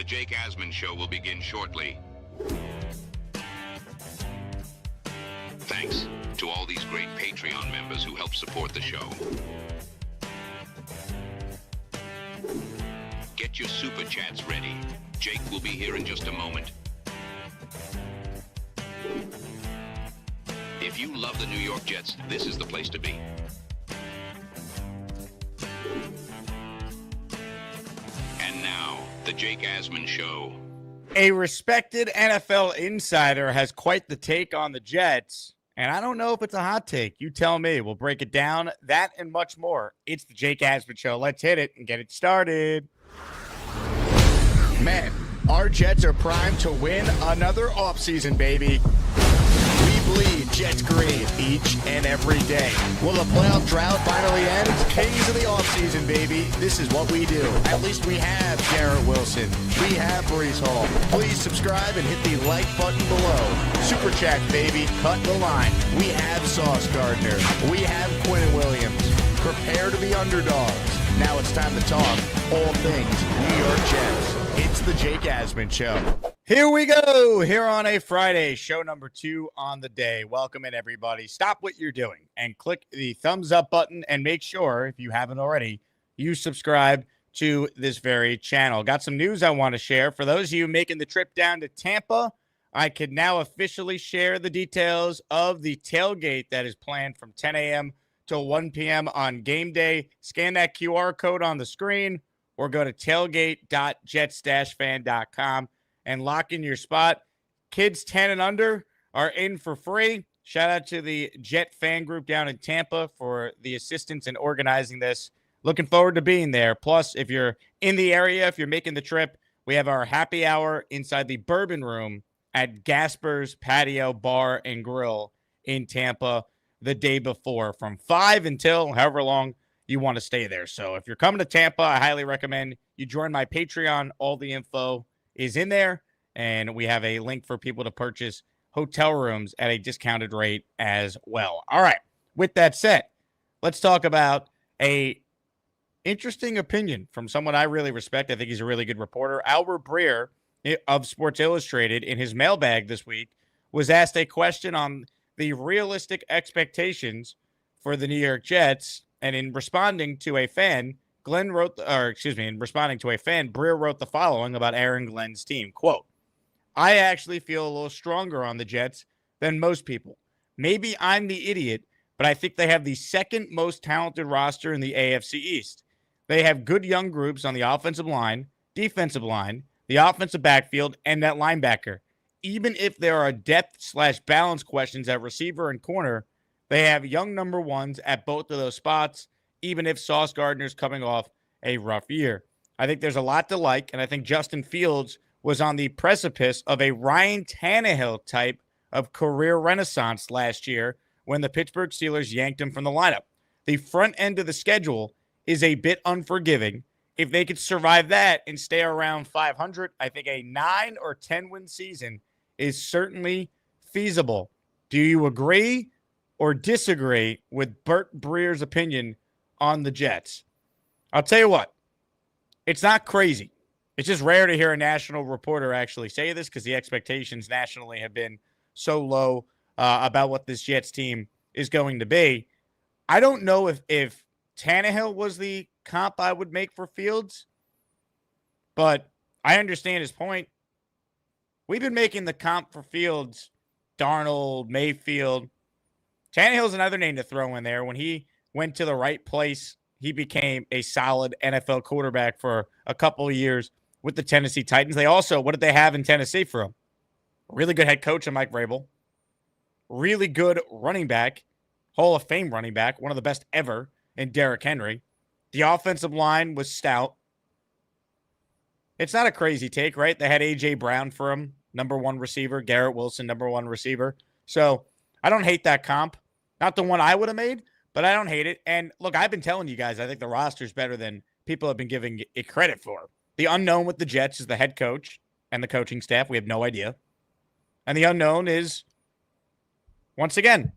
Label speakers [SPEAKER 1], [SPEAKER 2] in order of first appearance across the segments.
[SPEAKER 1] The Jake Asman Show will begin shortly. Thanks to all these great Patreon members who help support the show. Get your super chats ready. Jake will be here in just a moment. If you love the New York Jets, this is the place to be. And now, the Jake Asman Show.
[SPEAKER 2] A respected NFL insider has quite the take on the Jets, and I don't know if it's a hot take. You tell me. We'll break it down, that and much more. It's the Jake Asman Show. Let's hit it and get it started. Man, our Jets are primed to win another offseason, baby. We bleed Jets green each and every day. Will the playoff drought finally end? Kings of the offseason, baby. This is what we do. At least we have Garrett Wilson. We have Brees Hall. Please subscribe and hit the like button below. Super chat, baby. Cut the line. We have Sauce Gardner. We have Quinn Williams. Prepare to be underdogs. Now it's time to talk all things New York Jets. It's the Jake Asman Show. Here we go. Here on a Friday, show number 2 on the day. Welcome in, everybody. Stop what you're doing and click the thumbs up button and make sure, if you haven't already, you subscribe to this very channel. Got some news I want to share. For those of you making the trip down to Tampa, I can now officially share the details of the tailgate that is planned from 10 a.m. till 1 p.m. on game day. Scan that QR code on the screen or go to tailgate.jets-fan.com and lock in your spot. Kids 10 and under are in for free. Shout out to the Jet fan group down in Tampa for the assistance in organizing this. Looking forward to being there. Plus, if you're in the area, if you're making the trip, we have our happy hour inside the Bourbon Room at Gasper's Patio Bar and Grill in Tampa the day before from 5 until however long you want to stay there. So if you're coming to Tampa, I highly recommend you join my Patreon. All the info is in there, and we have a link for people to purchase hotel rooms at a discounted rate as well. All right. With that said, let's talk about a interesting opinion from someone I really respect. I think he's a really good reporter. Albert Breer of Sports Illustrated, in his mailbag this week, was asked a question on the realistic expectations for the New York Jets. And in responding to a fan, Breer wrote the following about Aaron Glenn's team. Quote, I actually feel a little stronger on the Jets than most people. Maybe I'm the idiot, but I think they have the second most talented roster in the AFC East. They have good young groups on the offensive line, defensive line, the offensive backfield, and that linebacker. Even if there are depth/balance questions at receiver and corner, they have young number ones at both of those spots, even if Sauce Gardner's coming off a rough year. I think there's a lot to like, and I think Justin Fields was on the precipice of a Ryan Tannehill type of career renaissance last year when the Pittsburgh Steelers yanked him from the lineup. The front end of the schedule is a bit unforgiving. If they could survive that and stay around 500, I think a 9 or 10 win season is certainly feasible. Do you agree or disagree with Albert Breer's opinion on the Jets? I'll tell you what, it's not crazy. It's just rare to hear a national reporter actually say this because the expectations nationally have been so low about what this Jets team is going to be. I don't know if Tannehill was the comp I would make for Fields, but I understand his point. We've been making the comp for Fields, Darnold, Mayfield. Tannehill's another name to throw in there. When he went to the right place, he became a solid NFL quarterback for a couple of years with the Tennessee Titans. They also, what did they have in Tennessee for him? A really good head coach in Mike Vrabel. Really good running back, Hall of Fame running back, one of the best ever in Derrick Henry. The offensive line was stout. It's not a crazy take, right? They had A.J. Brown for him, number 1 receiver. Garrett Wilson, number 1 receiver. So I don't hate that comp. Not the one I would have made, but I don't hate it. And look, I've been telling you guys, I think the roster's better than people have been giving it credit for. The unknown with the Jets is the head coach and the coaching staff. We have no idea. And the unknown is, once again,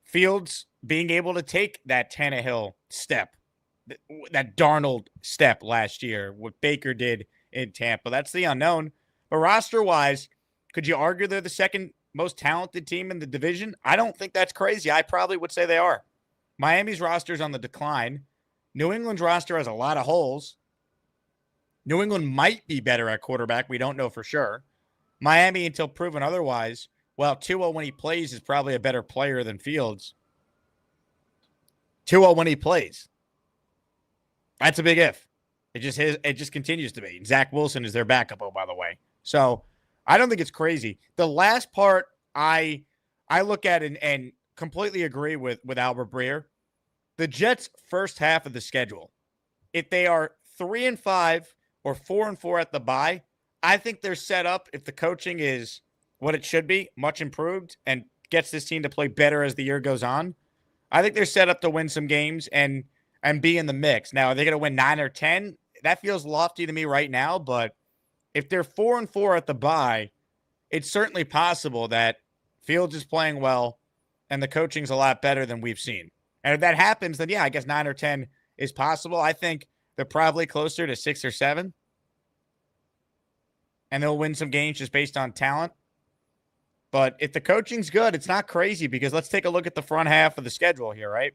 [SPEAKER 2] Fields being able to take that Tannehill step, that Darnold step last year, what Baker did in Tampa. That's the unknown. But roster-wise, could you argue they're the second most talented team in the division? I don't think that's crazy. I probably would say they are. Miami's roster is on the decline. New England's roster has a lot of holes. New England might be better at quarterback. We don't know for sure. Miami, until proven otherwise, well, Tua, when he plays, is probably a better player than Fields. Tua, when he plays. That's a big if. It just continues to be. Zach Wilson is their backup, oh, by the way. So I don't think it's crazy. The last part I look at and completely agree with Albert Breer. The Jets' first half of the schedule, if they are 3-5 or 4-4 at the bye, I think they're set up, if the coaching is what it should be, much improved, and gets this team to play better as the year goes on. I think they're set up to win some games and be in the mix. Now, are they going to win 9 or 10? That feels lofty to me right now, but if they're 4-4 at the bye, it's certainly possible that Fields is playing well and the coaching's a lot better than we've seen. And if that happens, then yeah, I guess 9 or 10 is possible. I think they're probably closer to 6 or 7. And they'll win some games just based on talent. But if the coaching's good, it's not crazy, because let's take a look at the front half of the schedule here, right?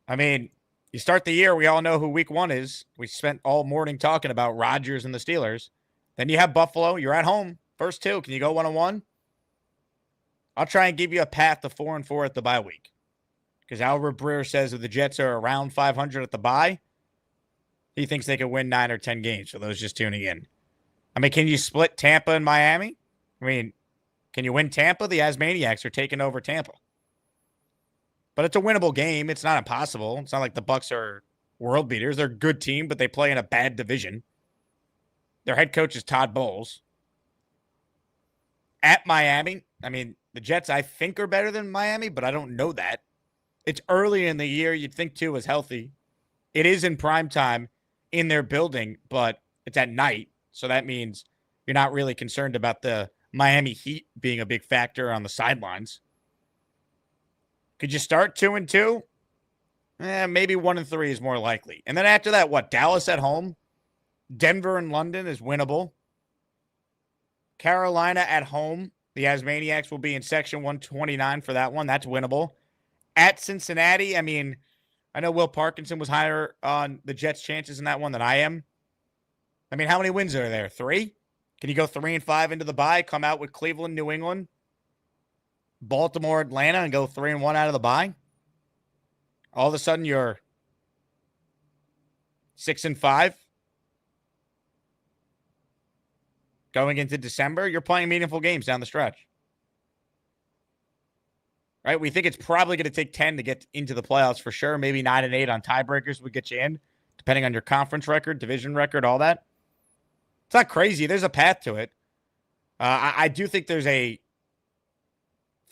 [SPEAKER 2] I mean, you start the year, we all know who week 1 is. We spent all morning talking about Rodgers and the Steelers. Then you have Buffalo. You're at home. First 2. Can you go 1-1? I'll try and give you a path to 4-4 at the bye week, because Albert Breer says if the Jets are around 500 at the bye, he thinks they could win 9 or 10 games. For those just tuning in, I mean, can you split Tampa and Miami? I mean, can you win Tampa? The ASMANIACS are taking over Tampa, but it's a winnable game. It's not impossible. It's not like the Bucs are world beaters. They're a good team, but they play in a bad division. Their head coach is Todd Bowles. At Miami, I mean, the Jets, I think, are better than Miami, but I don't know that. It's early in the year. You'd think Tua is healthy. It is in prime time in their building, but it's at night. So that means you're not really concerned about the Miami Heat being a big factor on the sidelines. Could you start 2-2? Maybe 1-3 is more likely. And then after that, what? Dallas at home? Denver and London is winnable. Carolina at home. The ASMANIACS will be in section 129 for that one. That's winnable. At Cincinnati, I mean, I know Will Parkinson was higher on the Jets' chances in that one than I am. I mean, how many wins are there? 3? Can you go 3-5 into the bye, come out with Cleveland, New England, Baltimore, Atlanta, and go 3-1 out of the bye? All of a sudden, you're 6-5. Going into December, you're playing meaningful games down the stretch. Right? We think it's probably going to take 10 to get into the playoffs for sure. Maybe 9 and 8 on tiebreakers would get you in, depending on your conference record, division record, all that. It's not crazy. There's a path to it. I do think there's a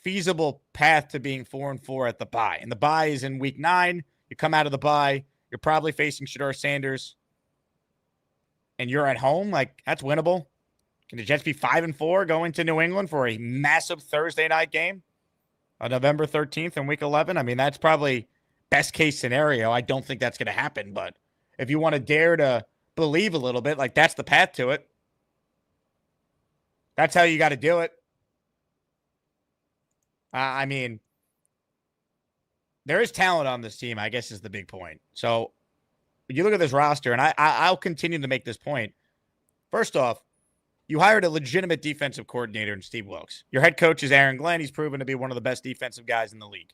[SPEAKER 2] feasible path to being 4-4 at the bye. And the bye is in week 9. You come out of the bye. You're probably facing Shedeur Sanders. And you're at home. Like, that's winnable. Can the Jets be 5-4 going to New England for a massive Thursday night game on November 13th in week 11? I mean, that's probably best case scenario. I don't think that's going to happen. But if you want to dare to believe a little bit, like, that's the path to it. That's how you got to do it. I mean, there is talent on this team, I guess, is the big point. So you look at this roster, and I'll continue to make this point. First off, you hired a legitimate defensive coordinator in Steve Wilks. Your head coach is Aaron Glenn. He's proven to be one of the best defensive guys in the league.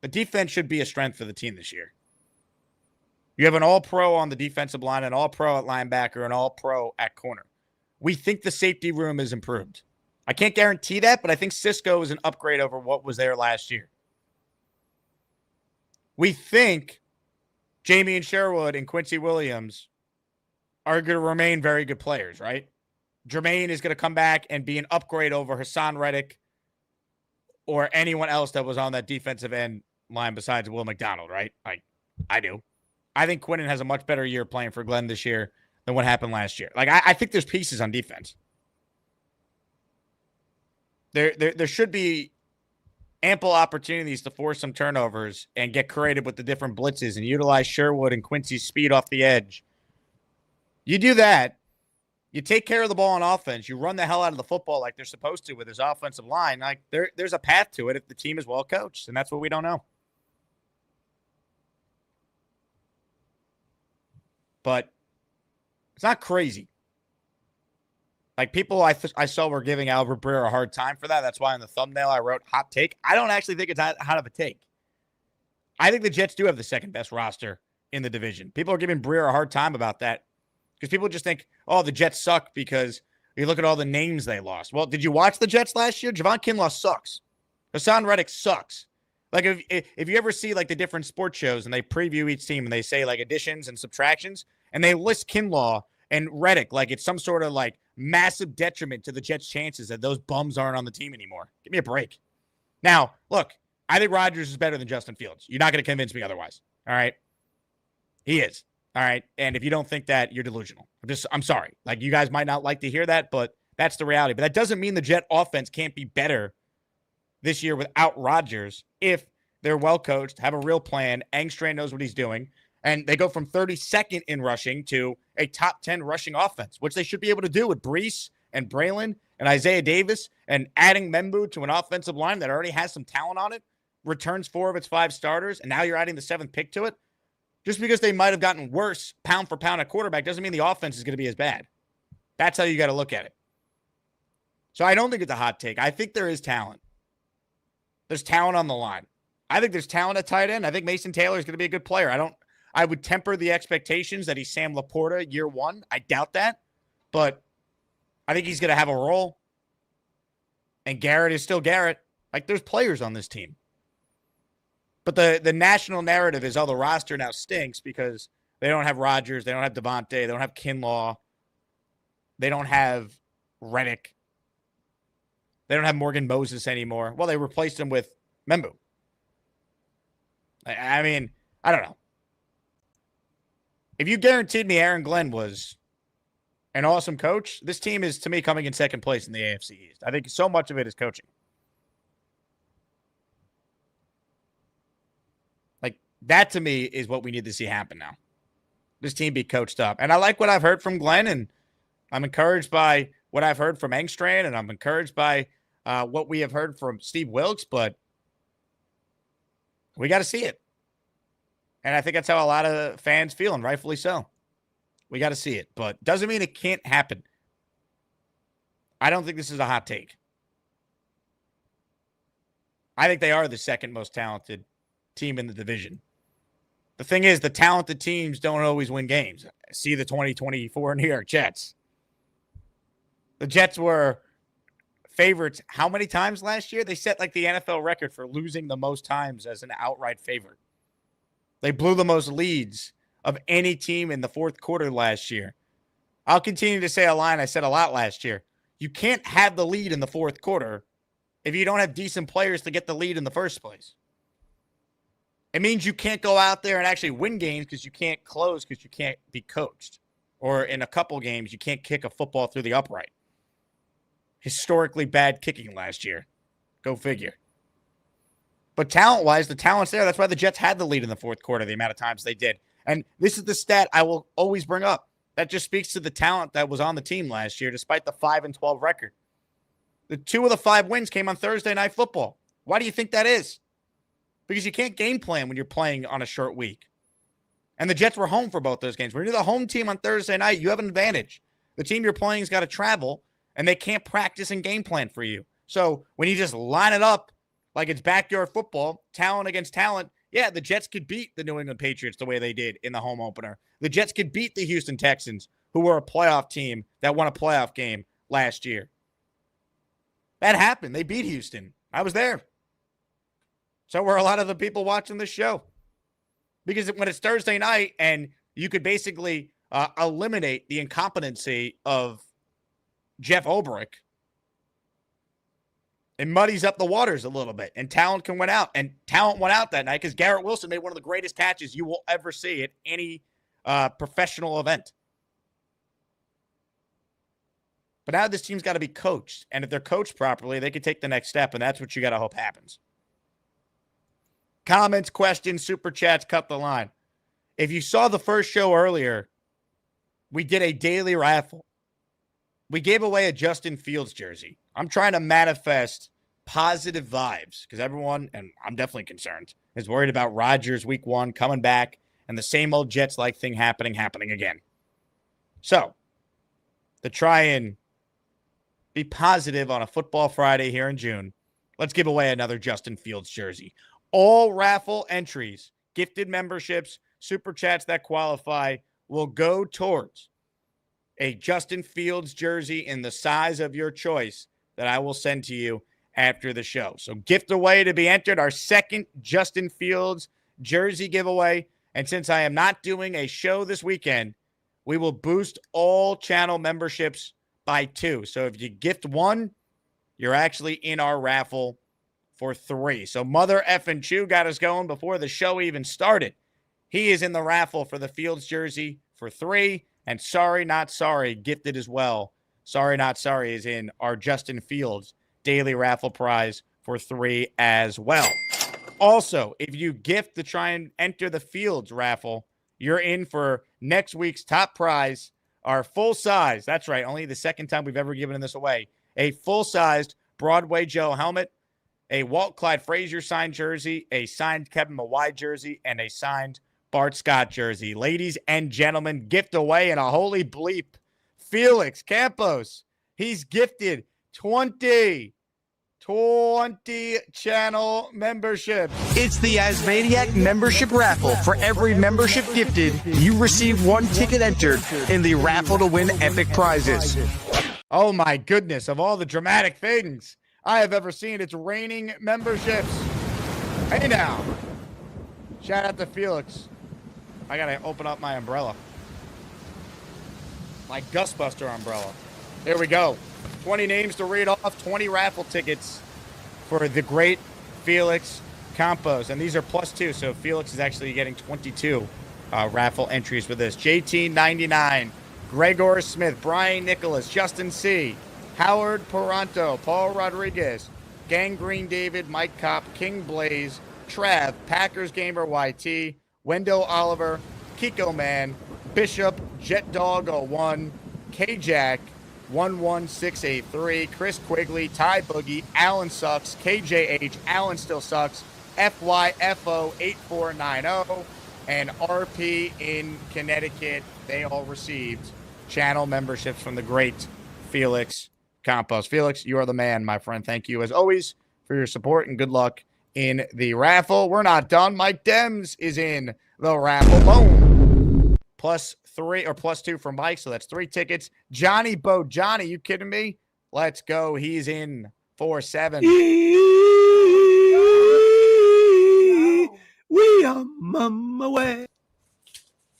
[SPEAKER 2] The defense should be a strength for the team this year. You have an all-pro on the defensive line, an all-pro at linebacker, an all-pro at corner. We think the safety room is improved. I can't guarantee that, but I think Cisco is an upgrade over what was there last year. We think Jamie and Sherwood and Quincy Williams are going to remain very good players, right? Jermaine is going to come back and be an upgrade over Hassan Reddick or anyone else that was on that defensive end line besides Will McDonald, right? I do. I think Quinnen has a much better year playing for Glenn this year than what happened last year. Like, I think there's pieces on defense. There should be ample opportunities to force some turnovers and get creative with the different blitzes and utilize Sherwood and Quincy's speed off the edge You do that. You take care of the ball on offense. You run the hell out of the football like they're supposed to with his offensive line. Like there's a path to it if the team is well coached, and that's what we don't know. But it's not crazy. Like people I saw were giving Albert Breer a hard time for that. That's why in the thumbnail I wrote hot take. I don't actually think it's hot of a take. I think the Jets do have the second best roster in the division. People are giving Breer a hard time about that because people just think, oh, the Jets suck because you look at all the names they lost. Well, did you watch the Jets last year? Javon Kinlaw sucks. Hassan Reddick sucks. Like if you ever see like the different sports shows and they preview each team and they say like additions and subtractions and they list Kinlaw and Reddick like it's some sort of like massive detriment to the Jets' chances that those bums aren't on the team anymore. Give me a break. Now, look, I think Rodgers is better than Justin Fields. You're not going to convince me otherwise. All right? He is. All right? And if you don't think that, you're delusional. I'm sorry. Like, you guys might not like to hear that, but that's the reality. But that doesn't mean the Jet offense can't be better this year without Rodgers if they're well coached, have a real plan, Engstrand knows what he's doing, and they go from 32nd in rushing to a top 10 rushing offense, which they should be able to do with Brees and Braylon and Isaiah Davis and adding Membu to an offensive line that already has some talent on it, returns 4 of its 5 starters, and now you're adding the 7th pick to it. Just because they might have gotten worse pound for pound at quarterback doesn't mean the offense is going to be as bad. That's how you got to look at it. So I don't think it's a hot take. I think there is talent. There's talent on the line. I think there's talent at tight end. I think Mason Taylor is going to be a good player. I would temper the expectations that he's Sam Laporta year 1. I doubt that. But I think he's going to have a role. And Garrett is still Garrett. Like, there's players on this team. But the national narrative is, oh, the roster now stinks because they don't have Rodgers, they don't have Devontae, they don't have Kinlaw, they don't have Reddick, they don't have Morgan Moses anymore. Well, they replaced him with Membu. I mean, I don't know. If you guaranteed me Aaron Glenn was an awesome coach, this team is, to me, coming in second place in the AFC East. I think so much of it is coaching. Like, that to me is what we need to see happen now. This team be coached up. And I like what I've heard from Glenn, and I'm encouraged by what I've heard from Engstrand, and I'm encouraged by what we have heard from Steve Wilkes, but we got to see it. And I think that's how a lot of fans feel, and rightfully so. We got to see it, but doesn't mean it can't happen. I don't think this is a hot take. I think they are the second most talented team in the division. The thing is, the talented teams don't always win games. See the 2024 New York Jets. The Jets were favorites how many times last year? They set like the NFL record for losing the most times as an outright favorite. They blew the most leads of any team in the fourth quarter last year. I'll continue to say a line I said a lot last year. You can't have the lead in the fourth quarter if you don't have decent players to get the lead in the first place. It means you can't go out there and actually win games because you can't close because you can't be coached. Or in a couple games, you can't kick a football through the upright. Historically bad kicking last year. Go figure. But talent-wise, the talent's there. That's why the Jets had the lead in the fourth quarter, the amount of times they did. And this is the stat I will always bring up. That just speaks to the talent that was on the team last year, despite the 5-12 record. The 2 of the 5 wins came on Thursday Night Football. Why do you think that is? Because you can't game plan when you're playing on a short week. And the Jets were home for both those games. When you're the home team on Thursday night, you have an advantage. The team you're playing has got to travel, and they can't practice and game plan for you. So when you just line it up like it's backyard football, talent against talent, yeah, the Jets could beat the New England Patriots the way they did in the home opener. The Jets could beat the Houston Texans, who were a playoff team that won a playoff game last year. That happened. They beat Houston. I was there. So were a lot of the people watching this show. Because when it's Thursday night and you could basically eliminate the incompetency of Jeff Ulbrich, it muddies up the waters a little bit, and talent can win out. And talent went out that night because Garrett Wilson made one of the greatest catches you will ever see at any professional event. But now this team's got to be coached. And if they're coached properly, they can take the next step, and that's what you got to hope happens. Comments, questions, super chats, cut the line. If you saw the first show earlier, we did a daily raffle. We gave away a Justin Fields jersey. I'm trying to manifest positive vibes because everyone, and I'm definitely concerned, is worried about Rodgers week 1 coming back and the same old Jets-like thing happening again. So, to try and be positive on a football Friday here in June, let's give away another Justin Fields jersey. All raffle entries, gifted memberships, super chats that qualify will go towards a Justin Fields jersey in the size of your choice that I will send to you after the show. So gift away to be entered, our second Justin Fields jersey giveaway. And since I am not doing a show this weekend, we will boost all channel memberships by 2. So if you gift 1, you're actually in our raffle for 3. So Mother effing Chew got us going before the show even started. He is in the raffle for the Fields jersey for 3. And Sorry Not Sorry gifted as well. Sorry Not Sorry is in our Justin Fields daily raffle prize for 3 as well. Also, if you gift to try and enter the Fields raffle, you're in for next week's top prize, our full-size, that's right, only the second time we've ever given this away, a full-sized Broadway Joe helmet, a Walt Clyde Frazier signed jersey, a signed Kevin Mawai jersey, and a signed Bart Scott jersey. Ladies and gentlemen, gift away in a holy bleep. Felix Campos, he's gifted 20 channel memberships.
[SPEAKER 3] It's the ASMANIAC membership raffle. For every membership gifted, you receive 1 ticket entered in the raffle to win epic prizes.
[SPEAKER 2] Oh my goodness, of all the dramatic things I have ever seen, it's raining memberships. Hey now. Shout out to Felix. I gotta open up my umbrella. My Gustbuster umbrella. Here we go. 20 names to read off, 20 raffle tickets for the great Felix Campos. And these are +2, so Felix is actually getting 22 raffle entries for this. JT99, Gregor Smith, Brian Nicholas, Justin C., Howard Peranto, Paul Rodriguez, Gangrene David, Mike Kopp, King Blaze, Trav, Packers Gamer YT, Wendell Oliver, Kiko Man, Bishop, Jet Dog 01, K-Jack, 11683, Chris Quigley, Ty Boogie, Alan Sucks, KJH, Alan Still Sucks, FYFO 8490, and RP in Connecticut. They all received channel memberships from the great Felix Campos. Felix, you are the man, my friend. Thank you, as always, for your support, and good luck in the raffle. We're not done. Mike Dems is in the raffle. Boom. +3 or +2 for Mike, so that's 3 tickets. Johnny Bo, Johnny, you kidding me? Let's go. He's in for 7.
[SPEAKER 3] We are mama way.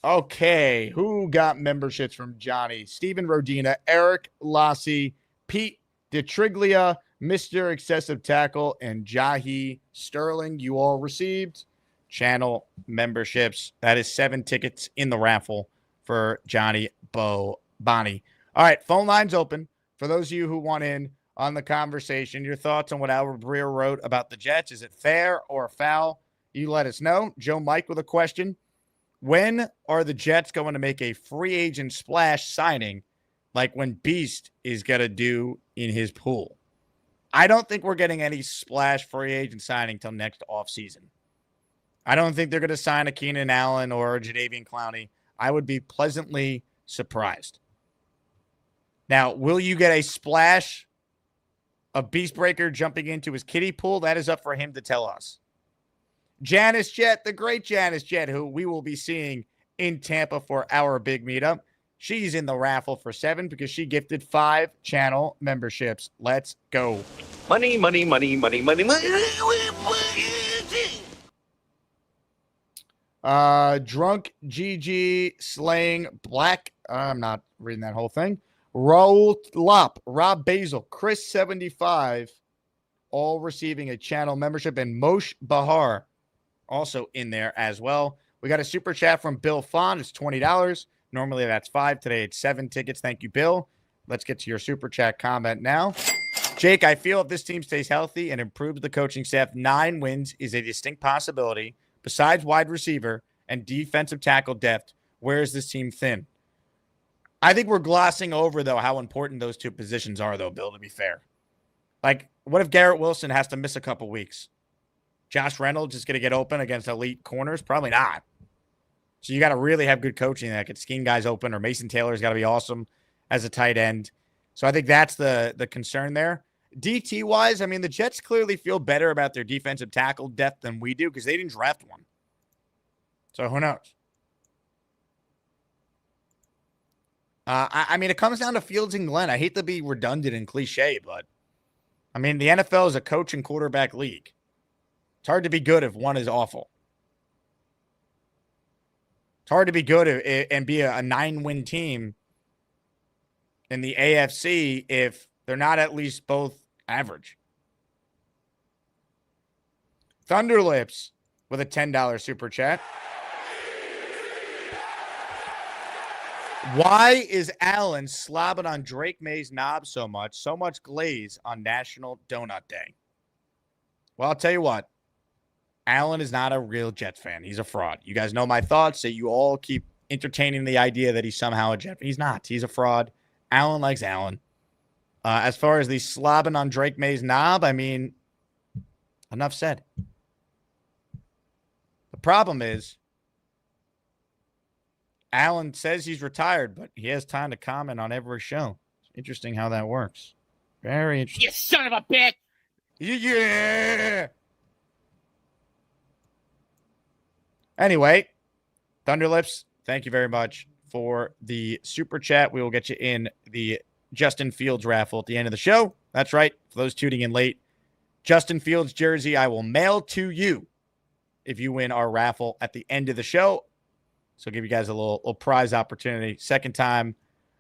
[SPEAKER 2] Okay, who got memberships from Johnny? Steven Rodina, Eric Lassie, Pete DeTriglia, Mr. Excessive Tackle, and Jahi Sterling. You all received channel memberships. That is 7 tickets in the raffle for Johnny Bo Bonnie. All right, phone lines open. For those of you who want in on the conversation, your thoughts on what Albert Breer wrote about the Jets. Is it fair or foul? You let us know. Joe Mike with a question. When are the Jets going to make a free agent splash signing like when Beast is going to do in his pool? I don't think we're getting any splash free agent signing till next offseason. I don't think they're going to sign a Keenan Allen or a Jadeveon Clowney. I would be pleasantly surprised. Now, will you get a splash of Beastbreaker jumping into his kiddie pool? That is up for him to tell us. Janice Jett, the great Janice Jett, who we will be seeing in Tampa for our big meetup. She's in the raffle for 7 because she gifted 5 channel memberships. Let's go.
[SPEAKER 4] Money, money, money, money, money, money.
[SPEAKER 2] Drunk GG slaying black. I'm not reading that whole thing. Raul Lop, Rob Basil, Chris 75, all receiving a channel membership, and Moshe Bahar also in there as well. We got a super chat from Bill Fond. It's $20. Normally that's 5. Today it's 7 tickets. Thank you, Bill. Let's get to your super chat comment now. Jake, I feel if this team stays healthy and improves the coaching staff, 9 wins is a distinct possibility. Besides wide receiver and defensive tackle depth, where is this team thin? I think we're glossing over, though, how important those two positions are, though, Bill, to be fair. Like, what if Garrett Wilson has to miss a couple weeks? Josh Reynolds is going to get open against elite corners? Probably not. So you got to really have good coaching that could scheme guys open, or Mason Taylor's got to be awesome as a tight end. So I think that's the concern there. DT-wise, I mean, the Jets clearly feel better about their defensive tackle depth than we do because they didn't draft one. So who knows? I mean, it comes down to Fields and Glenn. I hate to be redundant and cliche, but I mean, the NFL is a coach and quarterback league. It's hard to be good if one is awful. It's hard to be good and be a 9-win team in the AFC if they're not at least both average. Thunderlips with a $10 super chat. Why is Allen slobbing on Drake May's knob so much? So much glaze on National Donut Day. Well, I'll tell you what. Allen is not a real Jets fan. He's a fraud. You guys know my thoughts. That you all keep entertaining the idea that he's somehow a Jet fan. He's not. He's a fraud. Allen likes Allen. As far as the slobbing on Drake May's knob, I mean, enough said. The problem is, Allen says he's retired, but he has time to comment on every show. It's interesting how that works. Very interesting.
[SPEAKER 5] You son of a bitch!
[SPEAKER 2] Yeah! Anyway, Thunderlips, thank you very much for the super chat. We will get you in the Justin Fields raffle at the end of the show. That's right. For those tuning in late, Justin Fields jersey I will mail to you if you win our raffle at the end of the show. So give you guys a little prize opportunity. Second time,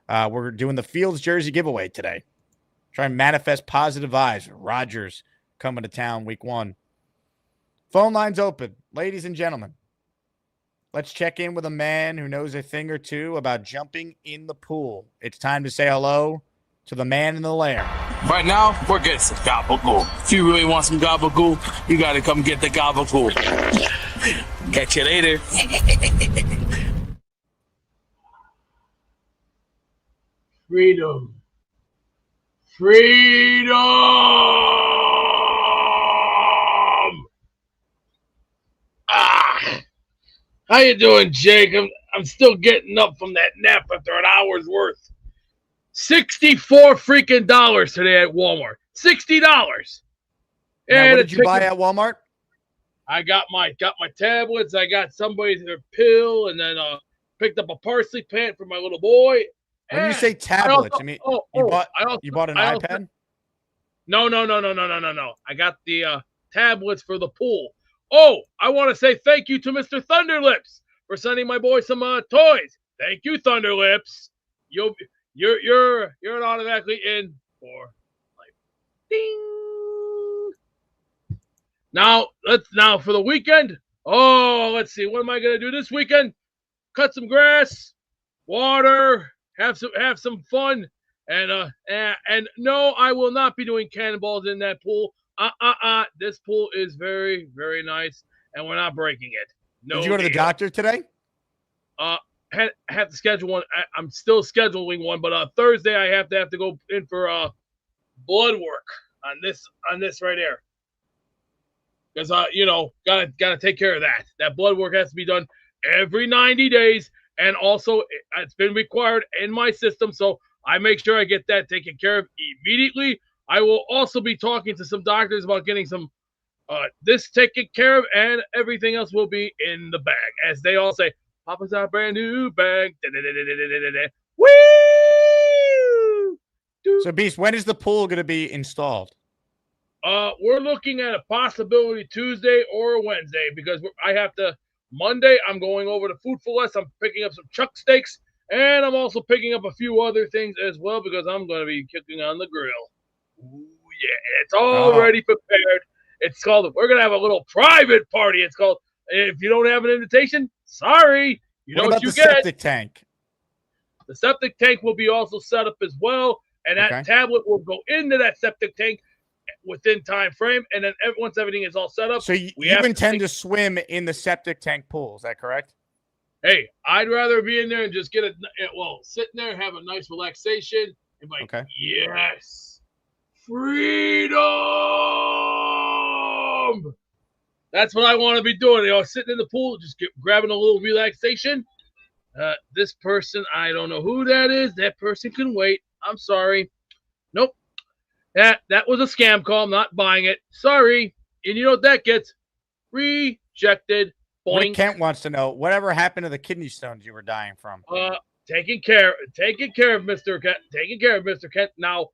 [SPEAKER 2] we're doing the Fields jersey giveaway today. Try and manifest positive vibes. Rodgers coming to town week 1. Phone lines open. Ladies and gentlemen, let's check in with a man who knows a thing or two about jumping in the pool. It's time to say hello to the man in the lair.
[SPEAKER 6] Right now, we're getting some gabagool. If you really want some gabagool, you gotta come get the gabagool. Catch you later.
[SPEAKER 7] Freedom. Freedom! How you doing, Jake? I'm still getting up from that nap after an hour's worth. $64 freaking dollars today at Walmart. $60.
[SPEAKER 2] Now, what did you buy at Walmart?
[SPEAKER 7] I got my tablets. I got somebody's pill, and then picked up a parsley pant for my little boy.
[SPEAKER 2] When you say tablets, you bought an iPad?
[SPEAKER 7] No. I got the tablets for the pool. Oh, I want to say thank you to Mr. Thunderlips for sending my boy some toys. Thank you, Thunderlips. You're automatically in for life. Ding. Now for the weekend. Oh, let's see. What am I gonna do this weekend? Cut some grass, water, have some fun, and no, I will not be doing cannonballs in that pool. This pool is very, very nice, and we're not breaking it. No.
[SPEAKER 2] Did you go to the doctor today?
[SPEAKER 7] Have to schedule one. I'm still scheduling one, but Thursday I have to go in for blood work on this right here, because gotta take care of that. That blood work has to be done every 90 days, and also it's been required in my system, so I make sure I get that taken care of immediately. I will also be talking to some doctors about getting some this taken care of, and everything else will be in the bag, as they all say. Papa's our brand new bag. Woo!
[SPEAKER 2] So, Beast, when is the pool going to be installed?
[SPEAKER 7] We're looking at a possibility Tuesday or Wednesday, because Monday, I'm going over to Food for Less. I'm picking up some chuck steaks, and I'm also picking up a few other things as well, because I'm going to be cooking on the grill. Ooh, yeah, it's already prepared. It's called, we're going to have a little private party. It's called, if you don't have an invitation, sorry. You know what you get.
[SPEAKER 2] What about the septic tank?
[SPEAKER 7] The septic tank will be also set up as well, and that tablet will go into that septic tank within time frame, and then once everything is all set up.
[SPEAKER 2] So you intend to swim in the septic tank pool, is that correct?
[SPEAKER 7] Hey, I'd rather be in there and just sitting there, have a nice relaxation, and like,
[SPEAKER 2] Okay.
[SPEAKER 7] yes, freedom. That's what I want to be doing. Sitting in the pool, just grabbing a little relaxation. This person, I don't know who that is. That person can wait. I'm sorry. Nope. That was a scam call. I'm not buying it. Sorry. And you know what that gets? Rejected. Boink.
[SPEAKER 2] Rick Kent wants to know whatever happened to the kidney stones you were dying from.
[SPEAKER 7] Taking care of Mr. Kent. Taking care of Mr. Kent. Now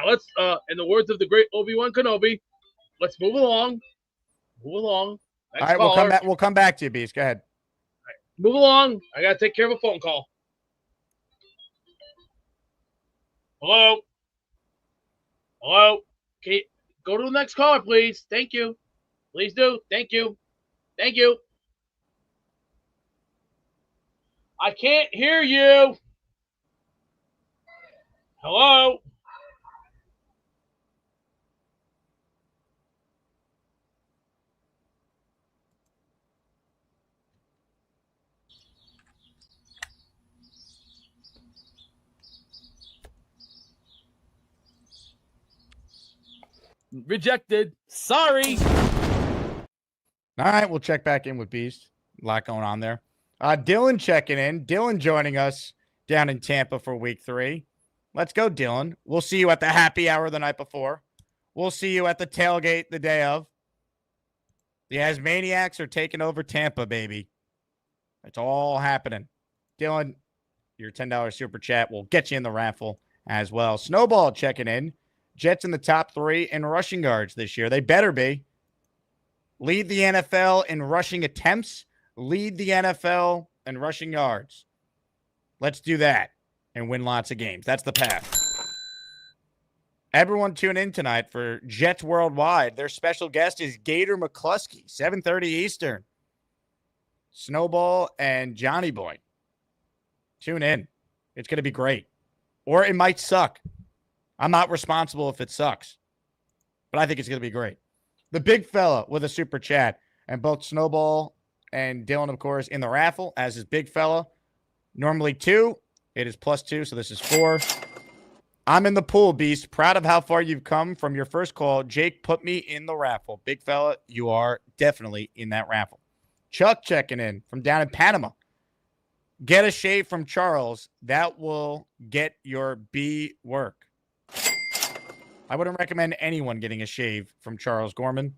[SPEAKER 7] let's in the words of the great Obi-Wan Kenobi, let's move along. Move along.
[SPEAKER 2] All right, we'll come back to you, Beast. Go ahead.
[SPEAKER 7] Right, move along. I gotta take care of a phone call. Hello? Hello? Can you go to the next caller, please? Thank you. Please do. Thank you. Thank you. I can't hear you. Hello?
[SPEAKER 6] Rejected. Sorry.
[SPEAKER 2] All right, we'll check back in with Beast. A lot going on there. Dylan checking in. Dylan joining us down in Tampa for week 3. Let's go, Dylan. We'll see you at the happy hour the night before. We'll see you at the tailgate the day of. The ASMANIACS are taking over Tampa, baby. It's all happening. Dylan, your $10 super chat will get you in the raffle as well. Snowball checking in. Jets in the top 3 in rushing yards this year. They better be. Lead the NFL in rushing attempts. Lead the NFL in rushing yards. Let's do that and win lots of games. That's the path. Everyone tune in tonight for Jets Worldwide. Their special guest is Gator McCluskey, 7:30 Eastern. Snowball and Johnny Boy. Tune in. It's going to be great. Or it might suck. I'm not responsible if it sucks. But I think it's going to be great. The big fella with a super chat. And both Snowball and Dylan, of course, in the raffle, as is big fella. Normally 2. It is +2, so this is 4. I'm in the pool, Beast. Proud of how far you've come from your first call. Jake put me in the raffle. Big fella, you are definitely in that raffle. Chuck checking in from down in Panama. Get a shave from Charles. That will get your B work. I wouldn't recommend anyone getting a shave from Charles Gorman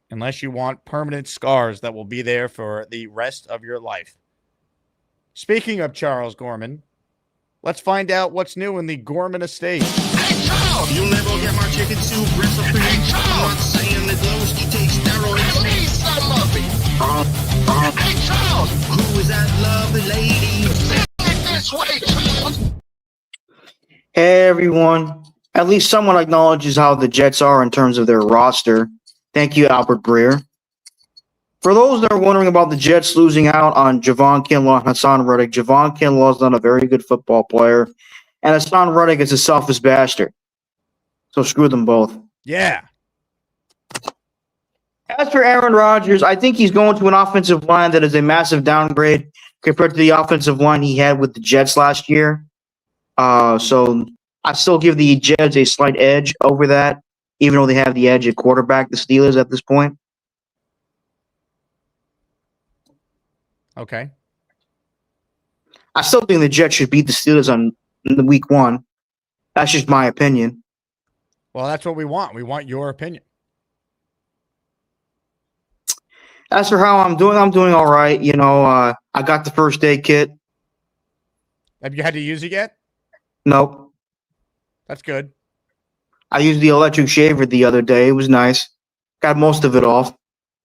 [SPEAKER 2] unless you want permanent scars that will be there for the rest of your life. Speaking of Charles Gorman, let's find out what's new in the Gorman estate.
[SPEAKER 5] Hey, Charles! You'll never get my chicken soup recipe. Hey, Charles! I'm not saying that Glowski takes steroids. I need some of it. Hey, Charles! Who is that lovely lady? Sing it this way, Charles!
[SPEAKER 8] Hey, everyone. At least someone acknowledges how the Jets are in terms of their roster. Thank you, Albert Breer. For those that are wondering about the Jets losing out on Javon Kinlaw and Hassan Reddick, Javon Kinlaw is not a very good football player, and Hassan Reddick is a selfish bastard. So screw them both.
[SPEAKER 2] Yeah.
[SPEAKER 8] As for Aaron Rodgers, I think he's going to an offensive line that is a massive downgrade compared to the offensive line he had with the Jets last year. So I still give the Jets a slight edge over that, even though they have the edge at quarterback, the Steelers, at this point.
[SPEAKER 2] Okay.
[SPEAKER 8] I still think the Jets should beat the Steelers in the week 1. That's just my opinion.
[SPEAKER 2] Well, that's what we want. We want your opinion.
[SPEAKER 8] As for how I'm doing all right. You know, I got the first aid kit.
[SPEAKER 2] Have you had to use it yet?
[SPEAKER 8] Nope.
[SPEAKER 2] That's good.
[SPEAKER 8] I used the electric shaver the other day. It was nice. Got most of it off.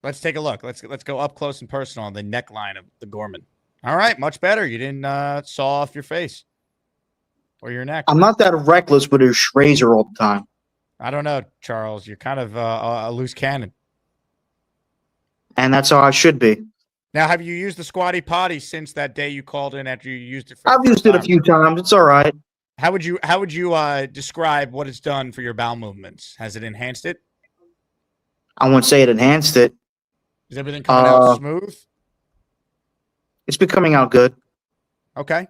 [SPEAKER 2] Let's take a look. Let's go up close and personal on the neckline of the Gorman. All right, much better. You didn't saw off your face or your neck.
[SPEAKER 8] I'm not that reckless with a razor all the time.
[SPEAKER 2] I don't know, Charles. You're kind of a loose cannon.
[SPEAKER 8] And that's how I should be.
[SPEAKER 2] Now, have you used the squatty potty since that day you called in after you used it?
[SPEAKER 8] I've used it a few times. It's all right.
[SPEAKER 2] How would you describe what it's done for your bowel movements? Has it enhanced it?
[SPEAKER 8] I wouldn't say it enhanced it.
[SPEAKER 2] Is everything coming out smooth?
[SPEAKER 8] It's been coming out good.
[SPEAKER 2] Okay.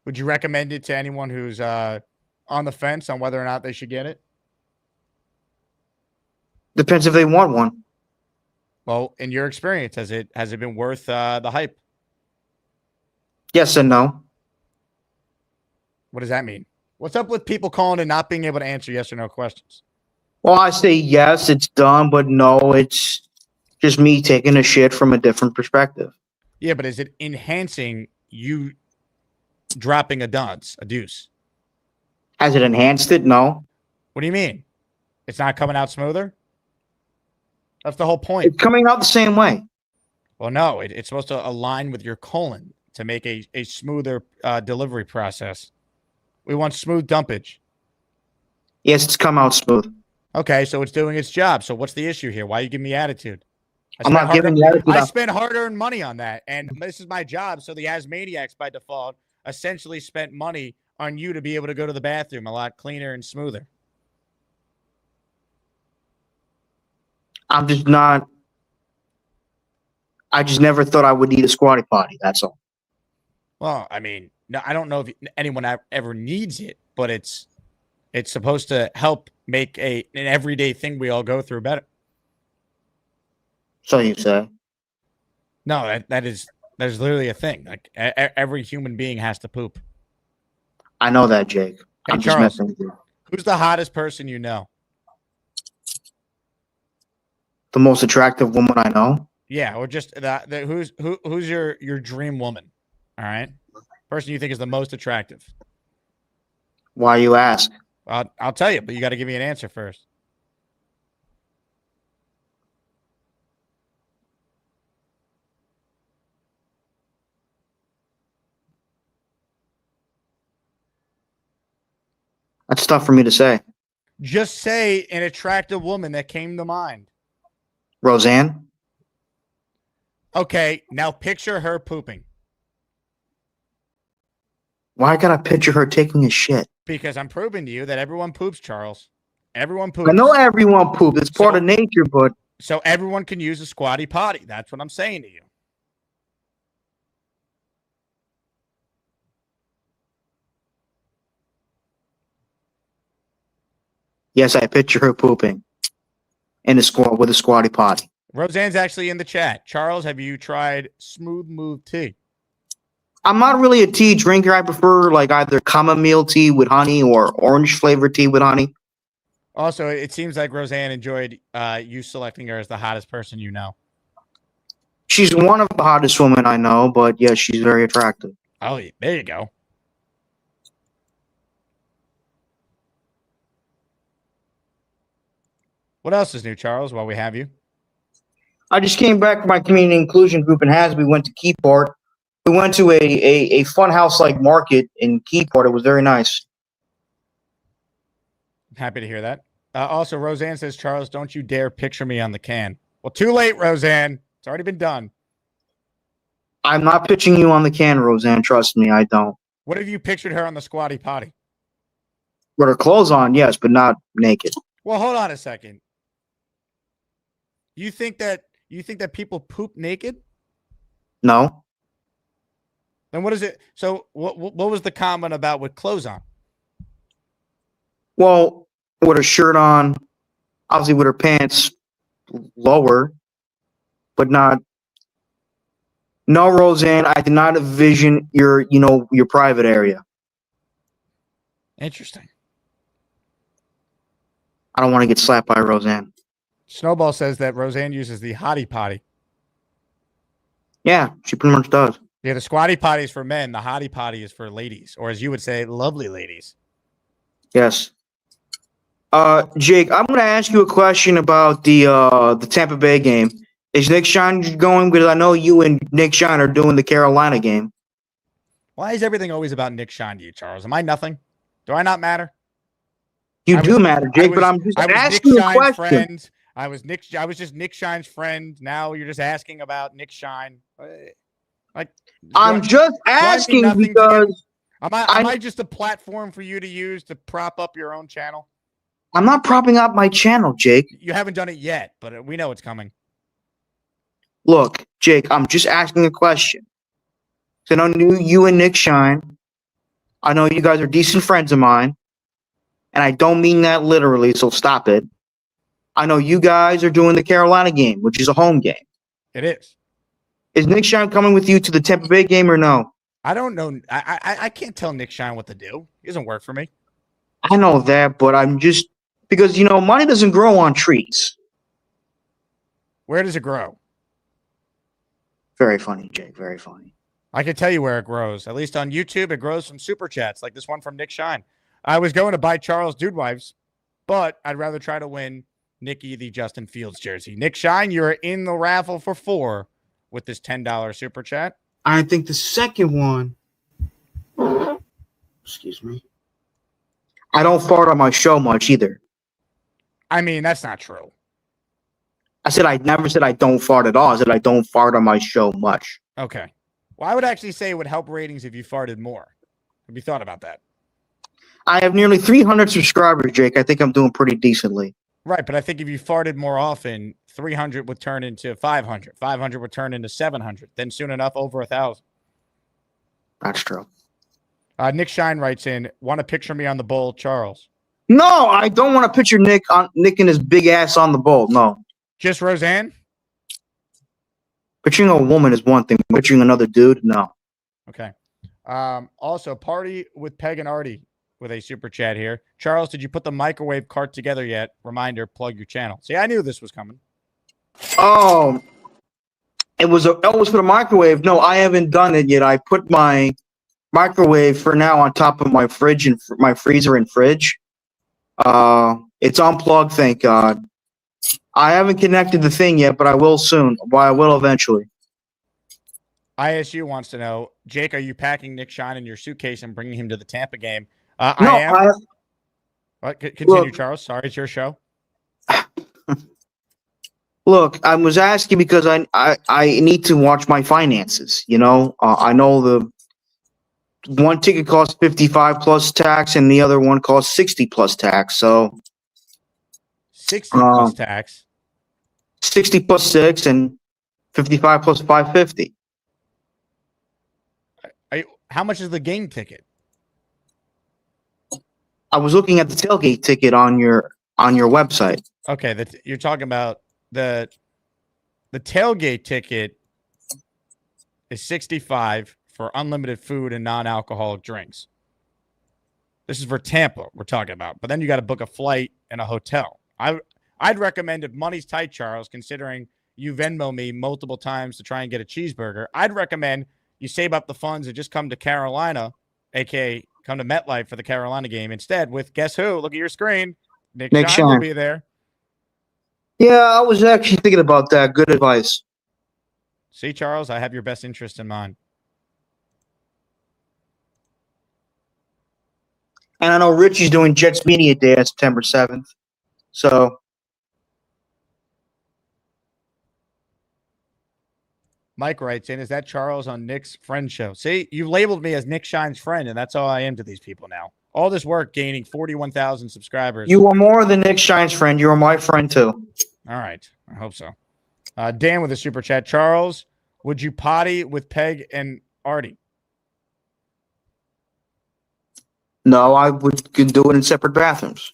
[SPEAKER 2] Would you recommend it to anyone who's on the fence on whether or not they should get it?
[SPEAKER 8] Depends if they want one.
[SPEAKER 2] Well, in your experience, has it been worth the hype?
[SPEAKER 8] Yes and no.
[SPEAKER 2] What does that mean? What's up with people calling and not being able to answer yes or no questions?
[SPEAKER 8] Well, I say yes, it's done, but no, it's just me taking a shit from a different perspective.
[SPEAKER 2] Yeah, but is it enhancing you dropping a deuce?
[SPEAKER 8] Has it enhanced it? No.
[SPEAKER 2] What do you mean? It's not coming out smoother? That's the whole point.
[SPEAKER 8] It's coming out the same way.
[SPEAKER 2] Well, no, it's supposed to align with your colon to make a smoother delivery process. We want smooth dumpage.
[SPEAKER 8] Yes, it's come out smooth.
[SPEAKER 2] Okay, so it's doing its job. So what's the issue here? Why are you giving me attitude?
[SPEAKER 8] I'm not giving you attitude.
[SPEAKER 2] I spent hard-earned money on that, and this is my job. So the AsManiacs, by default, essentially spent money on you to be able to go to the bathroom a lot cleaner and smoother.
[SPEAKER 8] I'm just not. I just never thought I would need a squatty potty. That's all.
[SPEAKER 2] Well, I mean, no, I don't know if anyone ever needs it, but it's supposed to help make an everyday thing we all go through better.
[SPEAKER 8] So you say?
[SPEAKER 2] No, that is literally a thing. Like every human being has to poop.
[SPEAKER 8] I know that, Jake.
[SPEAKER 2] Hey,
[SPEAKER 8] I'm just
[SPEAKER 2] Charles,
[SPEAKER 8] messing with you.
[SPEAKER 2] who's the hottest person you know?
[SPEAKER 8] The most attractive woman I know.
[SPEAKER 2] Yeah, or just who's your dream woman? All right, person you think is the most attractive.
[SPEAKER 8] Why you ask?
[SPEAKER 2] I'll tell you, but you got to give me an answer first.
[SPEAKER 8] That's tough for me to say.
[SPEAKER 2] Just say an attractive woman that came to mind.
[SPEAKER 8] Roseanne?
[SPEAKER 2] Okay, now picture her pooping.
[SPEAKER 8] Why I gotta picture her taking a shit?
[SPEAKER 2] Because I'm proving to you that everyone poops, Charles. Everyone poops.
[SPEAKER 8] I know everyone poops. It's part of nature, but
[SPEAKER 2] so everyone can use a squatty potty. That's what I'm saying to you.
[SPEAKER 8] yes, I picture her pooping in a squat with a squatty potty.
[SPEAKER 2] Roseanne's actually in the chat. Charles, have you tried Smooth Move tea?
[SPEAKER 8] I'm not really a tea drinker. I prefer like either chamomile tea with honey or orange flavored tea with honey.
[SPEAKER 2] Also, it seems like Roseanne enjoyed you selecting her as the hottest person you know.
[SPEAKER 8] She's one of the hottest women I know, but yes, she's very attractive.
[SPEAKER 2] Oh, there you go. What else is new, Charles, while we have you?
[SPEAKER 8] I just came back from my community inclusion group in Has. We went to Keyport. We went to a fun house like market in Keyport. It was very nice.
[SPEAKER 2] Happy to hear that. Also, Roseanne says, Charles, don't you dare picture me on the can. Well, too late, Roseanne. It's already been done.
[SPEAKER 8] I'm not pitching you on the can, Roseanne. Trust me, I don't.
[SPEAKER 2] What have you pictured her on the squatty potty?
[SPEAKER 8] With her clothes on, yes, but not naked.
[SPEAKER 2] Well, hold on a second. You think that people poop naked?
[SPEAKER 8] No.
[SPEAKER 2] Then what is it? So what was the comment about with clothes on?
[SPEAKER 8] Well, with her shirt on, obviously with her pants lower, but not. No, Roseanne, I did not envision your private area.
[SPEAKER 2] Interesting.
[SPEAKER 8] I don't want to get slapped by Roseanne.
[SPEAKER 2] Snowball says that Roseanne uses the hottie potty.
[SPEAKER 8] Yeah, she pretty much does.
[SPEAKER 2] Yeah, the squatty potty is for men. The hottie potty is for ladies, or as you would say, lovely ladies.
[SPEAKER 8] Yes. Jake, I'm going to ask you a question about the Tampa Bay game. Is Nick Shine going? Because I know you and Nick Shine are doing the Carolina game.
[SPEAKER 2] Why is everything always about Nick Shine to you, Charles? Am I nothing? Do I not matter?
[SPEAKER 8] You do matter, Jake, but I'm just asking you a question.
[SPEAKER 2] Friend. I was just Nick Shine's friend. Now you're just asking about Nick Shine.
[SPEAKER 8] I'm just asking because
[SPEAKER 2] am I just a platform for you to use to prop up your own channel?
[SPEAKER 8] I'm not propping up my channel, Jake.
[SPEAKER 2] You haven't done it yet, but we know it's coming.
[SPEAKER 8] Look, Jake, I'm just asking a question. So I know you and Nick Shine. I know you guys are decent friends of mine. And I don't mean that literally, so stop it. I know you guys are doing the Carolina game, which is a home game.
[SPEAKER 2] It is.
[SPEAKER 8] Is Nick Shine coming with you to the Tampa Bay game or no?
[SPEAKER 2] I don't know. I can't tell Nick Shine what to do. He doesn't work for me.
[SPEAKER 8] I know that, but I'm just because money doesn't grow on trees.
[SPEAKER 2] Where does it grow?
[SPEAKER 8] Very funny, Jake. Very funny.
[SPEAKER 2] I can tell you where it grows. At least on YouTube, it grows from super chats like this one from Nick Shine. I was going to buy Charles Dudewives, but I'd rather try to win Nikki the Justin Fields jersey. Nick Shine, you're in the raffle for 4 with this $10 super chat.
[SPEAKER 5] I think the second one. Excuse me.
[SPEAKER 8] I don't fart on my show much either.
[SPEAKER 2] I mean, that's not true.
[SPEAKER 8] I never said I don't fart at all. I said I don't fart on my show much.
[SPEAKER 2] Okay. Well, I would actually say it would help ratings if you farted more. Have you thought about that?
[SPEAKER 8] I have nearly 300 subscribers, Jake. I think I'm doing pretty decently.
[SPEAKER 2] Right, but I think if you farted more often, 300 would turn into 500. 500 would turn into 700. Then soon enough, over 1,000.
[SPEAKER 8] That's true.
[SPEAKER 2] Nick Shine writes in, want to picture me on the bowl, Charles?
[SPEAKER 8] No, I don't want to picture Nick and his big ass on the bowl. No.
[SPEAKER 2] Just Roseanne?
[SPEAKER 8] Picturing a woman is one thing. Picturing another dude, no.
[SPEAKER 2] Okay. Also, party with Peg and Artie with a super chat here. Charles, did you put the microwave cart together yet? Reminder, plug your channel. See, I knew this was coming.
[SPEAKER 8] Oh, it was for the microwave. No, I haven't done it yet. I put my microwave for now on top of my fridge and my freezer and fridge. It's unplugged, thank God. I haven't connected the thing yet, but I will soon. Well, I will eventually.
[SPEAKER 2] ISU wants to know, Jake, are you packing Nick Shine in your suitcase and bringing him to the Tampa game?
[SPEAKER 8] No,
[SPEAKER 2] I am. Continue,
[SPEAKER 8] Look,
[SPEAKER 2] Charles. Sorry, it's your show.
[SPEAKER 8] Look, I was asking because I need to watch my finances. I know the one ticket costs 55 plus tax, and the other one costs 60 plus tax. So
[SPEAKER 2] 60 plus tax.
[SPEAKER 8] 60 plus 6 and 55 plus 550.
[SPEAKER 2] How much is the game ticket?
[SPEAKER 8] I was looking at the tailgate ticket on your website.
[SPEAKER 2] Okay, you're talking about the tailgate ticket is $65 for unlimited food and non-alcoholic drinks. This is for Tampa we're talking about. But then you got to book a flight and a hotel. I'd recommend, if money's tight, Charles, considering you Venmo me multiple times to try and get a cheeseburger, I'd recommend you save up the funds and just come to Carolina, a.k.a. come to MetLife for the Carolina game instead with, guess who? Look at your screen. Nick Shine will be there.
[SPEAKER 8] Yeah, I was actually thinking about that. Good advice.
[SPEAKER 2] See, Charles, I have your best interest in mind.
[SPEAKER 8] And I know Richie's doing Jets Media Day on September 7th. So
[SPEAKER 2] Mike writes in, is that Charles on Nick's friend show? See, you labeled me as Nick Shine's friend, and that's all I am to these people now. All this work gaining 41,000 subscribers.
[SPEAKER 8] You are more than Nick Shine's friend. You are my friend, too.
[SPEAKER 2] All right. I hope so. Dan with a super chat. Charles, would you potty with Peg and Artie?
[SPEAKER 8] No, I could do it in separate bathrooms.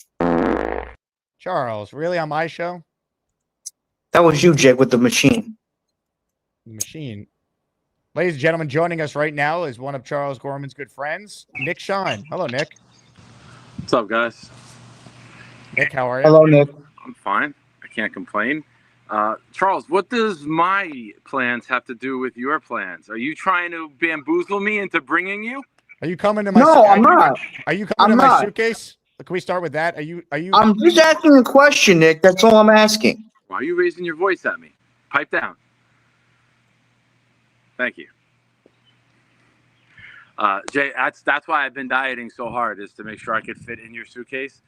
[SPEAKER 2] Charles, really on my show?
[SPEAKER 8] That was you, Jake, with the machine.
[SPEAKER 2] Machine. Ladies and gentlemen, joining us right now is one of Charles Gorman's good friends, Nick Shine. Hello, Nick.
[SPEAKER 9] What's up, guys?
[SPEAKER 2] Nick, how are you?
[SPEAKER 8] Hello, Nick.
[SPEAKER 9] I'm fine. I can't complain. Charles, what does my plans have to do with your plans? Are you trying to bamboozle me into bringing you?
[SPEAKER 2] Are you coming to my?
[SPEAKER 8] No, I'm not.
[SPEAKER 2] Are you coming to my suitcase? Can we start with that? Are you?
[SPEAKER 8] I'm just asking a question, Nick. That's all I'm asking.
[SPEAKER 9] Why are you raising your voice at me? Pipe down. Thank you. Jay, that's why I've been dieting so hard, is to make sure I could fit in your suitcase.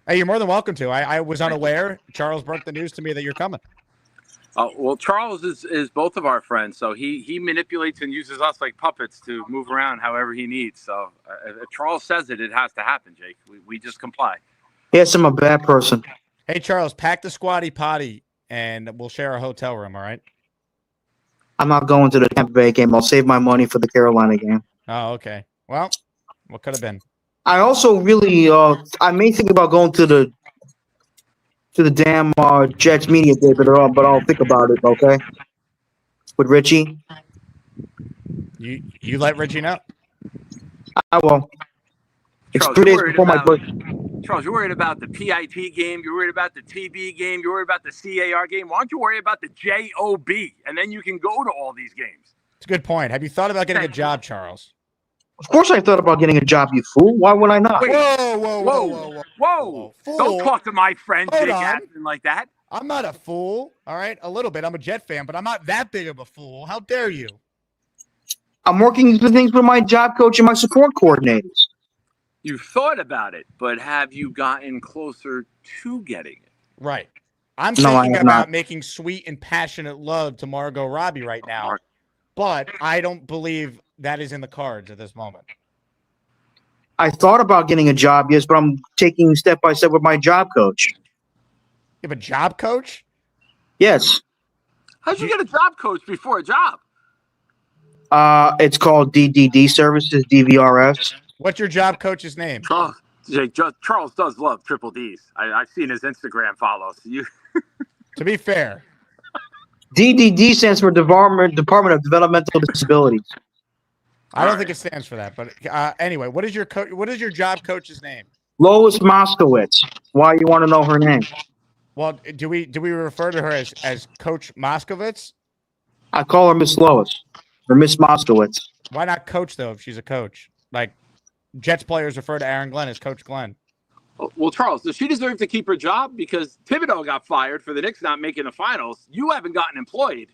[SPEAKER 2] Hey, you're more than welcome to. I was unaware. Charles broke the news to me that you're coming.
[SPEAKER 9] Well, Charles is both of our friends, so he manipulates and uses us like puppets to move around however he needs. So if Charles says it, it has to happen, Jake. We just comply.
[SPEAKER 8] Yes, I'm a bad person.
[SPEAKER 2] Hey, Charles, pack the squatty potty, and we'll share a hotel room, all right?
[SPEAKER 8] I'm not going to the Tampa Bay game. I'll save my money for the Carolina game.
[SPEAKER 2] Oh, okay. Well, what could have been?
[SPEAKER 8] I also really, I may think about going to the damn Jets media day, but I'll think about it. Okay, with Richie.
[SPEAKER 2] You let Richie know?
[SPEAKER 8] I will. It's
[SPEAKER 9] Charles,
[SPEAKER 8] 3 days
[SPEAKER 9] you're worried
[SPEAKER 8] before my
[SPEAKER 9] about-
[SPEAKER 8] birthday.
[SPEAKER 9] Charles, you're worried about the PIP game. You're worried about the TB game. You're worried about the CAR game. Why don't you worry about the JOB? And then you can go to all these games.
[SPEAKER 2] It's a good point. Have you thought about getting a job, Charles?
[SPEAKER 8] Of course, I thought about getting a job. You fool! Why would I not?
[SPEAKER 9] Wait.
[SPEAKER 2] Whoa.
[SPEAKER 9] Whoa.
[SPEAKER 2] Fool.
[SPEAKER 9] Don't talk to my friend
[SPEAKER 2] Hold
[SPEAKER 9] Jake
[SPEAKER 2] on.
[SPEAKER 9] Asman like that.
[SPEAKER 2] I'm not a fool. All right, a little bit. I'm a Jet fan, but I'm not that big of a fool. How dare you?
[SPEAKER 8] I'm working the things with my job coach and my support coordinators.
[SPEAKER 9] You thought about it, but have you gotten closer to getting it?
[SPEAKER 2] Right. I'm
[SPEAKER 8] No, I
[SPEAKER 2] thinking
[SPEAKER 8] have
[SPEAKER 2] about
[SPEAKER 8] not.
[SPEAKER 2] making sweet and passionate love to Margot Robbie right now, but I don't believe that is in the cards at this moment.
[SPEAKER 8] I thought about getting a job, yes, but I'm taking step by step with my job coach.
[SPEAKER 2] You have a job coach?
[SPEAKER 8] Yes.
[SPEAKER 9] How'd you get a job coach before a job?
[SPEAKER 8] It's called DDD Services, DVRS.
[SPEAKER 2] What's your job coach's name?
[SPEAKER 9] Charles, Jake, Charles does love triple Ds. I've seen his Instagram follows.
[SPEAKER 2] To be fair,
[SPEAKER 8] DDD stands for Department of Developmental Disabilities.
[SPEAKER 2] I don't think it stands for that. But anyway, what is your job coach's name?
[SPEAKER 8] Lois Moskowitz. Why you want to know her name?
[SPEAKER 2] Well, do we refer to her as Coach Moskowitz?
[SPEAKER 8] I call her Miss Lois or Miss Moskowitz.
[SPEAKER 2] Why not Coach though? If she's a coach, like Jets players refer to Aaron Glenn as Coach Glenn.
[SPEAKER 9] Well, Charles, does she deserve to keep her job? Because Thibodeau got fired for the Knicks not making the finals. You haven't gotten employed.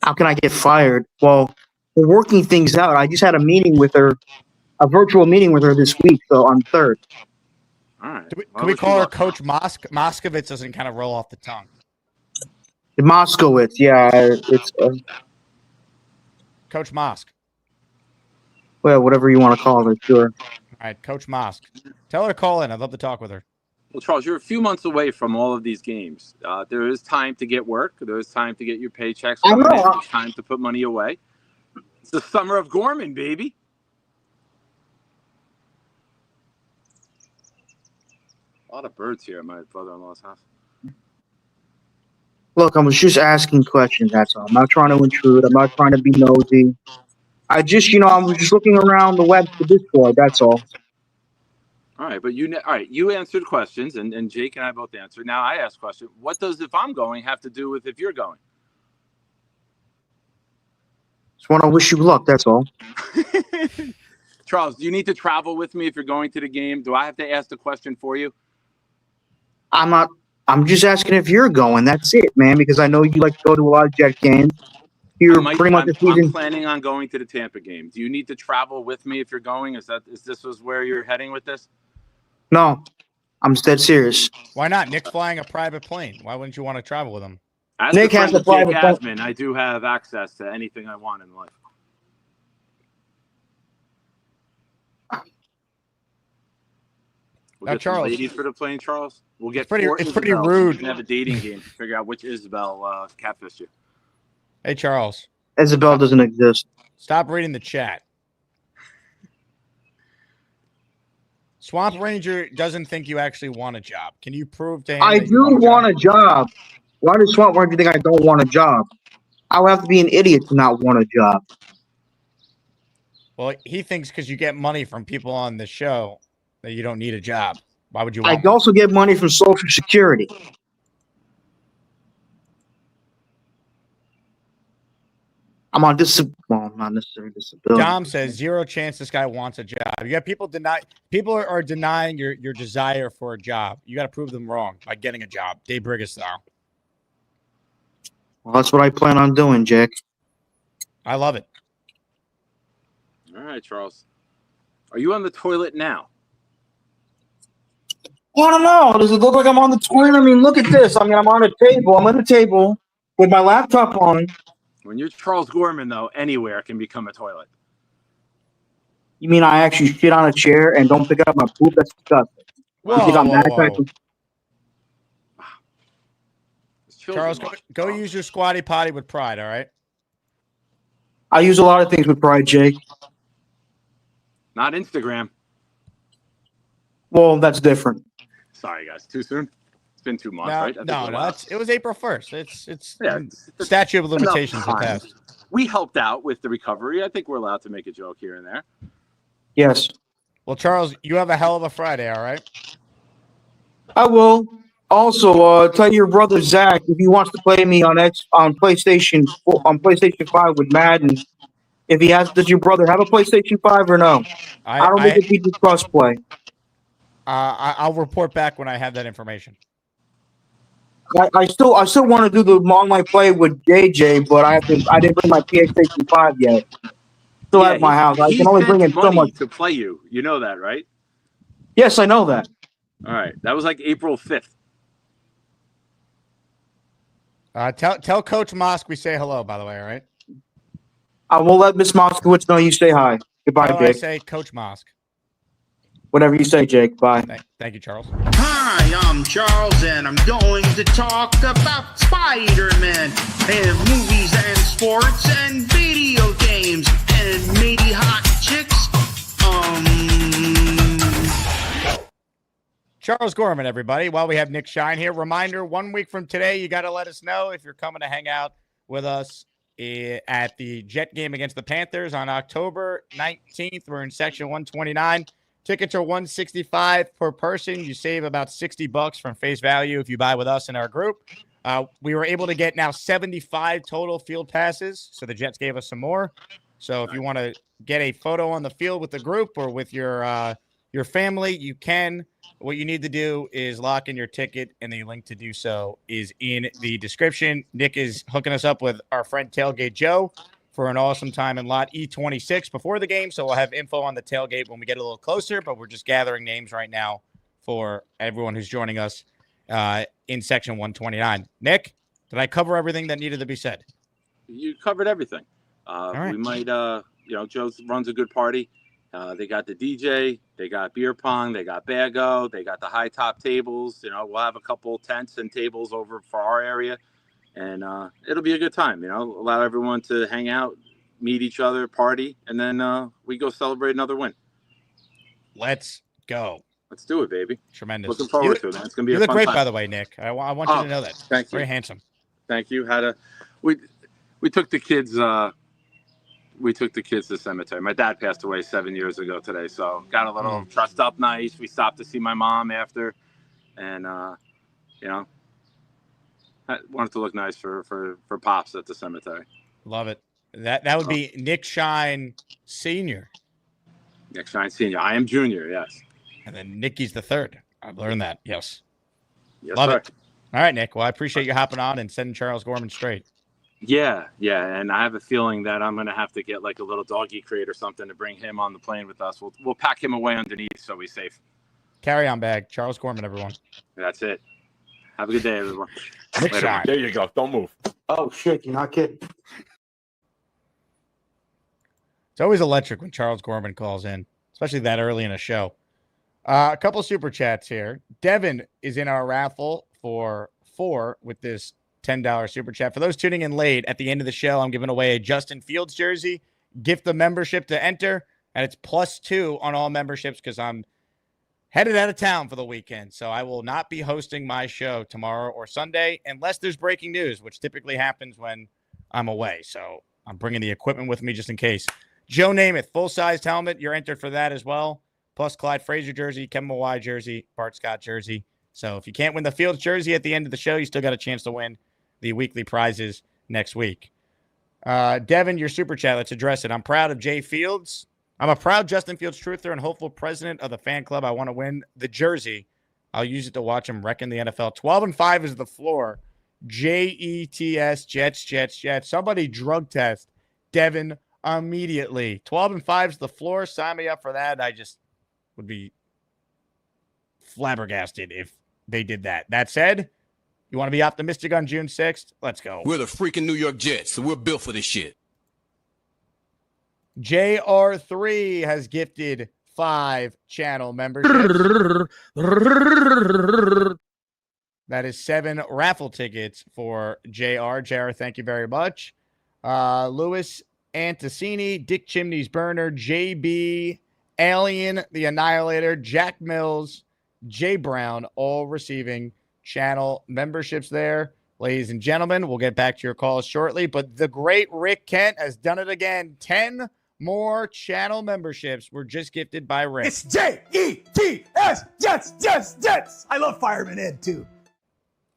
[SPEAKER 8] How can I get fired? Well, we're working things out. I just had a meeting with her, a virtual meeting with her this week, so on 3rd.
[SPEAKER 9] All right.
[SPEAKER 2] Can we call her Coach Moskowitz? Doesn't kind of roll off the tongue.
[SPEAKER 8] Moskowitz, yeah, it's
[SPEAKER 2] Coach Mosk.
[SPEAKER 8] well, whatever you want to call her, sure.
[SPEAKER 2] All right, Coach Mosk. Tell her to call in. I'd love to talk with her.
[SPEAKER 9] Well, Charles, you're a few months away from all of these games. There is time to get work. There is time to get your paychecks coming in. There's time to put money away. It's the summer of Gorman, baby. A lot of birds here at my brother-in-law's house.
[SPEAKER 8] Look, I was just asking questions, that's all. I'm not trying to intrude. I'm not trying to be nosy. I just, I was just looking around the web for Discord, that's all.
[SPEAKER 9] All right, but you answered questions, and Jake and I both answered. Now I ask question. What does if I'm going have to do with if you're going?
[SPEAKER 8] Just want to wish you luck, that's all.
[SPEAKER 9] Charles, do you need to travel with me if you're going to the game? Do I have to ask the question for you?
[SPEAKER 8] I'm just asking if you're going. That's it, man, because I know you like to go to a lot of Jet games. You're pretty much
[SPEAKER 9] I'm planning on going to the Tampa game. Do you need to travel with me if you're going? Is this where you're heading with this?
[SPEAKER 8] No, I'm dead serious.
[SPEAKER 2] Why not? Nick's flying a private plane. Why wouldn't you want to travel with him?
[SPEAKER 9] As
[SPEAKER 8] Nick
[SPEAKER 9] the
[SPEAKER 8] has
[SPEAKER 9] friend
[SPEAKER 8] a
[SPEAKER 9] of Jake
[SPEAKER 8] private
[SPEAKER 9] Asman, I do have access to anything I want in life. We'll
[SPEAKER 2] Now,
[SPEAKER 9] get some
[SPEAKER 2] Charles,
[SPEAKER 9] ladies for the plane, Charles. We'll get
[SPEAKER 2] it's pretty
[SPEAKER 9] Isabels.
[SPEAKER 2] rude.
[SPEAKER 9] We can have a dating game to figure out which Isabel catfished you.
[SPEAKER 2] Hey, Charles,
[SPEAKER 8] Isabel doesn't exist.
[SPEAKER 2] stop reading the chat. Swamp Ranger doesn't think you actually want a job. Can you prove to him?
[SPEAKER 8] I
[SPEAKER 2] that
[SPEAKER 8] do
[SPEAKER 2] you
[SPEAKER 8] want a job. Why does Swamp Ranger think I don't want a job? I would have to be an idiot to not want a job.
[SPEAKER 2] Well, he thinks because you get money from people on the show that you don't need a job. Why would you
[SPEAKER 8] I
[SPEAKER 2] want
[SPEAKER 8] also get money from Social Security. I'm on not necessarily disability.
[SPEAKER 2] Dom says 0 chance this guy wants a job. You got people are denying your desire for a job. You got to prove them wrong by getting a job. Dave Brigas style.
[SPEAKER 8] Well, that's what I plan on doing, Jack.
[SPEAKER 2] I love it.
[SPEAKER 9] All right, Charles. Are you on the toilet now?
[SPEAKER 8] I don't know. Does it look like I'm on the toilet? I mean, look at this. I mean, I'm on a table. I'm at a table with my laptop on.
[SPEAKER 9] When you're Charles Gorman, though, anywhere can become a toilet.
[SPEAKER 8] You mean I actually shit on a chair and don't pick up my poop? That's disgusting. You think I'm that type of-
[SPEAKER 9] This children.
[SPEAKER 2] Charles, go use your squatty potty with pride, all right?
[SPEAKER 8] I use a lot of things with pride, Jake.
[SPEAKER 9] Not Instagram.
[SPEAKER 8] Well, that's different.
[SPEAKER 9] Sorry, guys. Too soon? It's been 2 months,
[SPEAKER 2] No,
[SPEAKER 9] right? I think
[SPEAKER 2] no,
[SPEAKER 9] we're
[SPEAKER 2] no.
[SPEAKER 9] allowed.
[SPEAKER 2] It was April 1st. It's
[SPEAKER 9] Yeah,
[SPEAKER 2] statute of limitations
[SPEAKER 9] enough
[SPEAKER 2] have
[SPEAKER 9] time.
[SPEAKER 2] passed.
[SPEAKER 9] We helped out with the recovery. I think we're allowed to make a joke here and there.
[SPEAKER 8] Yes.
[SPEAKER 2] Well, Charles, you have a hell of a Friday, all right?
[SPEAKER 8] I will. Also, tell your brother Zach if he wants to play me on PlayStation 5 with Madden. If he has, does your brother have a PlayStation 5 or no? I don't think it'd be crossplay.
[SPEAKER 2] I'll report back when I have that information.
[SPEAKER 8] I still want to do the online play with JJ, but I didn't bring my PlayStation 5 yet. Still at my house. I can only bring in so much
[SPEAKER 9] to play you. You know that, right?
[SPEAKER 8] Yes, I know that.
[SPEAKER 9] All right. That was like April 5th.
[SPEAKER 2] Tell Coach Mosk we say hello, by the way, all right?
[SPEAKER 8] I will let Miss Moskowitz know you say hi. Goodbye,
[SPEAKER 2] Tell her
[SPEAKER 8] Jake.
[SPEAKER 2] I say Coach Mosk.
[SPEAKER 8] Whatever you say, Jake. Bye.
[SPEAKER 2] Thank you, Charles.
[SPEAKER 5] Hi, I'm Charles, and I'm going to talk about Spider-Man and movies and sports and video games and maybe hot chicks.
[SPEAKER 2] Charles Gorman, everybody. While we have Nick Shine here, reminder, 1 week from today, you got to let us know if you're coming to hang out with us at the Jet game against the Panthers on October 19th. We're in section 129. Tickets are $165 per person. You save about $60 from face value if you buy with us in our group. We were able to get now 75 total field passes, so the Jets gave us some more. So if you want to get a photo on the field with the group or with your family, you can. What you need to do is lock in your ticket, and the link to do so is in the description. Nick is hooking us up with our friend Tailgate Joe for an awesome time in lot E26 before the game, so we'll have info on the tailgate when we get a little closer, but we're just gathering names right now for everyone who's joining us in section 129. Nick, did I cover everything that needed to be said?
[SPEAKER 9] You covered everything.
[SPEAKER 2] All right.
[SPEAKER 9] We might, Joe runs a good party. They got the DJ, they got beer pong, they got bago, they got the high top tables. We'll have a couple tents and tables over for our area, and it'll be a good time. Allow everyone to hang out, meet each other, party, and then we go celebrate another win.
[SPEAKER 2] Let's go.
[SPEAKER 9] Let's do it, baby.
[SPEAKER 2] Tremendous.
[SPEAKER 9] Looking forward to it, man. It's gonna be a fun time.
[SPEAKER 2] You look great, by the way, Nick. I want you to know that.
[SPEAKER 9] Thank you.
[SPEAKER 2] Very handsome.
[SPEAKER 9] Thank you. We took the kids. We took the kids to the cemetery. My dad passed away 7 years ago today, so got a little dressed up nice. We stopped to see my mom after, and I wanted to look nice for Pops at the cemetery.
[SPEAKER 2] Love it. That would be Nick Shine Sr.
[SPEAKER 9] Nick Shine Sr. I am Junior, yes.
[SPEAKER 2] And then Nicky's the third. I've learned that. Yes.
[SPEAKER 9] Yes,
[SPEAKER 2] Love
[SPEAKER 9] sir.
[SPEAKER 2] it. All right, Nick. Well, I appreciate you hopping on and setting Charles Gorman straight.
[SPEAKER 9] Yeah, and I have a feeling that I'm gonna have to get like a little doggy crate or something to bring him on the plane with us. We'll pack him away underneath so he's safe.
[SPEAKER 2] Carry-on bag. Charles Gorman, everyone.
[SPEAKER 9] That's it. Have a good day, everyone.
[SPEAKER 2] Nick Shine.
[SPEAKER 4] There you go. Don't move.
[SPEAKER 8] Oh, shit. You're not kidding.
[SPEAKER 2] It's always electric when Charles Gorman calls in, especially that early in a show. A couple super chats here. Devin is in our raffle for 4 with this $10 super chat. For those tuning in late, at the end of the show, I'm giving away a Justin Fields jersey. Gift the membership to enter, and it's +2 on all memberships because I'm headed out of town for the weekend. So I will not be hosting my show tomorrow or Sunday unless there's breaking news, which typically happens when I'm away. So I'm bringing the equipment with me just in case. Joe Namath, full-sized helmet. You're entered for that as well. Plus Clyde Frazier jersey, Kevin Mawai jersey, Bart Scott jersey. So if you can't win the Fields jersey at the end of the show, you still got a chance to win the weekly prizes next week. Devin, your super chat, let's address it. I'm proud of Jay Fields. I'm a proud Justin Fields truther and hopeful president of the fan club. I want to win the jersey. I'll use it to watch him wrecking the NFL. 12-5 is the floor. Jets, Jets. Somebody drug test Devin immediately. 12-5 is the floor. Sign me up for that. I just would be flabbergasted if they did that. That said, you want to be optimistic on June 6th? Let's go.
[SPEAKER 10] We're the freaking New York Jets, so we're built for this shit.
[SPEAKER 2] JR3 has gifted 5 channel memberships. That is 7 raffle tickets for JR. JR, thank you very much. Louis Anticini, Dick Chimney's Burner, JB, Alien, the Annihilator, Jack Mills, Jay Brown, all receiving channel memberships there. Ladies and gentlemen, we'll get back to your calls shortly, but the great Rick Kent has done it again. 10 more channel memberships were just gifted by Rick.
[SPEAKER 11] It's Jets, Jets. I love Fireman Ed, too.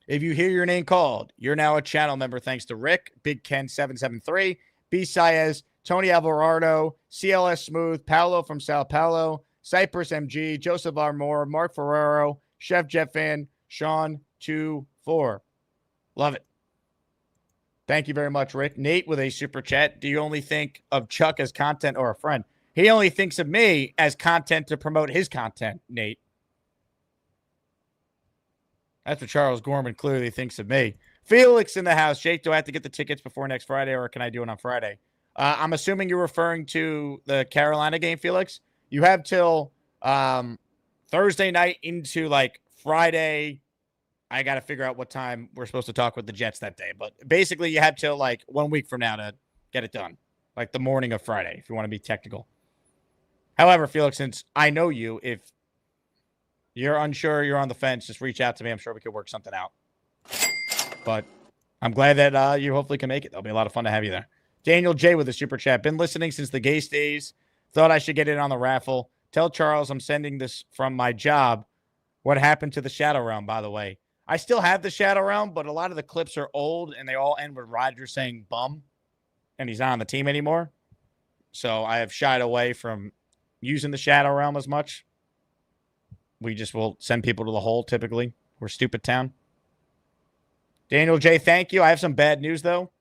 [SPEAKER 2] If you hear your name called, you're now a channel member thanks to Rick, Big Ken 773, B. Saez, Tony Alvarado, CLS Smooth, Paolo from Sao Paulo, Cypress MG, Joseph R. Moore, Mark Ferrero, Chef Jeff Fan, Sean 24. Love it. Thank you very much, Rick. Nate with a super chat. Do you only think of Chuck as content or a friend? He only thinks of me as content to promote his content, Nate. That's what Charles Gorman clearly thinks of me. Felix in the house. Jake, do I have to get the tickets before next Friday, or can I do it on Friday? I'm assuming you're referring to the Carolina game, Felix. You have till Thursday night into like Friday. I got to figure out what time we're supposed to talk with the Jets that day. But basically, you have till like 1 week from now to get it done. Like the morning of Friday, if you want to be technical. However, Felix, since I know you, if you're unsure, you're on the fence, just reach out to me. I'm sure we could work something out. But I'm glad that you hopefully can make it. That'll be a lot of fun to have you there. Daniel J with a super chat. Been listening since the Gay days. Thought I should get in on the raffle. Tell Charles I'm sending this from my job. What happened to the Shadow Realm, by the way? I still have the Shadow Realm, but a lot of the clips are old, and they all end with Roger saying bum, and he's not on the team anymore. So I have shied away from using the Shadow Realm as much. We just will send people to the hole, typically. We're stupid town. Daniel J, thank you. I have some bad news, though.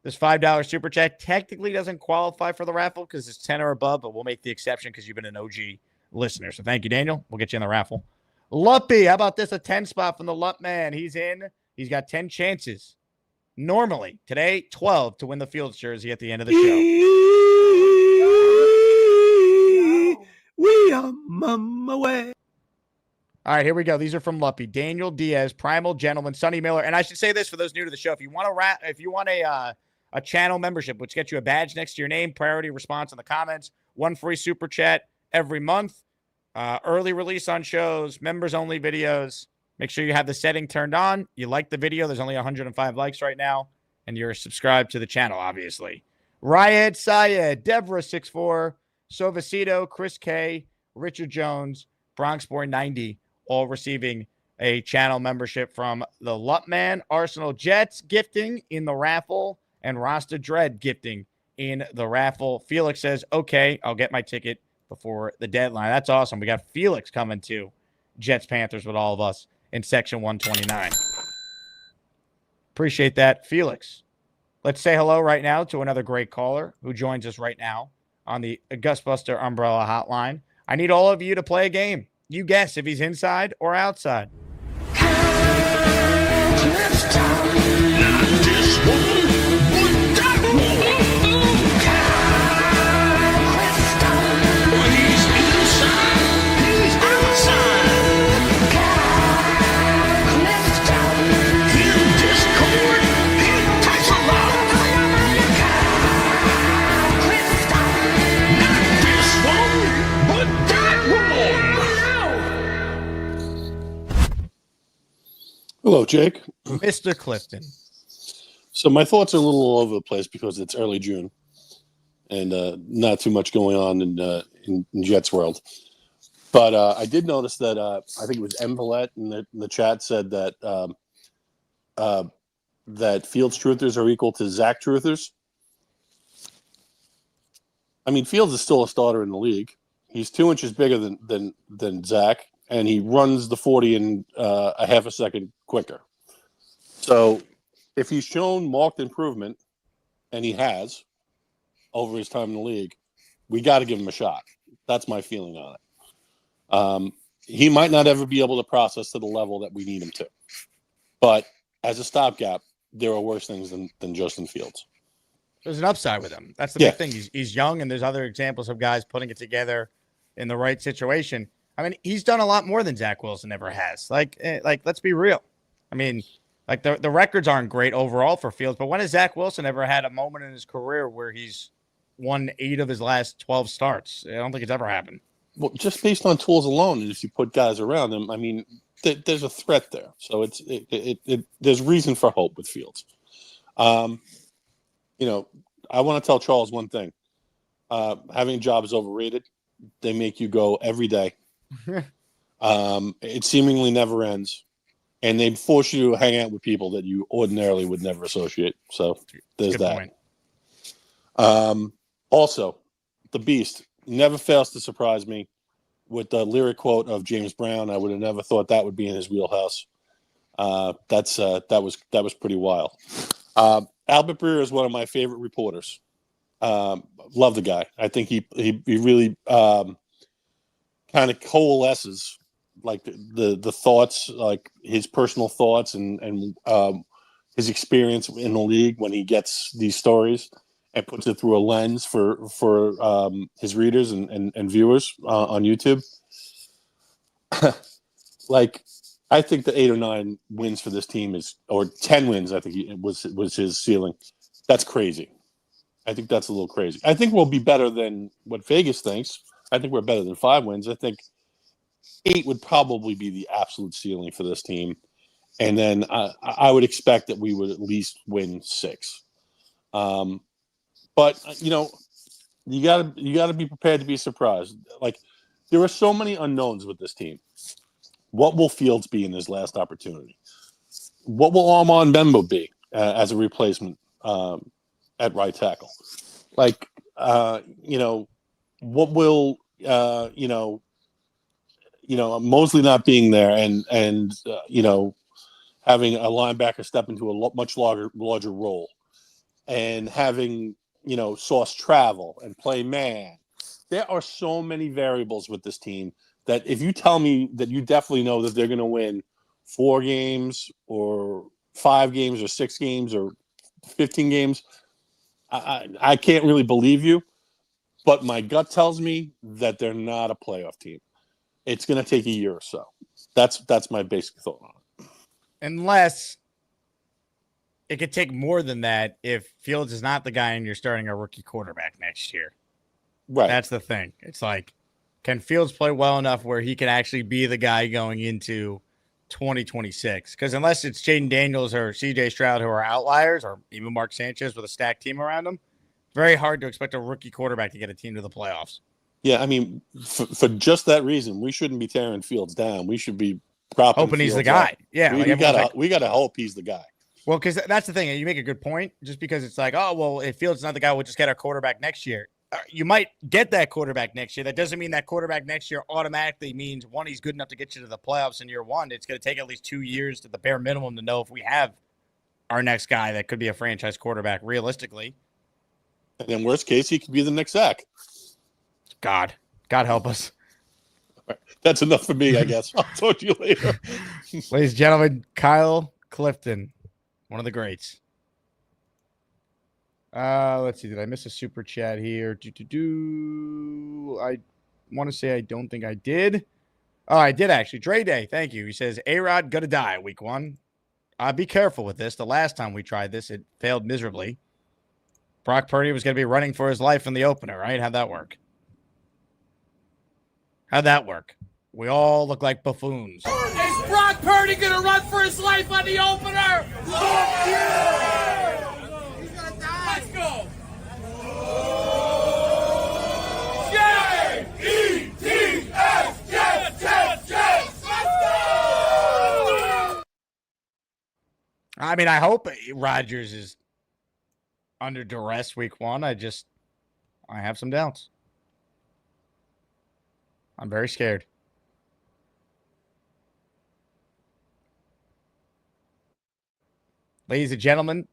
[SPEAKER 2] This $5 super chat technically doesn't qualify for the raffle because it's 10 or above, but we'll make the exception because you've been an OG listener. So thank you, Daniel. We'll get you in the raffle. Lumpy, how about this? A 10 spot from the Lump Man. He's in. He's got 10 chances. Normally, today, 12 to win the Fields jersey at the end of the show.
[SPEAKER 11] We are mama way.
[SPEAKER 2] All right, here we go. These are from Lumpy. Daniel Diaz, Primal Gentleman, Sonny Miller. And I should say this for those new to the show. If you want a channel membership, which gets you a badge next to your name, priority response in the comments, one free super chat every month, early release on shows, members-only videos. Make sure you have the setting turned on. You like the video. There's only 105 likes right now. And you're subscribed to the channel, obviously. Ryad Syed, Deborah64, Sovacito, Chris K, Richard Jones, Bronx Boy 90, all receiving a channel membership from the Lutman. Arsenal Jets gifting in the raffle, and Rasta Dread gifting in the raffle. Felix says, okay, I'll get my ticket before the deadline. That's awesome. We got Felix coming to Jets Panthers with all of us in section 129. Appreciate that, Felix. Let's say hello right now to another great caller who joins us right now on the Gustbuster Umbrella Hotline. I need all of you to play a game. You guess if he's inside or outside.
[SPEAKER 12] Hello, Jake.
[SPEAKER 2] Mr. Clifton.
[SPEAKER 12] So my thoughts are a little all over the place because it's early June and not too much going on in Jets world. But I did notice that I think it was M. Villette in the chat said that that Fields truthers are equal to Zach truthers. I mean, Fields is still a starter in the league. He's 2 inches bigger than Zach, and he runs the 40 in a half a second quicker. So if he's shown marked improvement, and he has over his time in the league, we got to give him a shot. That's my feeling on it. He might not ever be able to process to the level that we need him to. But as a stopgap, there are worse things than Justin Fields.
[SPEAKER 2] There's an upside with him. That's the big thing. He's young, and there's other examples of guys putting it together in the right situation. I mean, he's done a lot more than Zach Wilson ever has. Like, let's be real. I mean, like the records aren't great overall for Fields, but when has Zach Wilson ever had a moment in his career where he's won 8 of his last 12 starts? I don't think it's ever happened.
[SPEAKER 12] Well, just based on tools alone, and if you put guys around him, I mean, there's a threat there. So there's reason for hope with Fields. I want to tell Charles one thing. Having a job is overrated. They make you go every day. It seemingly never ends. And they force you to hang out with people that you ordinarily would never associate. So there's that. Also, the Beast never fails to surprise me with the lyric quote of James Brown. I would have never thought that would be in his wheelhouse. That was pretty wild. Albert Breer is one of my favorite reporters. Love the guy. I think he really kind of coalesces like the thoughts, like his personal thoughts and his experience in the league when he gets these stories and puts it through a lens for his readers and viewers on YouTube. Like, I think the 8 or 9 wins for this team or 10 wins, I think was his ceiling. That's crazy. I think that's a little crazy. I think we'll be better than what Vegas thinks. I think we're better than 5 wins. I think 8 would probably be the absolute ceiling for this team. And then I would expect that we would at least win 6. But you gotta be prepared to be surprised. Like, there are so many unknowns with this team. What will Fields be in his last opportunity? What will Armand Bembo be as a replacement at right tackle? Like, what will Mosley not being there and having a linebacker step into a much larger role, and having Sauce travel and play man. There are so many variables with this team that if you tell me that you definitely know that they're going to win 4 games or 5 games or 6 games or 15 games, I can't really believe you. But my gut tells me that they're not a playoff team. It's going to take a year or so. That's my basic thought on it.
[SPEAKER 2] Unless it could take more than that if Fields is not the guy and you're starting a rookie quarterback next year.
[SPEAKER 12] Right.
[SPEAKER 2] That's the thing. It's like, can Fields play well enough where he can actually be the guy going into 2026? Because unless it's Jaden Daniels or CJ Stroud who are outliers, or even Mark Sanchez with a stacked team around him, very hard to expect a rookie quarterback to get a team to the playoffs.
[SPEAKER 12] Yeah, I mean, for just that reason, we shouldn't be tearing Fields down. We should be propping
[SPEAKER 2] hoping he's the
[SPEAKER 12] Fields
[SPEAKER 2] guy.
[SPEAKER 12] up.
[SPEAKER 2] Yeah,
[SPEAKER 12] we gotta hope he's the guy.
[SPEAKER 2] Well, because that's the thing. You make a good point. Just because it's like, oh, well, if Fields is not the guy, we'll just get our quarterback next year. You might get that quarterback next year. That doesn't mean that quarterback next year automatically means, one, he's good enough to get you to the playoffs in year 1. It's going to take at least 2 years to the bare minimum to know if we have our next guy that could be a franchise quarterback realistically.
[SPEAKER 12] And in worst case, he could be the next Zach.
[SPEAKER 2] God help us.
[SPEAKER 12] That's enough for me, I guess. I'll talk to you later.
[SPEAKER 2] Ladies and gentlemen, Kyle Clifton, one of the greats. Let's see. Did I miss a super chat here? I want to say I don't think I did. Oh, I did actually. Dre Day, thank you. He says, A-Rod gonna die week 1. Be careful with this. The last time we tried this, it failed miserably. Brock Purdy was going to be running for his life in the opener, right? How'd that work? We all look like buffoons.
[SPEAKER 13] Is Brock Purdy going to run for his life on the opener? Yeah! He's going to die. Let's go. J-E-T-S, Jets. Let's go.
[SPEAKER 2] I mean, I hope Rodgers is under duress week 1. I have some doubts. I'm very scared. Ladies and gentlemen,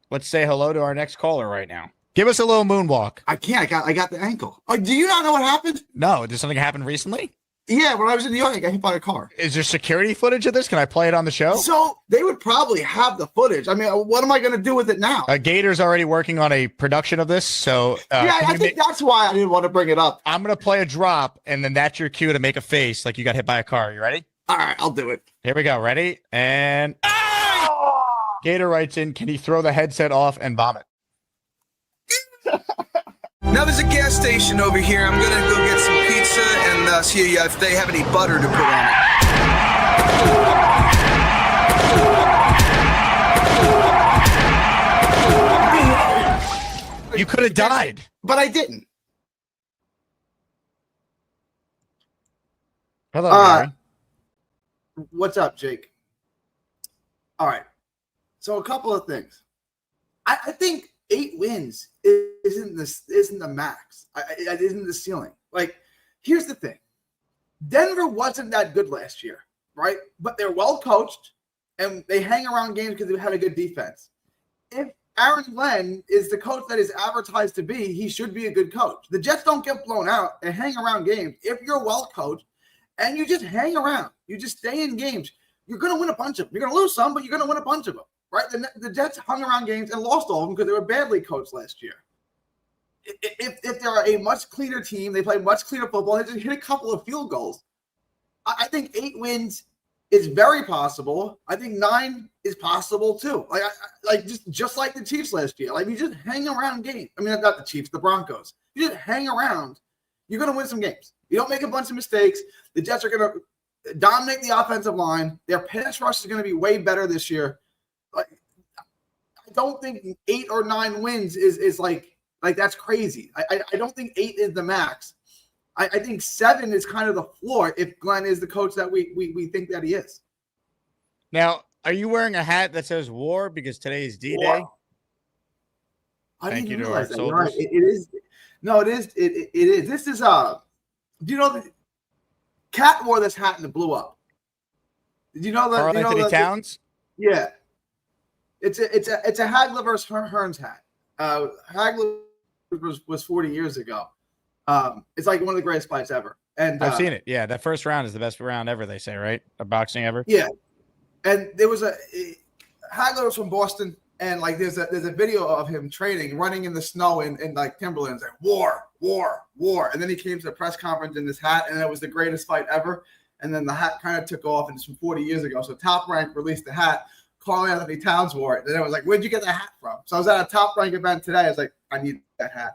[SPEAKER 2] let's say hello to our next caller right now. Give us a little moonwalk.
[SPEAKER 11] I can't. I got the ankle. Oh, do you not know what happened?
[SPEAKER 2] No, did something happen recently?
[SPEAKER 14] Yeah, when I was in New York, I got hit by a car.
[SPEAKER 2] Is there security footage of this? Can I play it on the show?
[SPEAKER 14] So they would probably have the footage. I mean, what am I going to do with it now?
[SPEAKER 2] Gator's already working on a production of this, so
[SPEAKER 14] yeah, I think that's why I didn't want to bring it up.
[SPEAKER 2] I'm going to play a drop, and then that's your cue to make a face like you got hit by a car. You ready?
[SPEAKER 14] All right, I'll do it.
[SPEAKER 2] Here we go. Ready? And Gator writes in, can he throw the headset off and vomit?
[SPEAKER 15] Now there's a gas station over here. I'm gonna go get some pizza and see if they have any butter to put on it.
[SPEAKER 2] You could have died.
[SPEAKER 14] But I didn't.
[SPEAKER 2] Hello, Gary.
[SPEAKER 14] What's up, Jake? All right. So a couple of things. I think 8 wins isn't the max. It isn't the ceiling. Like, here's the thing. Denver wasn't that good last year, right? But they're well coached, and they hang around games because they have a good defense. If Aaron Glenn is the coach that is advertised to be, he should be a good coach. The Jets don't get blown out and hang around games. If you're well coached and you just hang around, you just stay in games, you're going to win a bunch of them. You're going to lose some, but you're going to win a bunch of them. Right, the Jets hung around games and lost all of them because they were badly coached last year. If they're a much cleaner team, they play much cleaner football, they just hit a couple of field goals. I think 8 wins is very possible. I think 9 is possible too. Just like the Chiefs last year. Like, you just hang around games. I mean, not the Chiefs, the Broncos. You just hang around, you're going to win some games. You don't make a bunch of mistakes. The Jets are going to dominate the offensive line. Their pass rush is going to be way better this year. I don't think 8 or 9 wins is like that's crazy. I don't think 8 is the max. I think 7 is kind of the floor if Glenn is the coach that we think that he is.
[SPEAKER 2] Now, are you wearing a hat that says war because today is D-Day?
[SPEAKER 14] Thank you to our soldiers. Right. It is. No, it is. It is. This is do you know the Cat wore this hat and it blew up? Did you know that?
[SPEAKER 2] Carl Anthony Towns?
[SPEAKER 14] Yeah. It's a Hagler versus Hearns hat. Hagler was 40 years ago. It's like one of the greatest fights ever. And
[SPEAKER 2] I've seen it. Yeah, that first round is the best round ever. They say, right? Of boxing ever.
[SPEAKER 14] Yeah, and there was Hagler was from Boston, and like there's a video of him training, running in the snow in like Timberlands, like war, and then he came to the press conference in this hat, and it was the greatest fight ever. And then the hat kind of took off, and it's from 40 years ago. So Top Rank released the hat. Carl Anthony Towns wore it. And then I was like, where'd you get that hat from? So I was at a Top Rank event today. I was like, I need that hat.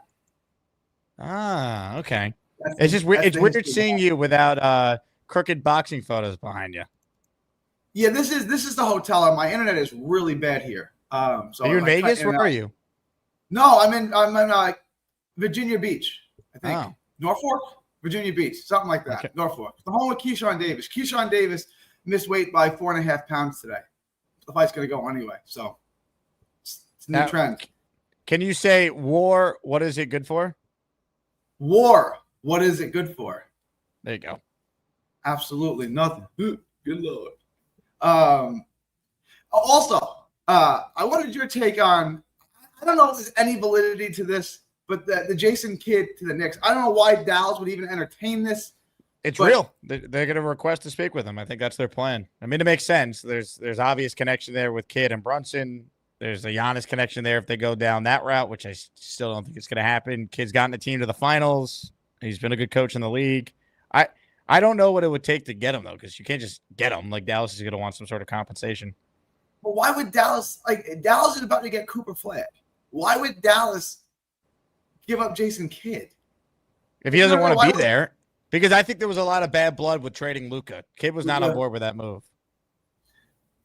[SPEAKER 2] Ah, okay. It's just weird. It's weird seeing you without crooked boxing photos behind you.
[SPEAKER 14] Yeah, this is the hotel, and my internet is really bad here. So
[SPEAKER 2] are you in Vegas? Where are you?
[SPEAKER 14] No, I'm in Virginia Beach, I think. Oh. Norfolk, Virginia Beach, something like that. Okay. Norfolk. The home of Keyshawn Davis. Keyshawn Davis missed weight by 4.5 pounds today. The fight's going to go anyway, so it's a new trend.
[SPEAKER 2] Can you say war, what is it good for?
[SPEAKER 14] War, what is it good for?
[SPEAKER 2] There you go.
[SPEAKER 14] Absolutely nothing. Good Lord. Also, I wanted your take on, I don't know if there's any validity to this, but the Jason Kidd to the Knicks. I don't know why Dallas would even entertain this.
[SPEAKER 2] It's real. They're going to request to speak with him. I think that's their plan. I mean, it makes sense. There's obvious connection there with Kidd and Brunson. There's a Giannis connection there if they go down that route, which I still don't think it's going to happen. Kidd's gotten the team to the finals. He's been a good coach in the league. I don't know what it would take to get him, though, because you can't just get him. Like, Dallas is going to want some sort of compensation.
[SPEAKER 14] But why would Dallas – Dallas is about to get Cooper Flag. Why would Dallas give up Jason Kidd?
[SPEAKER 2] If he doesn't want to be there – because I think there was a lot of bad blood with trading Luka. Kidd was not on board with that move.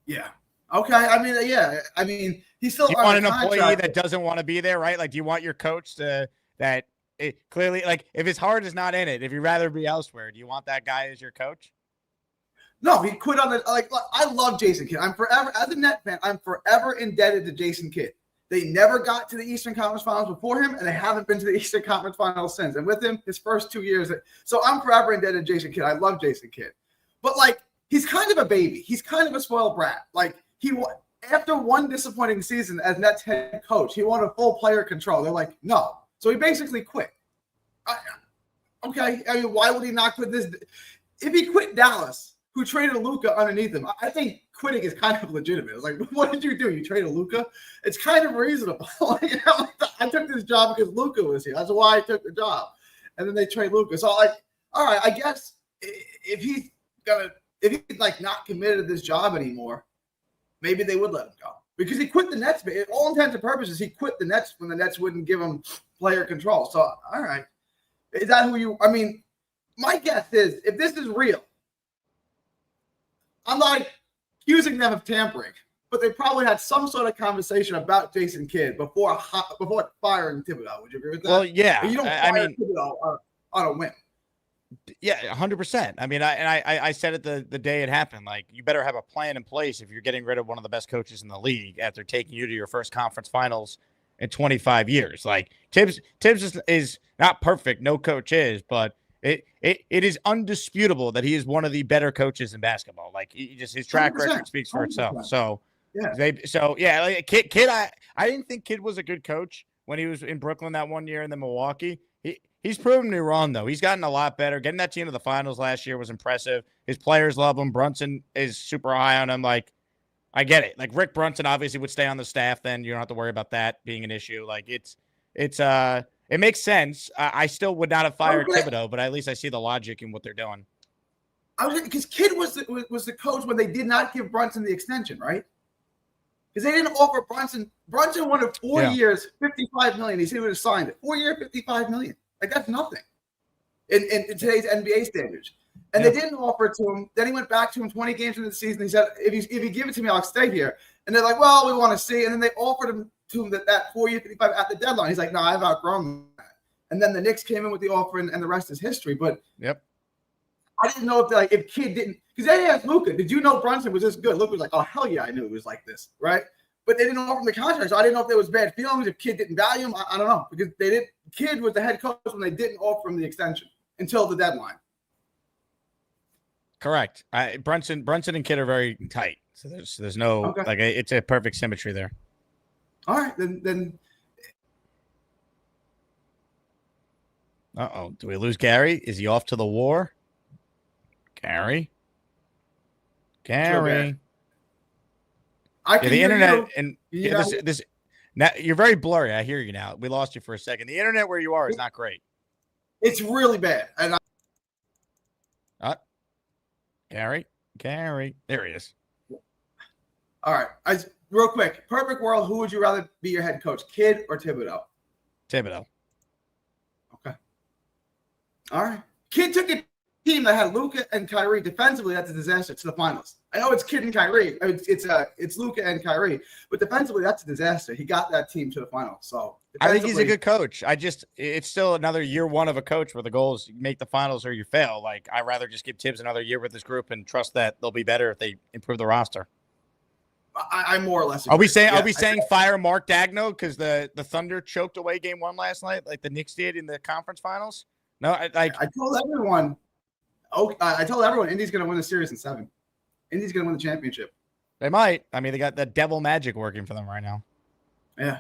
[SPEAKER 14] Yeah. Okay. I mean, he's still.
[SPEAKER 2] Do you want an employee that doesn't want to be there, right? Like, do you want your coach clearly, like, if his heart is not in it, if you'd rather be elsewhere, do you want that guy as your coach?
[SPEAKER 14] No, he quit on the I love Jason Kidd. I'm forever, as a Net fan, I'm forever indebted to Jason Kidd. They never got to the Eastern Conference Finals before him, and they haven't been to the Eastern Conference Finals since. And with him, his first 2 years. So I'm forever indebted to Jason Kidd. I love Jason Kidd. But, he's kind of a baby. He's kind of a spoiled brat. After one disappointing season as Nets head coach, he wanted full player control. They're like, no. So he basically quit. Okay. I mean, why would he not quit this? if he quit Dallas, who traded Luka underneath him, I think quitting is kind of legitimate. It's like, what did you do? You traded Luka? It's kind of reasonable. I took this job because Luka was here. That's why I took the job. And then they trade Luka. So like, all right, I guess if he's like not committed to this job anymore, maybe they would let him go. Because he quit the Nets. All intents and purposes, he quit the Nets when the Nets wouldn't give him player control. So, all right. Is that who you – I mean, my guess is if this is real, I'm not accusing them of tampering, but they probably had some sort of conversation about Jason Kidd before firing Thibodeau. Would you agree with that?
[SPEAKER 2] Well, yeah.
[SPEAKER 14] You don't fire Thibodeau on a whim.
[SPEAKER 2] Yeah, 100%. I mean, I said it the day it happened. Like, you better have a plan in place if you're getting rid of one of the best coaches in the league after taking you to your first conference finals in 25 years. Like, Tibbs is not perfect. No coach is, but it is undisputable that he is one of the better coaches in basketball. Like, his track
[SPEAKER 14] 100%,
[SPEAKER 2] record speaks for itself. So,
[SPEAKER 14] yeah.
[SPEAKER 2] Like Kidd, I didn't think Kidd was a good coach when he was in Brooklyn that one year and then Milwaukee. He's proven me wrong, though. He's gotten a lot better. Getting that team to the finals last year was impressive. His players love him. Brunson is super high on him. Like, I get it. Like, Rick Brunson obviously would stay on the staff then. You don't have to worry about that being an issue. Like, it makes sense. I still would not have fired Thibodeau, but at least I see the logic in what they're doing.
[SPEAKER 14] Because Kidd was the coach when they did not give Brunson the extension, right? Because they didn't offer Brunson. Brunson wanted 4 years, $55 million. He said he would have signed it. 4 year, $55 million. Like, that's nothing in today's NBA standards. And they didn't offer it to him. Then he went back to him 20 games into the season. He said, if you give it to me, I'll stay here. And they're like, well, we want to see. And then they offered him to him that 4 year, 55 at the deadline. He's like, no, I've outgrown that. And then the Knicks came in with the offer, and the rest is history. But I didn't know if Kidd didn't, because they asked Luka, did you know Brunson was this good? Luka was like, oh, hell yeah, I knew it was like this, right? But they didn't offer him the contract, so I didn't know if there was bad feelings, if Kidd didn't value him. I don't know, because they didn't. Kidd was the head coach when they didn't offer him the extension until the deadline.
[SPEAKER 2] Correct. Brunson and Kidd are very tight, so there's no it's a perfect symmetry there.
[SPEAKER 14] All right, then.
[SPEAKER 2] Do we lose Gary? Is he off to the war? Gary.
[SPEAKER 14] I can
[SPEAKER 2] the
[SPEAKER 14] hear
[SPEAKER 2] internet
[SPEAKER 14] you.
[SPEAKER 2] and this now you're very blurry. I hear you now. We lost you for a second. The internet where you are is not great.
[SPEAKER 14] It's really bad. And
[SPEAKER 2] Gary, there he is.
[SPEAKER 14] All right, real quick, perfect world. Who would you rather be your head coach, Kidd or Thibodeau?
[SPEAKER 2] Thibodeau.
[SPEAKER 14] Okay. All right. Kidd took a team that had Luka and Kyrie defensively. That's a disaster to the finals. I know it's Kidd and Kyrie. It's Luka and Kyrie, but defensively, that's a disaster. He got that team to the finals. So
[SPEAKER 2] I think he's a good coach. It's still another year one of a coach where the goal is you make the finals or you fail. Like, I'd rather just give Tibbs another year with this group and trust that they'll be better if they improve the roster.
[SPEAKER 14] I more or less agree.
[SPEAKER 2] Are we saying fire Mark Daigneault because the Thunder choked away game one last night, like the Knicks did in the conference finals? No, I
[SPEAKER 14] told everyone. I told everyone Indy's going to win the series in 7. Indy's going to win the championship.
[SPEAKER 2] They might. I mean, they got the devil magic working for them right now.
[SPEAKER 14] Yeah.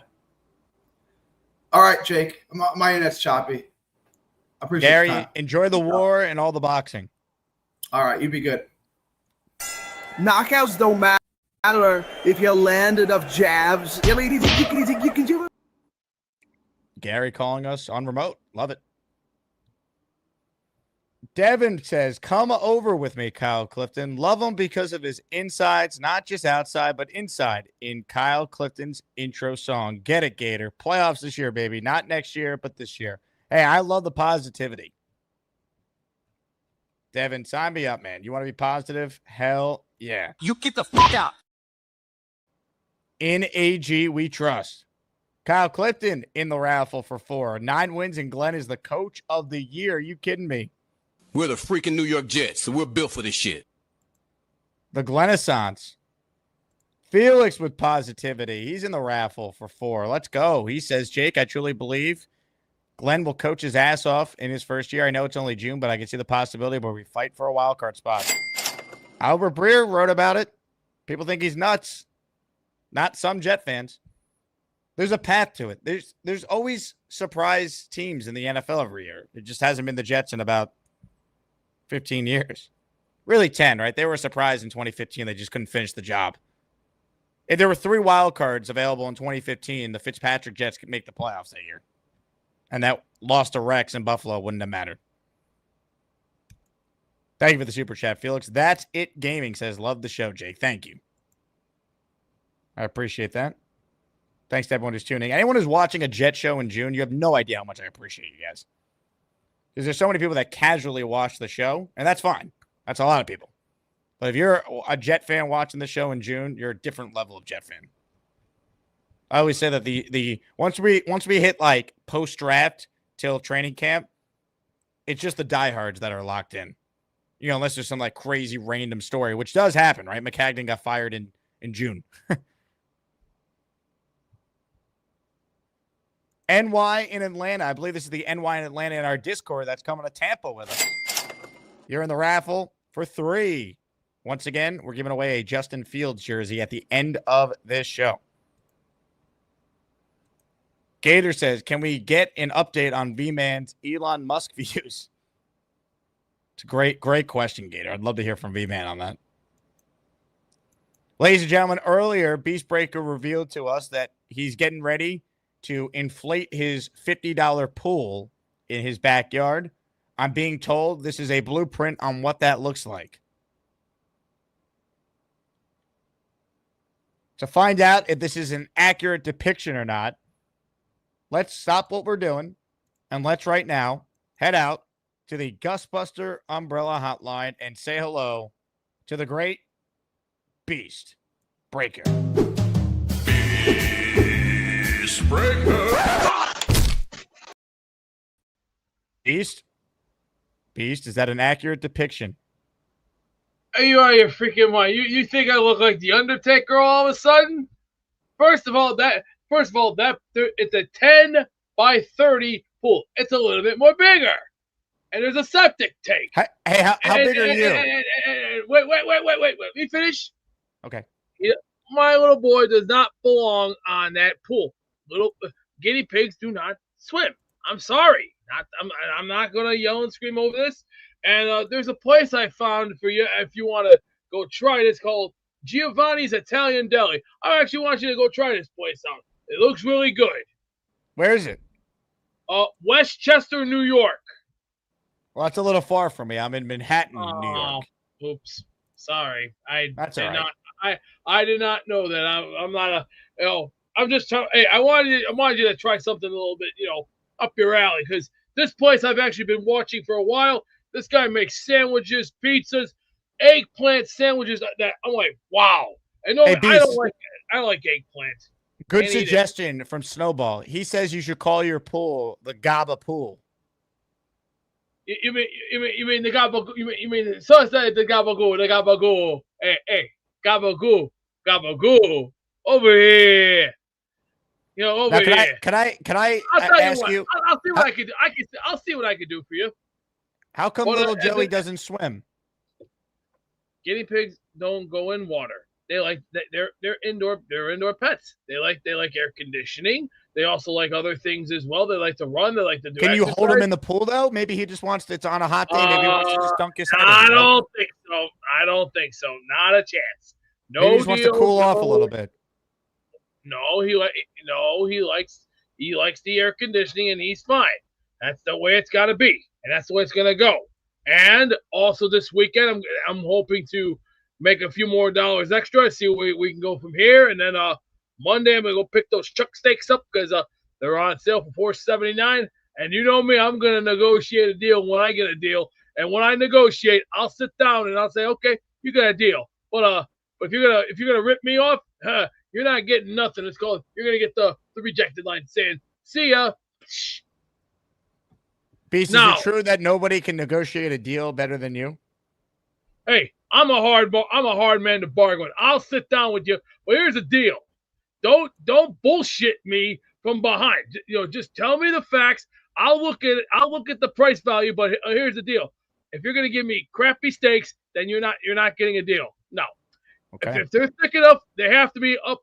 [SPEAKER 14] All right, Jake. My internet's choppy. I appreciate
[SPEAKER 2] Gary,
[SPEAKER 14] your time.
[SPEAKER 2] enjoy the war and all the boxing.
[SPEAKER 14] All right, you be good.
[SPEAKER 15] Knockouts don't matter if you land enough jabs.
[SPEAKER 2] Gary calling us on remote. Love it. Devin says, come over with me, Kyle Clifton. Love him because of his insides, not just outside, but inside in Kyle Clifton's intro song. Get it, Gator. Playoffs this year, baby. Not next year, but this year. Hey, I love the positivity. Devin, sign me up, man. You want to be positive? Hell yeah.
[SPEAKER 13] You get the fuck out.
[SPEAKER 2] In AG, we trust. Kyle Clifton in the raffle for 4. 9 wins, and Glenn is the coach of the year. Are you kidding me?
[SPEAKER 10] We're the freaking New York Jets, so we're built for this shit.
[SPEAKER 2] The Glennaissance. Felix with positivity. He's in the raffle for 4. Let's go. He says, Jake, I truly believe Glenn will coach his ass off in his first year. I know it's only June, but I can see the possibility where we fight for a wild card spot. Albert Breer wrote about it. People think he's nuts. Not some Jet fans. There's a path to it. There's always surprise teams in the NFL every year. It just hasn't been the Jets in about 15 years. Really 10, right? They were surprised in 2015. They just couldn't finish the job. If there were 3 wild cards available in 2015, the Fitzpatrick Jets could make the playoffs that year. And that loss to Rex in Buffalo wouldn't have mattered. Thank you for the super chat, Felix. That's It Gaming says, love the show, Jake. Thank you. I appreciate that. Thanks to everyone who's tuning. Anyone who's watching a Jet show in June, you have no idea how much I appreciate you guys. Because there's so many people that casually watch the show, and that's fine. That's a lot of people. But if you're a Jet fan watching the show in June, you're a different level of Jet fan. I always say that the once we hit like post-draft till training camp, it's just the diehards that are locked in. You know, unless there's some like crazy random story, which does happen, right? McCagnon got fired in June. NY in Atlanta. I believe this is the NY in Atlanta in our Discord that's coming to Tampa with us. You're in the raffle for 3. Once again, we're giving away a Justin Fields jersey at the end of this show. Gator says, can we get an update on V-Man's Elon Musk views? It's a great question, Gator. I'd love to hear from V-Man on that. Ladies and gentlemen, earlier, Beastbreaker revealed to us that he's getting ready to inflate his $50 pool in his backyard. I'm being told this is a blueprint on what that looks like. To find out if this is an accurate depiction or not, let's stop what we're doing and let's right now head out to the Gusbuster Umbrella Hotline and say hello to the great Beast Breaker. Beast Breaker. Beast, is that an accurate depiction?
[SPEAKER 7] Are you out of your freaking mind? You think I look like the Undertaker all of a sudden? First of all, it's a 10 by 30 pool. It's a little bit more bigger. And there's a septic tank.
[SPEAKER 2] Hey, how big are you?
[SPEAKER 7] Wait. Let me finish.
[SPEAKER 2] Okay.
[SPEAKER 7] Yeah, my little boy does not belong on that pool. Little guinea pigs do not swim. I'm sorry. I'm not going to yell and scream over this. And there's a place I found for you if you want to go try it. It's called Giovanni's Italian Deli. I actually want you to go try this place out. It looks really good.
[SPEAKER 2] Where is it?
[SPEAKER 7] Westchester, New York.
[SPEAKER 2] Well, that's a little far from me. I'm in Manhattan, New York.
[SPEAKER 7] Oops. Sorry. I did not know that. I'm not I'm just trying. Hey, I wanted you to try something a little bit, up your alley, because this place I've actually been watching for a while. This guy makes sandwiches, pizzas, eggplant sandwiches. That I'm like, wow. I know. Hey, I don't like it. I don't like eggplant.
[SPEAKER 2] Good suggestion from Snowball. He says you should call your pool the Gaba Pool.
[SPEAKER 7] You mean the Gabagoo? You mean so say the Gabagoo? Hey, Gabagoo, over here. Over here.
[SPEAKER 2] Can I ask you?
[SPEAKER 7] I'll see what I can do. I'll see what I can do for you.
[SPEAKER 2] How come little Joey doesn't swim?
[SPEAKER 7] Guinea pigs don't go in water. They're indoor pets. They like air conditioning. They also like other things as well. They like to run. They like to do.
[SPEAKER 2] Can you hold him in the pool though? Maybe he just wants to. It's on a hot day. Maybe he wants to just dunk his head.
[SPEAKER 7] I don't think so. Not a chance. No.
[SPEAKER 2] Maybe he just wants to cool off a little bit.
[SPEAKER 7] No, he likes the air conditioning and he's fine. That's the way it's got to be, and that's the way it's gonna go. And also this weekend, I'm hoping to make a few more dollars extra. See where we can go from here, and then Monday I'm gonna go pick those chuck steaks up because they're on sale for $4.79. And you know me, I'm gonna negotiate a deal when I get a deal. And when I negotiate, I'll sit down and I'll say, okay, you got a deal. But if you're gonna rip me off, you're not getting nothing. It's called you're gonna get the rejected line saying, see ya.
[SPEAKER 2] Beast, is it true that nobody can negotiate a deal better than you?
[SPEAKER 7] Hey, I'm a hard man to bargain with. I'll sit down with you. But here's the deal. Don't bullshit me from behind. Just tell me the facts. I'll look at the price value, but here's the deal. If you're gonna give me crappy steaks, then you're not getting a deal. No. Okay. If they're thick enough, they have to be up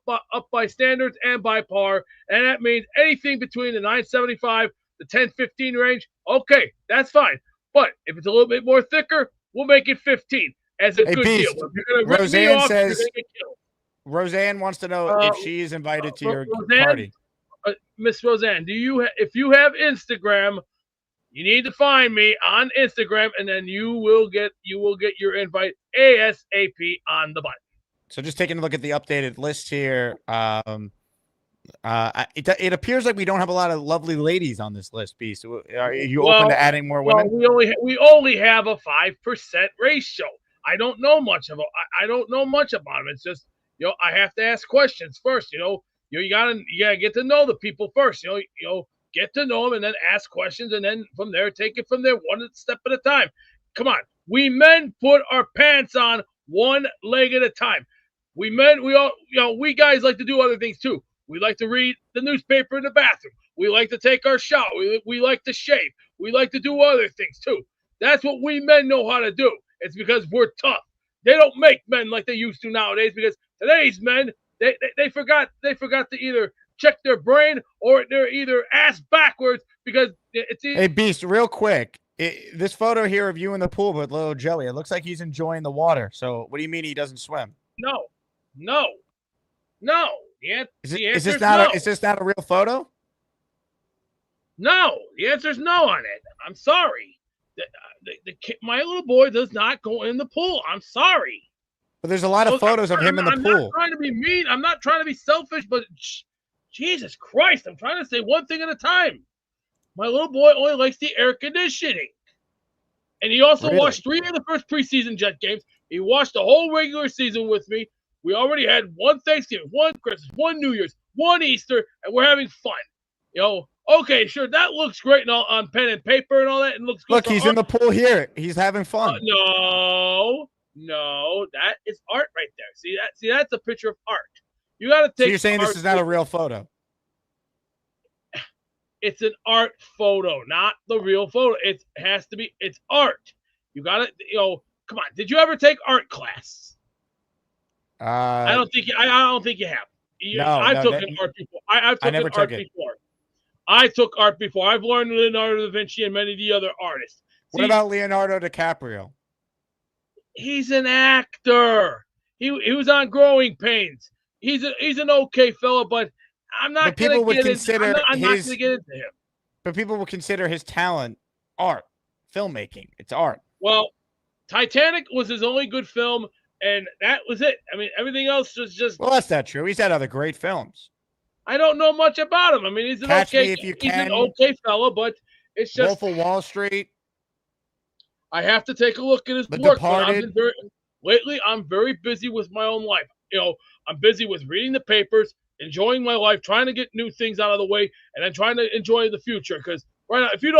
[SPEAKER 7] by standards and by par, and that means anything between the $9.75 the $10.15 range. Okay, that's fine. But if it's a little bit more thicker, we'll make it 15 as a
[SPEAKER 2] Hey,
[SPEAKER 7] good
[SPEAKER 2] Beast,
[SPEAKER 7] deal. If you're gonna rip me
[SPEAKER 2] Roseanne
[SPEAKER 7] off,
[SPEAKER 2] says
[SPEAKER 7] you're gonna get killed.
[SPEAKER 2] Roseanne wants to know if she is invited to your
[SPEAKER 7] Roseanne,
[SPEAKER 2] party.
[SPEAKER 7] Miss Roseanne, if you have Instagram, you need to find me on Instagram, and then you will get your invite ASAP on the button.
[SPEAKER 2] So just taking a look at the updated list here. It appears like we don't have a lot of lovely ladies on this list, Beast. Are you open to adding more women?
[SPEAKER 7] Well, we only have a 5% ratio. I don't know much about them. It's just, I have to ask questions first. You gotta get to know the people first. Get to know them and then ask questions, and then from there take it from there, one step at a time. Come on, we men put our pants on one leg at a time. We guys like to do other things too. We like to read the newspaper in the bathroom. We like to take our shower. We like to shave. We like to do other things too. That's what we men know how to do. It's because we're tough. They don't make men like they used to nowadays, because today's men, they forgot to either check their brain or they're either ass backwards, because it's either.
[SPEAKER 2] Hey, Beast, real quick. This photo here of you in the pool with little Joey, it looks like he's enjoying the water. So what do you mean he doesn't swim?
[SPEAKER 7] No.
[SPEAKER 2] Is this not a real photo?
[SPEAKER 7] No, the answer is no on it. I'm sorry. My little boy does not go in the pool. I'm sorry.
[SPEAKER 2] But there's a lot of photos of him in the pool.
[SPEAKER 7] I'm not trying to be mean. I'm not trying to be selfish, but Jesus Christ, I'm trying to say one thing at a time. My little boy only likes the air conditioning. And he also watched 3 of the first preseason Jet games. He watched the whole regular season with me. We already had one Thanksgiving, one Christmas, one New Year's, one Easter, and we're having fun. Okay, sure, that looks great and all on pen and paper and all that, and looks good.
[SPEAKER 2] Look, he's in the pool here. He's having fun.
[SPEAKER 7] No, that is art right there. See, that's a picture of art. You got to take.
[SPEAKER 2] So you're saying this is not a real photo?
[SPEAKER 7] It's an art photo, not the real photo. It has to be. It's art. You got to. Come on. Did you ever take art class? I don't think you have. I took art before. I took art before. I took art before. I've learned Leonardo da Vinci and many of the other artists.
[SPEAKER 2] What about Leonardo DiCaprio?
[SPEAKER 7] He's an actor. He was on Growing Pains. He's an okay fella, but I'm not going to get into him.
[SPEAKER 2] But people would consider his talent art, filmmaking. It's art.
[SPEAKER 7] Well, Titanic was his only good film, and that was it. I mean, everything else was just.
[SPEAKER 2] Well, that's not true. He's had other great films.
[SPEAKER 7] I don't know much about him. I mean, he's an okay fella, but it's just.
[SPEAKER 2] Wolf of Wall Street.
[SPEAKER 7] I have to take a look at his work. Lately, I'm very busy with my own life. I'm busy with reading the papers, enjoying my life, trying to get new things out of the way, and then trying to enjoy the future. Because right now, if you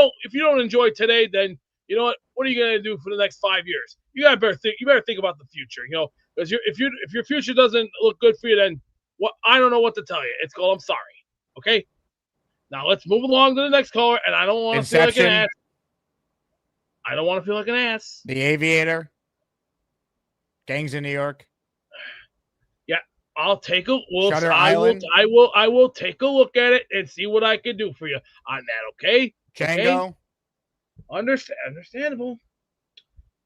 [SPEAKER 7] don't enjoy today, then you know what? What are you going to do for the next 5 years? You better think about the future. Because if your future doesn't look good for you, then I don't know what to tell you. It's called I'm sorry. Okay. Now let's move along to the next caller, and I don't want to feel like an ass. I don't want to feel like an ass.
[SPEAKER 2] The Aviator. Gangs in New York.
[SPEAKER 7] Yeah, I'll take a look.
[SPEAKER 2] Shutter Island.
[SPEAKER 7] I will take a look at it and see what I can do for you on that. Okay.
[SPEAKER 2] Django.
[SPEAKER 7] Okay? Understandable.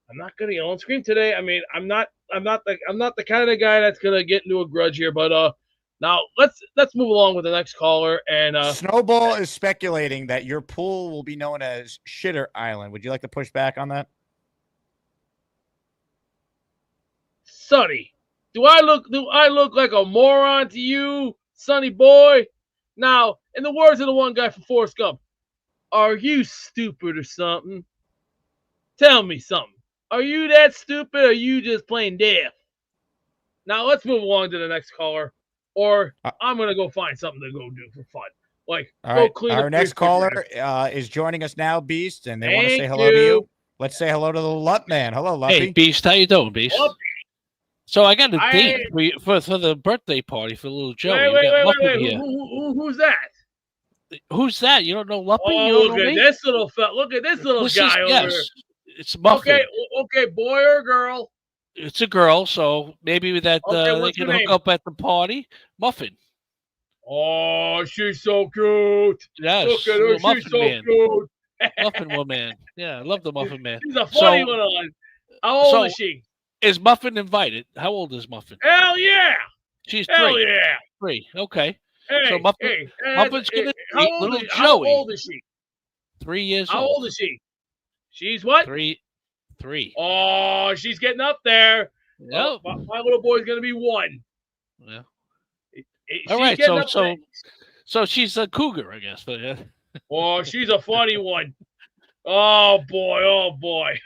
[SPEAKER 7] I'm not gonna yell and scream today. I mean, I'm not the kind of guy that's gonna get into a grudge here. But now let's move along with the next caller. And
[SPEAKER 2] Snowball is speculating that your pool will be known as Shitter Island. Would you like to push back on that?
[SPEAKER 7] Sonny, do I look like a moron to you, Sonny boy? Now, in the words of the one guy from Forrest Gump, are you stupid or something? Tell me something. Are you that stupid or are you just plain deaf? Now, let's move along to the next caller, or I'm going to go find something to go do for fun. Like, go clean up.
[SPEAKER 2] Our next caller is joining us now, Beast, and they want to say hello to you. Let's say hello to the Lup Man. Hello, Lumpy.
[SPEAKER 16] Hey, Beast. How you doing, Beast?
[SPEAKER 7] Lumpy.
[SPEAKER 16] So I got a date for the birthday party for little Joey.
[SPEAKER 7] Wait. Who's that?
[SPEAKER 16] Who's that? You don't know Lumpy?
[SPEAKER 7] Oh, look at this little fella. Look at this little guy over here.
[SPEAKER 16] It's Muffin.
[SPEAKER 7] Okay, boy or girl?
[SPEAKER 16] It's a girl, so maybe that they can hook up at the party. Muffin.
[SPEAKER 7] Oh, she's so cute.
[SPEAKER 16] Yes.
[SPEAKER 7] Look at her. She's so cute.
[SPEAKER 16] Muffin Woman. Yeah, I love the Muffin Man.
[SPEAKER 7] She's a funny one. How old is she?
[SPEAKER 16] Is Muffin invited? How old is Muffin?
[SPEAKER 7] Hell yeah!
[SPEAKER 16] She's
[SPEAKER 7] Hell
[SPEAKER 16] 3.
[SPEAKER 7] yeah!
[SPEAKER 16] 3. Okay.
[SPEAKER 7] Hey,
[SPEAKER 16] So Muffin's gonna
[SPEAKER 7] how
[SPEAKER 16] eat
[SPEAKER 7] old
[SPEAKER 16] little
[SPEAKER 7] is,
[SPEAKER 16] Joey.
[SPEAKER 7] How old is she?
[SPEAKER 16] 3 years
[SPEAKER 7] How
[SPEAKER 16] old.
[SPEAKER 7] old is she? She's what?
[SPEAKER 16] 3.
[SPEAKER 7] Oh, she's getting up there.
[SPEAKER 16] Yep.
[SPEAKER 7] Oh, my little boy's gonna be 1.
[SPEAKER 16] Yeah.
[SPEAKER 7] She's
[SPEAKER 16] All right.
[SPEAKER 7] getting up there.
[SPEAKER 16] So she's a cougar, I guess. But yeah.
[SPEAKER 7] Oh, she's a funny one. Oh boy. Oh boy.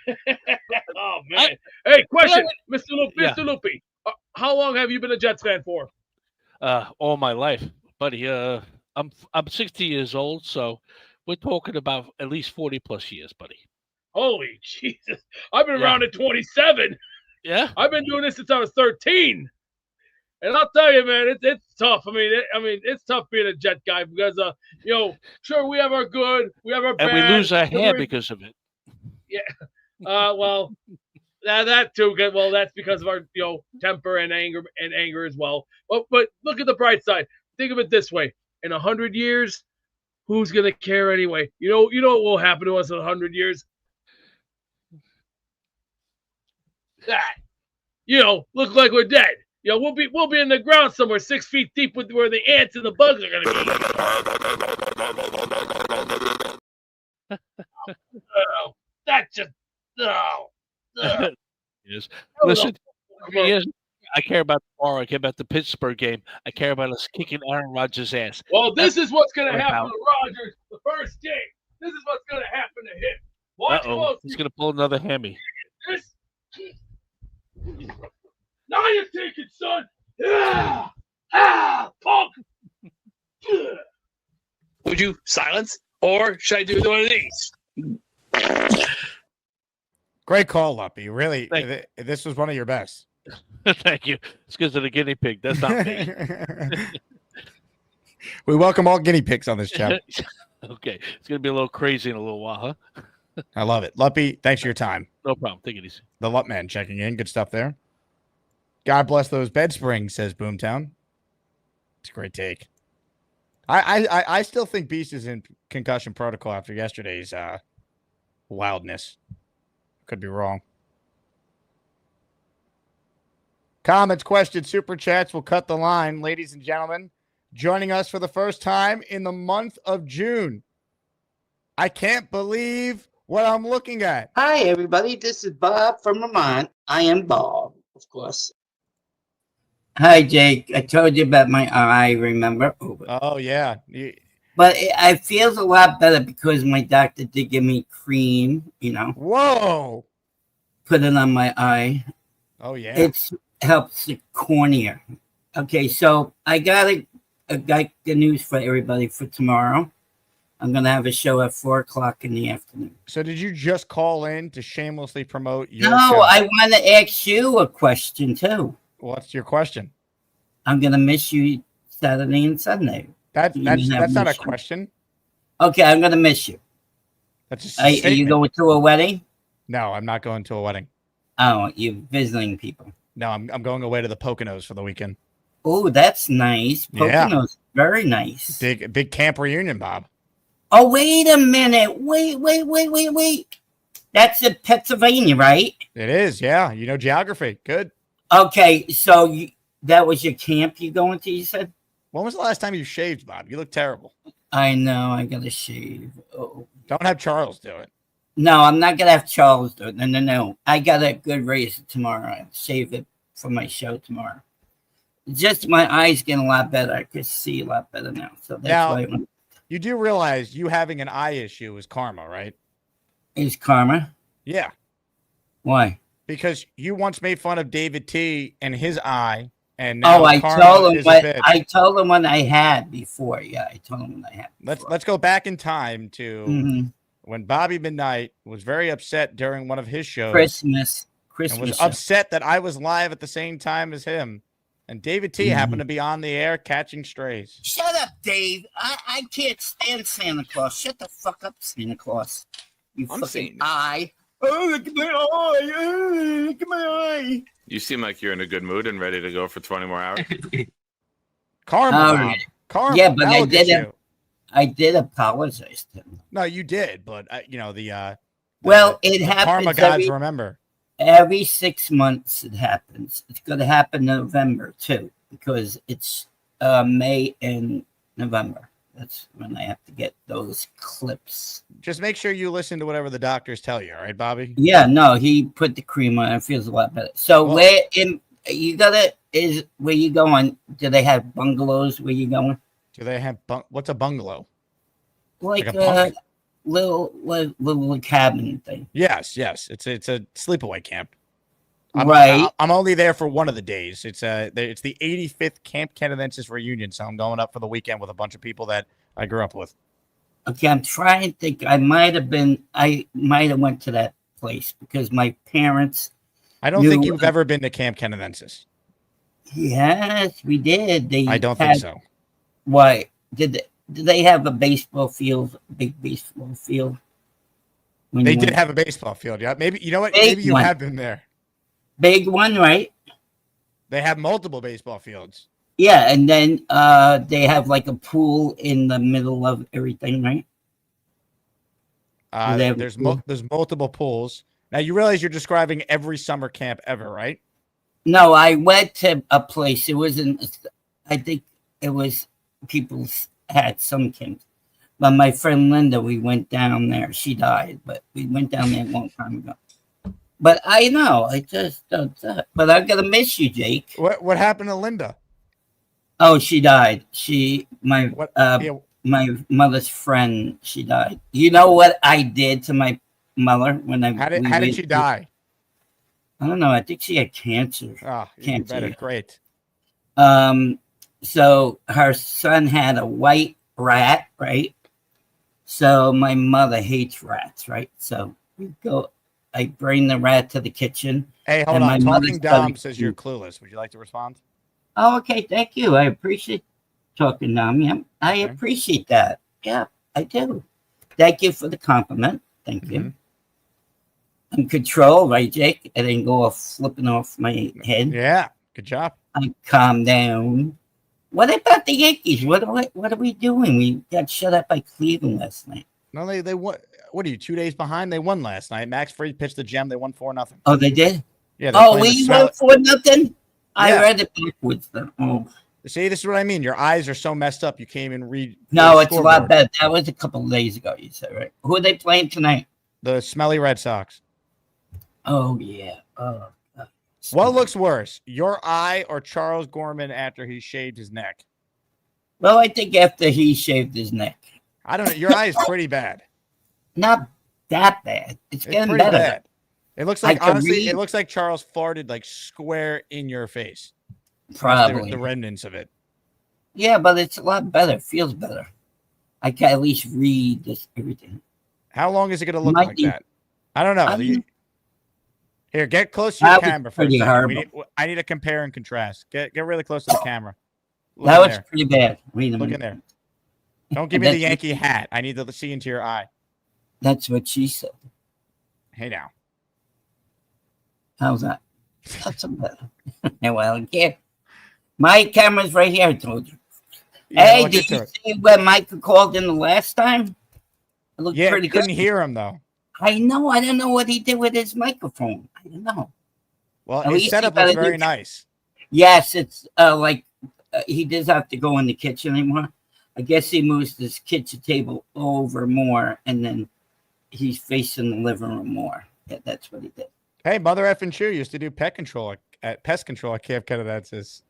[SPEAKER 7] Oh man. Hey, question, Mr. Lumpy. How long have you been a Jets fan for?
[SPEAKER 16] All my life, buddy. I'm 60 years old, so we're talking about at least 40 plus years, buddy.
[SPEAKER 7] Holy Jesus! I've been around at 27.
[SPEAKER 16] Yeah.
[SPEAKER 7] I've been doing this since I was 13. And I'll tell you, man, it's tough. I mean, it's tough being a Jet guy because, sure, we have our good, we have our bad.
[SPEAKER 16] And we lose our hair because of it.
[SPEAKER 7] Yeah. Well, that too. Well, that's because of our, temper and anger as well. But look at the bright side. Think of it this way: in 100 years, who's gonna care anyway? You know what will happen to us in 100 years? That, look like we're dead. We'll be in the ground somewhere 6 feet deep with where the ants and the bugs are gonna be. That just
[SPEAKER 16] Yes. Listen, I care about tomorrow. I care about the Pittsburgh game. I care about us kicking Aaron Rodgers' ass.
[SPEAKER 7] Well, this is what's gonna happen to Rodgers the first game. This is what's gonna happen to him. Watch close.
[SPEAKER 16] He's gonna pull another hammy.
[SPEAKER 7] Now you take it, son. Punk.
[SPEAKER 6] Would you silence, or should I do one of these?
[SPEAKER 2] Great call, Lumpy. Really, this was one of your best.
[SPEAKER 16] Thank you. It's because of the guinea pig. That's not me.
[SPEAKER 2] We welcome all guinea pigs on this chat.
[SPEAKER 16] Okay. It's going to be a little crazy in a little while, huh?
[SPEAKER 2] I love it. Lumpy, thanks for your time.
[SPEAKER 16] No problem. Take it easy.
[SPEAKER 2] The Lup Man checking in. Good stuff there. God bless those bed springs, says Boomtown. It's a great take. I still think Beast is in concussion protocol after yesterday's wildness. Could be wrong. Comments, questions, super chats will cut the line. Ladies and gentlemen, joining us for the first time in the month of June. I can't believe what I'm looking at.
[SPEAKER 17] Hi, everybody. This is Bob from Vermont. I am Bob, of course. Hi, Jake. I told you about my eye, remember?
[SPEAKER 2] Oh, yeah.
[SPEAKER 17] But it feels a lot better because my doctor did give me cream,
[SPEAKER 2] Whoa.
[SPEAKER 17] Put it on my eye.
[SPEAKER 2] Oh, yeah.
[SPEAKER 17] It helps the cornea. Okay, so I got the news for everybody for tomorrow. I'm going to have a show at 4 o'clock in the afternoon.
[SPEAKER 2] So did you just call in to shamelessly promote your
[SPEAKER 17] No,
[SPEAKER 2] show?
[SPEAKER 17] I want to ask you a question, too.
[SPEAKER 2] What's your question?
[SPEAKER 17] I'm going to miss you Saturday and Sunday.
[SPEAKER 2] That's not a question.
[SPEAKER 17] Okay, I'm going to miss you.
[SPEAKER 2] That's just
[SPEAKER 17] are you going to a wedding?
[SPEAKER 2] No, I'm not going to a wedding.
[SPEAKER 17] Oh, you're visiting people.
[SPEAKER 2] No, I'm going away to the Poconos for the weekend.
[SPEAKER 17] Oh, that's nice. Poconos, very nice.
[SPEAKER 2] Big camp reunion, Bob.
[SPEAKER 17] Oh, wait a minute. Wait. That's in Pennsylvania, right?
[SPEAKER 2] It is, yeah. You know geography. Good.
[SPEAKER 17] Okay, so that was your camp you going to, you said?
[SPEAKER 2] When was the last time you shaved, Bob? You look terrible.
[SPEAKER 17] I know. I got to shave. Oh.
[SPEAKER 2] Don't have Charles do it.
[SPEAKER 17] No, I'm not going to have Charles do it. No. I got a good razor tomorrow. I'll shave it for my show tomorrow. Just my eyes getting a lot better. I could see a lot better now. So that's why
[SPEAKER 2] you do realize you having an eye issue is karma, right?
[SPEAKER 17] Is karma?
[SPEAKER 2] Yeah.
[SPEAKER 17] Why?
[SPEAKER 2] Because you once made fun of David T and his eye, and now
[SPEAKER 17] I told him what I had before. Yeah, I told him what I had.
[SPEAKER 2] Let's go back in time to when Bobby Midnight was very upset during one of his shows.
[SPEAKER 17] Christmas
[SPEAKER 2] and was upset that I was live at the same time as him. And David T happened to be on the air catching strays.
[SPEAKER 17] Shut up, Dave. I can't stand Santa Claus. Shut the fuck up, Santa Claus. You fucking eye. Oh, look at my eye. Oh, look at my eye.
[SPEAKER 9] You seem like you're in a good mood and ready to go for 20 more hours.
[SPEAKER 2] Karma. Karma.
[SPEAKER 17] Yeah, but I did apologize to him.
[SPEAKER 2] No, you did, but it happens.
[SPEAKER 17] Karma
[SPEAKER 2] gods remember.
[SPEAKER 17] every 6 months it happens. It's going to happen in November too, because it's May and November. That's when I have to get those clips.
[SPEAKER 2] Just make sure you listen to whatever the doctors tell you. All right, Bobby?
[SPEAKER 17] Yeah, no, he put the cream on. It feels a lot better. So where in you where you going? Do they have bungalows where you going?
[SPEAKER 2] Do they have what's a bungalow?
[SPEAKER 17] Like
[SPEAKER 2] a
[SPEAKER 17] a little cabin thing.
[SPEAKER 2] Yes. It's a sleepaway camp.
[SPEAKER 17] Right.
[SPEAKER 2] I'm only there for one of the days. It's the 85th Camp Canadensis reunion, so I'm going up for the weekend with a bunch of people that I grew up with.
[SPEAKER 17] Okay, I'm trying to think. I might have went to that place because my parents.
[SPEAKER 2] I don't think you've ever been to Camp Canadensis.
[SPEAKER 17] Yes, we did.
[SPEAKER 2] I don't think so.
[SPEAKER 17] Why did they have a baseball field? Big baseball field.
[SPEAKER 2] They did have a baseball field. Yeah, maybe you know what?
[SPEAKER 17] Big
[SPEAKER 2] Maybe you
[SPEAKER 17] one.
[SPEAKER 2] have been there.
[SPEAKER 17] Big one, right?
[SPEAKER 2] They have multiple baseball fields.
[SPEAKER 17] Yeah, and then they have like a pool in the middle of everything, right?
[SPEAKER 2] There's multiple pools. Now you realize you're describing every summer camp ever, right?
[SPEAKER 17] No, I went to a place. It wasn't. I think it was people had some camps, but my friend Linda, we went down there. She died, but we went down there a long time ago. But I know, I just don't. But I'm gonna miss you, Jake.
[SPEAKER 2] What happened to Linda?
[SPEAKER 17] Oh, she died. My
[SPEAKER 2] yeah.
[SPEAKER 17] my mother's friend. She died. You know what I did to my mother when I?
[SPEAKER 2] How did she die?
[SPEAKER 17] I don't know. I think she had cancer.
[SPEAKER 2] Oh, you better. Great.
[SPEAKER 17] So her son had a white rat, right? So my mother hates rats, right? So I bring the rat to the kitchen.
[SPEAKER 2] Hey, hold on. Talking Dom says you're clueless. Would you like to respond?
[SPEAKER 17] Oh, okay. Thank you. I appreciate talking Dom. Yeah, I appreciate that. Yeah, I do. Thank you for the compliment. Thank you. I'm control, right, Jake? I didn't go off flipping off my head.
[SPEAKER 2] Yeah, good job.
[SPEAKER 17] I calm down. What about the Yankees? What are we doing? We got shut up by Cleveland last night.
[SPEAKER 2] No, they won. What are you, 2 days behind? They won last night. Max Fried pitched the gem. They won 4-0.
[SPEAKER 17] Oh, they did?
[SPEAKER 2] Yeah.
[SPEAKER 17] Oh, we won 4-0? I read it backwards then. Oh.
[SPEAKER 2] See, this is what I mean. Your eyes are so messed up. You can't even read.
[SPEAKER 17] No, it's a lot better. That was a couple of days ago, you said, right? Who are they playing tonight?
[SPEAKER 2] The smelly Red Sox.
[SPEAKER 17] Oh, yeah. Oh, God.
[SPEAKER 2] What looks worse, your eye or Charles Gorman after he shaved his neck?
[SPEAKER 17] Well, I think after he shaved his neck.
[SPEAKER 2] I don't know. Your eye is pretty bad.
[SPEAKER 17] Not that bad. It's getting better.
[SPEAKER 2] Bad. It looks like, honestly, it looks like Charles farted like square in your face.
[SPEAKER 17] Probably.
[SPEAKER 2] The remnants of it.
[SPEAKER 17] Yeah, but it's a lot better. It feels better. I can at least read this everything.
[SPEAKER 2] How long is it going to look like that? I don't know. Here, get close to your camera for a second. I need to compare and contrast. Get really close to the camera.
[SPEAKER 17] That was pretty bad.
[SPEAKER 2] Look in there. Don't give me the Yankee hat. I need to see into your eye.
[SPEAKER 17] That's what she said.
[SPEAKER 2] Hey, now.
[SPEAKER 17] How's that? That's better. Well, again, my camera's right here, I told you.
[SPEAKER 2] Yeah,
[SPEAKER 17] hey, did you see when Michael called in the last time? It looked pretty good.
[SPEAKER 2] Couldn't hear him, though.
[SPEAKER 17] I know. I don't know what he did with his microphone. I don't know.
[SPEAKER 2] Well, his setup looks very nice.
[SPEAKER 17] Yes, it's he does have to go in the kitchen anymore. I guess he moves this kitchen table over more, and then he's facing the living room more. Yeah, that's what he did.
[SPEAKER 2] Hey, Mother Effing Chew used to do pest control at Camp Canadensis.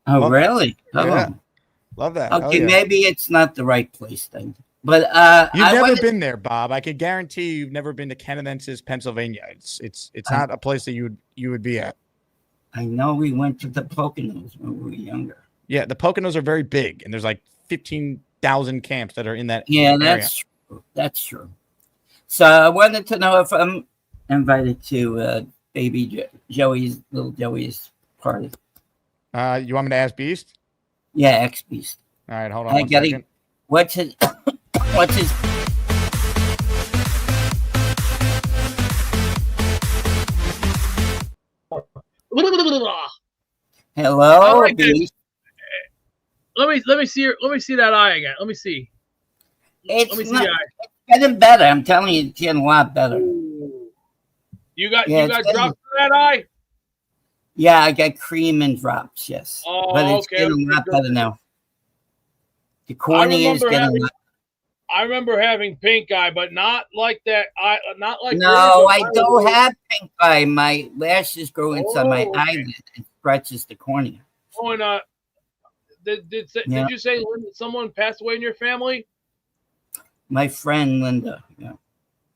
[SPEAKER 17] Oh, really? Oh.
[SPEAKER 2] Yeah. Love that.
[SPEAKER 17] Okay, maybe it's not the right place then. But
[SPEAKER 2] you've never been there, Bob. I can guarantee you've never been to Canadensis, Pennsylvania. It's not a place that you would be at.
[SPEAKER 17] I know we went to the Poconos when we were younger.
[SPEAKER 2] Yeah, the Poconos are very big, and there's like 15,000 camps that are in that.
[SPEAKER 17] Yeah,
[SPEAKER 2] area.
[SPEAKER 17] That's true. So I wanted to know if I'm invited to baby little Joey's party.
[SPEAKER 2] You want me to ask Beast?
[SPEAKER 17] Yeah, X Beast.
[SPEAKER 2] All right, hold on one second.
[SPEAKER 17] What's his? Hello,
[SPEAKER 7] right, let me see that eye again. Let me see.
[SPEAKER 17] It's getting better. I'm telling you, it's getting a lot better.
[SPEAKER 7] You got dropped that eye?
[SPEAKER 17] Yeah, I got cream and drops, yes.
[SPEAKER 7] Oh,
[SPEAKER 17] but it's
[SPEAKER 7] okay,
[SPEAKER 17] getting a lot
[SPEAKER 7] good.
[SPEAKER 17] better now. The cornea is getting a lot.
[SPEAKER 7] I remember having pink eye, but not like that. Not like
[SPEAKER 17] No,
[SPEAKER 7] yours.
[SPEAKER 17] I don't have pink eye. My lashes grow inside my eyelid and stretches the cornea.
[SPEAKER 7] Oh, and did you say someone passed away in your family?
[SPEAKER 17] My friend Linda. Yeah.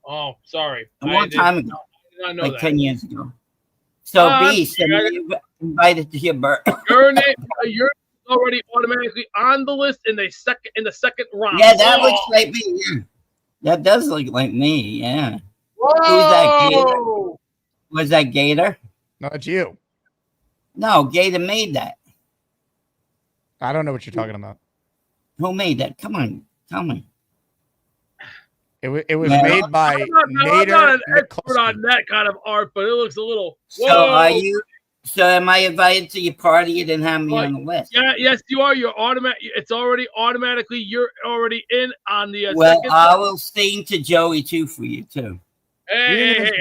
[SPEAKER 7] Oh, sorry.
[SPEAKER 17] A long time ago.
[SPEAKER 7] I did not know
[SPEAKER 17] like
[SPEAKER 7] that.
[SPEAKER 17] 10 years ago. So, Beast, you invited to your birth.
[SPEAKER 7] You're already automatically on the list in the second round.
[SPEAKER 17] Yeah, that looks like me. Yeah. That does look like me. Yeah.
[SPEAKER 7] Whoa!
[SPEAKER 17] Who's that, Gator? Was that Gator?
[SPEAKER 2] No, it's you.
[SPEAKER 17] No, Gator made that.
[SPEAKER 2] I don't know what you're talking about.
[SPEAKER 17] Who made that? Come on, tell me.
[SPEAKER 2] It was made by
[SPEAKER 7] I'm not an expert on that kind of art, but it looks a little. Whoa.
[SPEAKER 17] So are you? So am I invited to your party? You didn't have me on the list.
[SPEAKER 7] Yeah, yes, you are. You're automatic. It's already automatically. You're already in on the.
[SPEAKER 17] Well,
[SPEAKER 7] second
[SPEAKER 17] I will sing to Joey too for you too.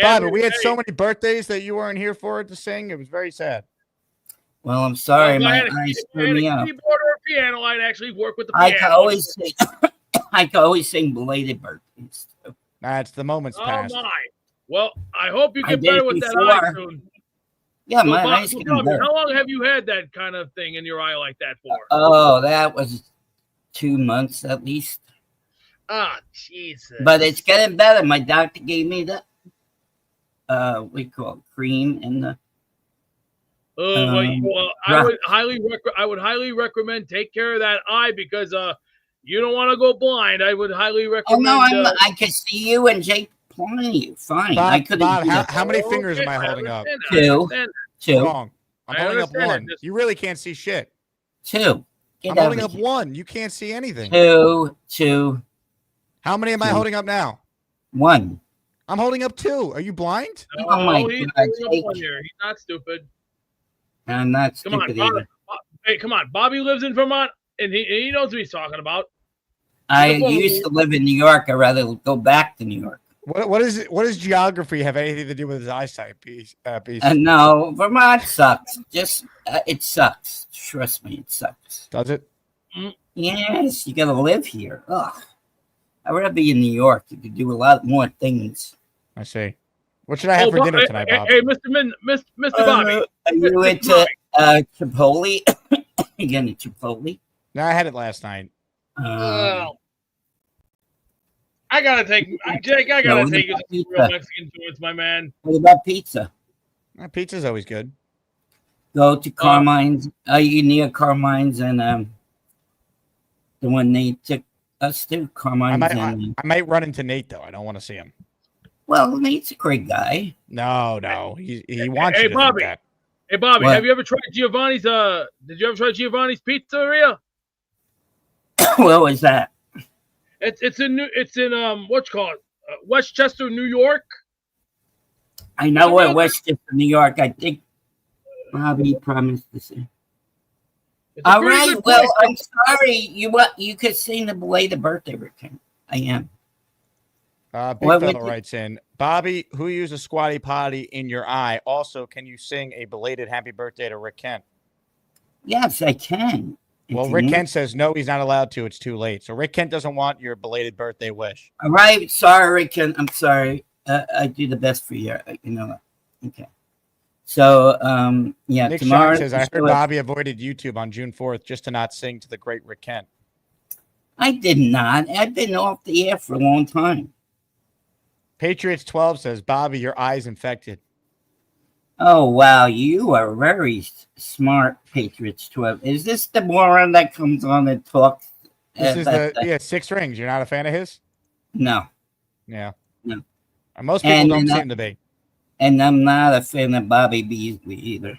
[SPEAKER 2] Bobby, we had so many birthdays that you weren't here for to sing. It was very sad.
[SPEAKER 17] Well, I'm sorry, my eyes
[SPEAKER 7] If I
[SPEAKER 17] screwed
[SPEAKER 7] had
[SPEAKER 17] me
[SPEAKER 7] a
[SPEAKER 17] up.
[SPEAKER 7] keyboard or a piano, I'd actually work with the
[SPEAKER 17] I
[SPEAKER 7] piano.
[SPEAKER 17] can always sing. I can always sing belated birthdays.
[SPEAKER 2] It's the moment's
[SPEAKER 7] Oh
[SPEAKER 2] past.
[SPEAKER 7] my! Well, I hope you
[SPEAKER 17] I
[SPEAKER 7] get
[SPEAKER 17] did
[SPEAKER 7] better
[SPEAKER 17] it
[SPEAKER 7] with that
[SPEAKER 17] before.
[SPEAKER 7] eye soon.
[SPEAKER 17] Yeah,
[SPEAKER 7] So,
[SPEAKER 17] my
[SPEAKER 7] Bob,
[SPEAKER 17] eyes
[SPEAKER 7] so
[SPEAKER 17] getting
[SPEAKER 7] Bobby,
[SPEAKER 17] better.
[SPEAKER 7] how long have you had that kind of thing in your eye like that for?
[SPEAKER 17] Oh, that was 2 months at least.
[SPEAKER 7] Ah, Jesus!
[SPEAKER 17] But it's getting better. My doctor gave me the we call it cream and the.
[SPEAKER 7] I would highly recommend take care of that eye because you don't want to go blind. I would highly
[SPEAKER 17] Oh
[SPEAKER 7] recommend.
[SPEAKER 17] no, I can see you and Jake plenty. Fine.
[SPEAKER 2] Bob,
[SPEAKER 17] I couldn't.
[SPEAKER 2] Bob,
[SPEAKER 17] do that.
[SPEAKER 2] how many fingers am I holding up?
[SPEAKER 17] Two.
[SPEAKER 2] Wrong. I'm holding up one. You really can't see shit.
[SPEAKER 17] Two.
[SPEAKER 2] I'm holding up one. You can't see anything.
[SPEAKER 17] Two.
[SPEAKER 2] How many am I holding up now?
[SPEAKER 17] One.
[SPEAKER 2] I'm holding up two. Are you blind?
[SPEAKER 17] Oh my
[SPEAKER 7] he's
[SPEAKER 17] God,
[SPEAKER 7] holding up one
[SPEAKER 17] Jake.
[SPEAKER 7] here. He's not stupid.
[SPEAKER 17] I'm not
[SPEAKER 7] Come on,
[SPEAKER 17] stupid
[SPEAKER 7] Bobby.
[SPEAKER 17] either.
[SPEAKER 7] Hey, come on. Bobby lives in Vermont, and he knows what he's talking about.
[SPEAKER 17] I used to live in New York. I'd rather go back to New York.
[SPEAKER 2] What does geography have anything to do with his eyesight, Beast?
[SPEAKER 17] No, Vermont sucks. Just it sucks. Trust me, it sucks.
[SPEAKER 2] Does it?
[SPEAKER 17] Yes, you gotta live here. Ugh. I'd rather be in New York. You could do a lot more things.
[SPEAKER 2] I see. What should I have for dinner tonight, Bob?
[SPEAKER 7] Hey, Mr. Bobby.
[SPEAKER 17] Are you into Chipotle? You getting Chipotle?
[SPEAKER 2] No, I had it last night.
[SPEAKER 7] I gotta take Jake. I gotta take you to some real Mexican joints, my man.
[SPEAKER 17] What about pizza?
[SPEAKER 2] Pizza's always good.
[SPEAKER 17] Go to Carmine's. Are you near Carmine's and the one they took us to? Carmine's.
[SPEAKER 2] I might run into Nate though. I don't want to see him.
[SPEAKER 17] Well, Nate's a great guy.
[SPEAKER 2] No. He wants you to
[SPEAKER 7] Bobby.
[SPEAKER 2] think that.
[SPEAKER 7] Hey, Bobby,
[SPEAKER 17] What?
[SPEAKER 7] have you ever tried Giovanni's? Did you ever try Giovanni's Pizzeria?
[SPEAKER 17] What was that?
[SPEAKER 7] It's in what's called Westchester, New York.
[SPEAKER 17] I know where Westchester, New York. I think Bobby promised to see. All right. Well, I'm sorry. You could sing the belated birthday return. I am.
[SPEAKER 2] Big Fella writes in, Bobby, who used a squatty potty in your eye? Also, can you sing a belated happy birthday to Rick Kent?
[SPEAKER 17] Yes, I can.
[SPEAKER 2] Well, Rick Kent says no, he's not allowed to. It's too late. So Rick Kent doesn't want your belated birthday wish.
[SPEAKER 17] All right. Sorry, Rick Kent. I'm sorry. I do the best for you. You know. Okay. So, yeah,
[SPEAKER 2] Nick
[SPEAKER 17] tomorrow.
[SPEAKER 2] Shine says, I heard Bobby avoided YouTube on June 4th just to not sing to the great Rick Kent.
[SPEAKER 17] I did not. I've been off the air for a long time.
[SPEAKER 2] Patriots 12 says, Bobby, your eye's infected.
[SPEAKER 17] Oh, wow. You are very smart, Patriots 12. Is this the moron that comes on and talks?
[SPEAKER 2] This is Six Rings. You're not a fan of his?
[SPEAKER 17] No.
[SPEAKER 2] Yeah.
[SPEAKER 17] No.
[SPEAKER 2] Most people don't seem to be.
[SPEAKER 17] And I'm not a fan of Bobby Beasley either.